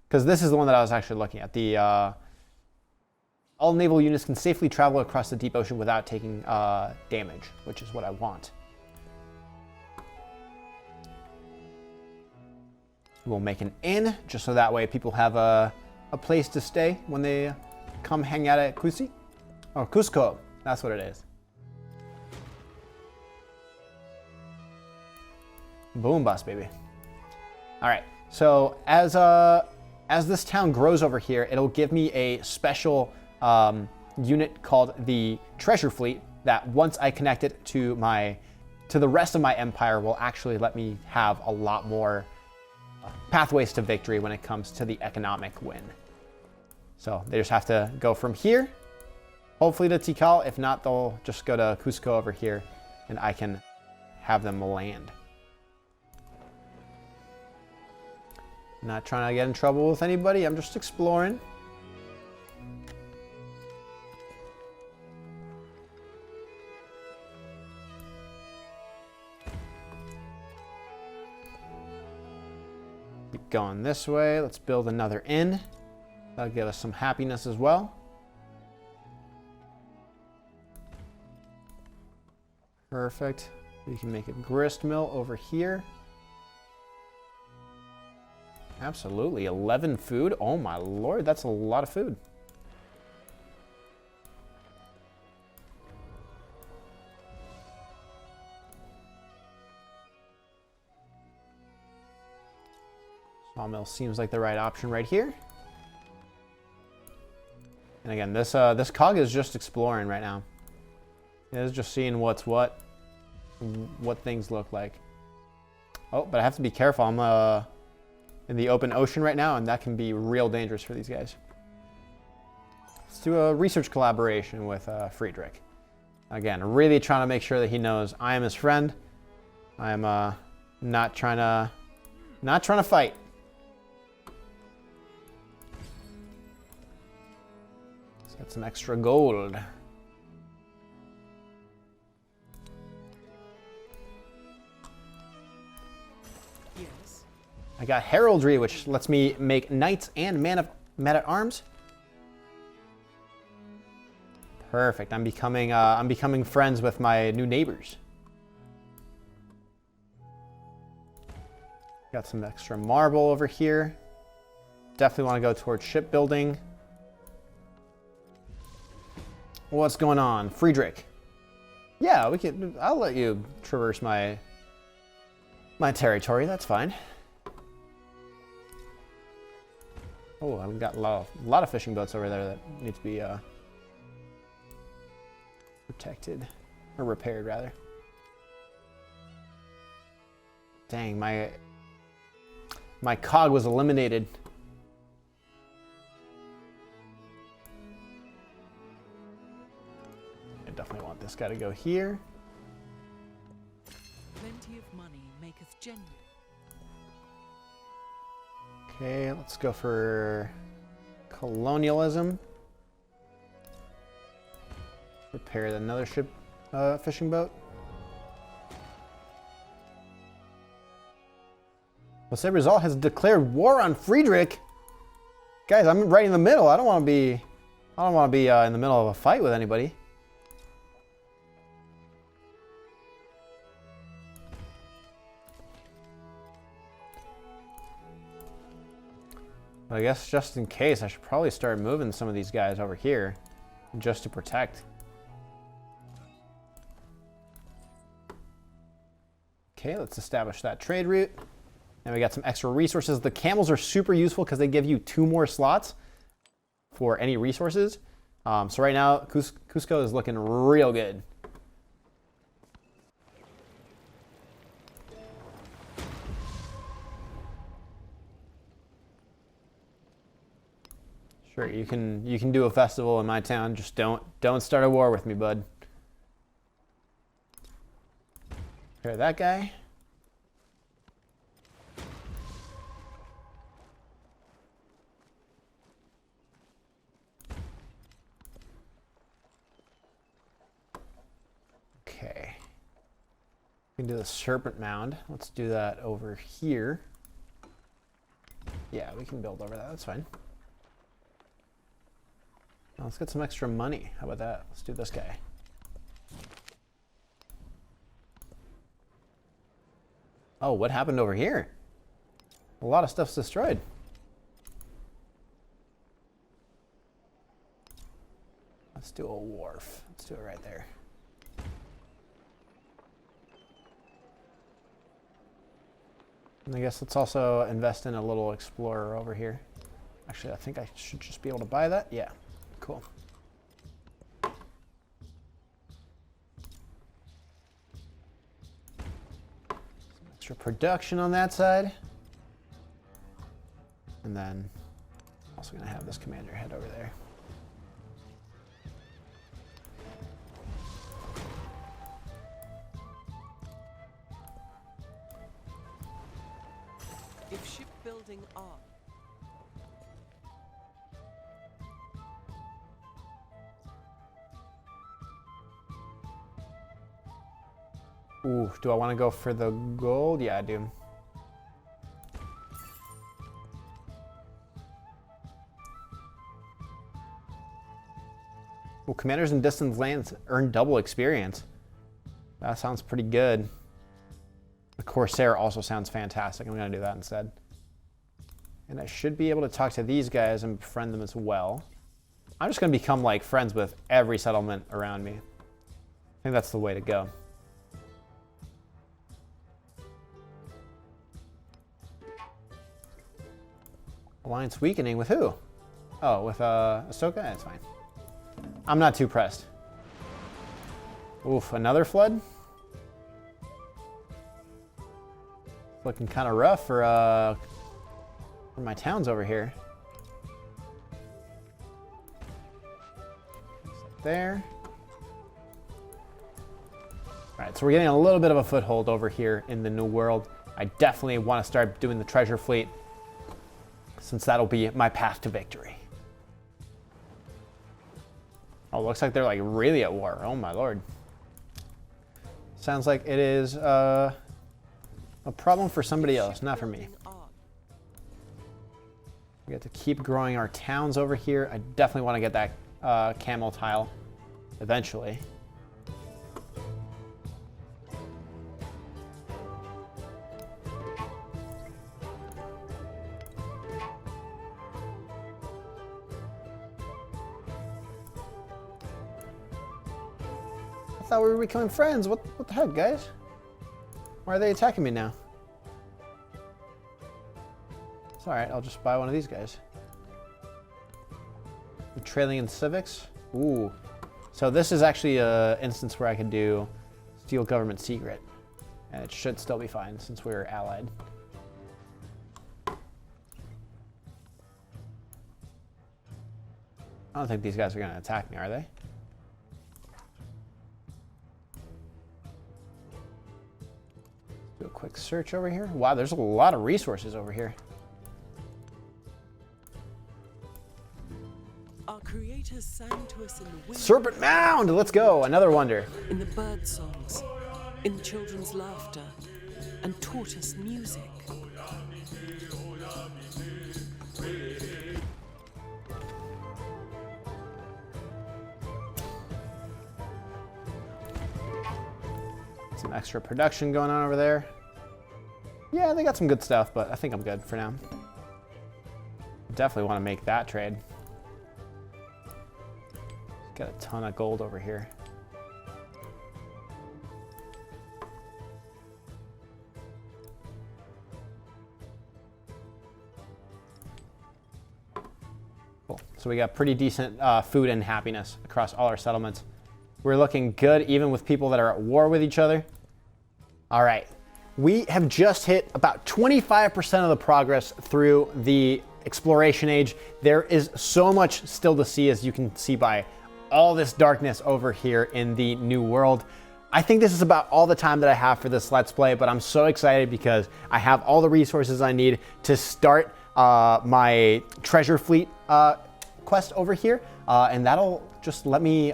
Because this is the one that I was actually looking at. The all naval units can safely travel across the deep ocean without taking damage, which is what I want. We'll make an inn, just so that way people have a place to stay when they come hang out at Cusco. Or Cusco, that's what it is. Boom bust, baby. All right, so as this town grows over here, it'll give me a special unit called the Treasure Fleet that once I connect it to the rest of my empire will actually let me have a lot more pathways to victory when it comes to the economic win. So they just have to go from here, hopefully to Tikal. If not, they'll just go to Cusco over here and I can have them land. Not trying to get in trouble with anybody. I'm just exploring. Keep going this way. Let's build another inn. That'll give us some happiness as well. Perfect. We can make a grist mill over here. Absolutely, 11 food. Oh my lord, that's a lot of food. Sawmill seems like the right option right here. And again, this cog is just exploring right now. It is just seeing what things look like. Oh, but I have to be careful. I'm in the open ocean right now, and that can be real dangerous for these guys. Let's do a research collaboration with Friedrich. Again, really trying to make sure that he knows I am his friend. I am not trying to fight. Let's get some extra gold. I got heraldry, which lets me make knights and men-at-arms. Perfect. I'm becoming friends with my new neighbors. Got some extra marble over here. Definitely want to go towards shipbuilding. What's going on, Friedrich? Yeah, I'll let you traverse my territory. That's fine. Oh, I've got a lot of fishing boats over there that need to be protected, or repaired rather. Dang, my cog was eliminated. I definitely want this guy to go here. Plenty of money maketh genuine. Okay, let's go for colonialism. Repair another ship, fishing boat. Jose Rizal has declared war on Friedrich. Guys, I'm right in the middle. I don't want to be I don't want to be in the middle of a fight with anybody. But I guess just in case, I should probably start moving some of these guys over here just to protect. Okay, let's establish that trade route. And we got some extra resources. The camels are super useful because they give you 2 more slots for any resources. So right now, Cusco is looking real good. Sure, you can do a festival in my town. Just don't start a war with me, bud. Okay, that guy. Okay. We can do the serpent mound. Let's do that over here. Yeah, we can build over that. That's fine. Now let's get some extra money. How about that? Let's do this guy. Oh, what happened over here? A lot of stuff's destroyed. Let's do a wharf. Let's do it right there. And I guess let's also invest in a little explorer over here. Actually, I think I should just be able to buy that. Yeah, cool. Extra production on that side. And then also gonna have this commander head over there. If shipbuilding art Ooh, do I want to go for the gold? Yeah, I do. Well, commanders in distant lands earn double experience. That sounds pretty good. The Corsair also sounds fantastic. I'm going to do that instead. And I should be able to talk to these guys and befriend them as well. I'm just going to become like friends with every settlement around me. I think that's the way to go. Alliance weakening with who? Oh, with Ashoka? That's fine. I'm not too pressed. Oof, another flood? Looking kind of rough for my towns over here. There. Alright, so we're getting a little bit of a foothold over here in the New World. I definitely want to start doing the treasure fleet, since that'll be my path to victory. Oh, looks like they're like really at war. Oh my lord. Sounds like it is a problem for somebody else, not for me. We have to keep growing our towns over here. I definitely want to get that camel tile eventually. I thought we were becoming friends. What the heck, guys? Why are they attacking me now? It's alright, I'll just buy one of these guys. Trailing in civics. Ooh. So this is actually an instance where I could do steal government secret. And it should still be fine since we're allied. I don't think these guys are going to attack me, are they? Do a quick search over here. Wow, there's a lot of resources over here. our creators sang to us in the wind, Serpent Mound! Let's go! Another wonder. in the bird songs, in the children's laughter, and taught us music. Some extra production going on over there. Yeah, they got some good stuff, but I think I'm good for now. Definitely want to make that trade. Got a ton of gold over here. Cool. So we got pretty decent food and happiness across all our settlements. We're looking good even with people that are at war with each other. All right. We have just hit about 25% of the progress through the exploration age. There is so much still to see, as you can see by all this darkness over here in the new world. I think this is about all the time that I have for this Let's Play, but I'm so excited because I have all the resources I need to start my treasure fleet quest over here, and that'll just let me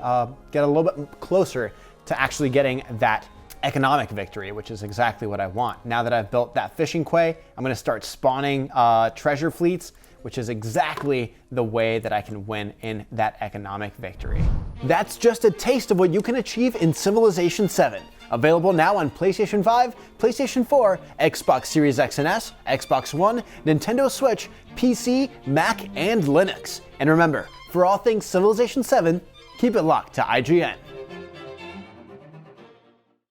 get a little bit closer to actually getting that economic victory, which is exactly what I want. Now that I've built that fishing quay, I'm going to start spawning treasure fleets, which is exactly the way that I can win in that economic victory. That's just a taste of what you can achieve in Civilization VII. Available now on PlayStation 5, PlayStation 4, Xbox Series X and S, Xbox One, Nintendo Switch, PC, Mac, and Linux. And remember, for all things Civilization VII, keep it locked to IGN.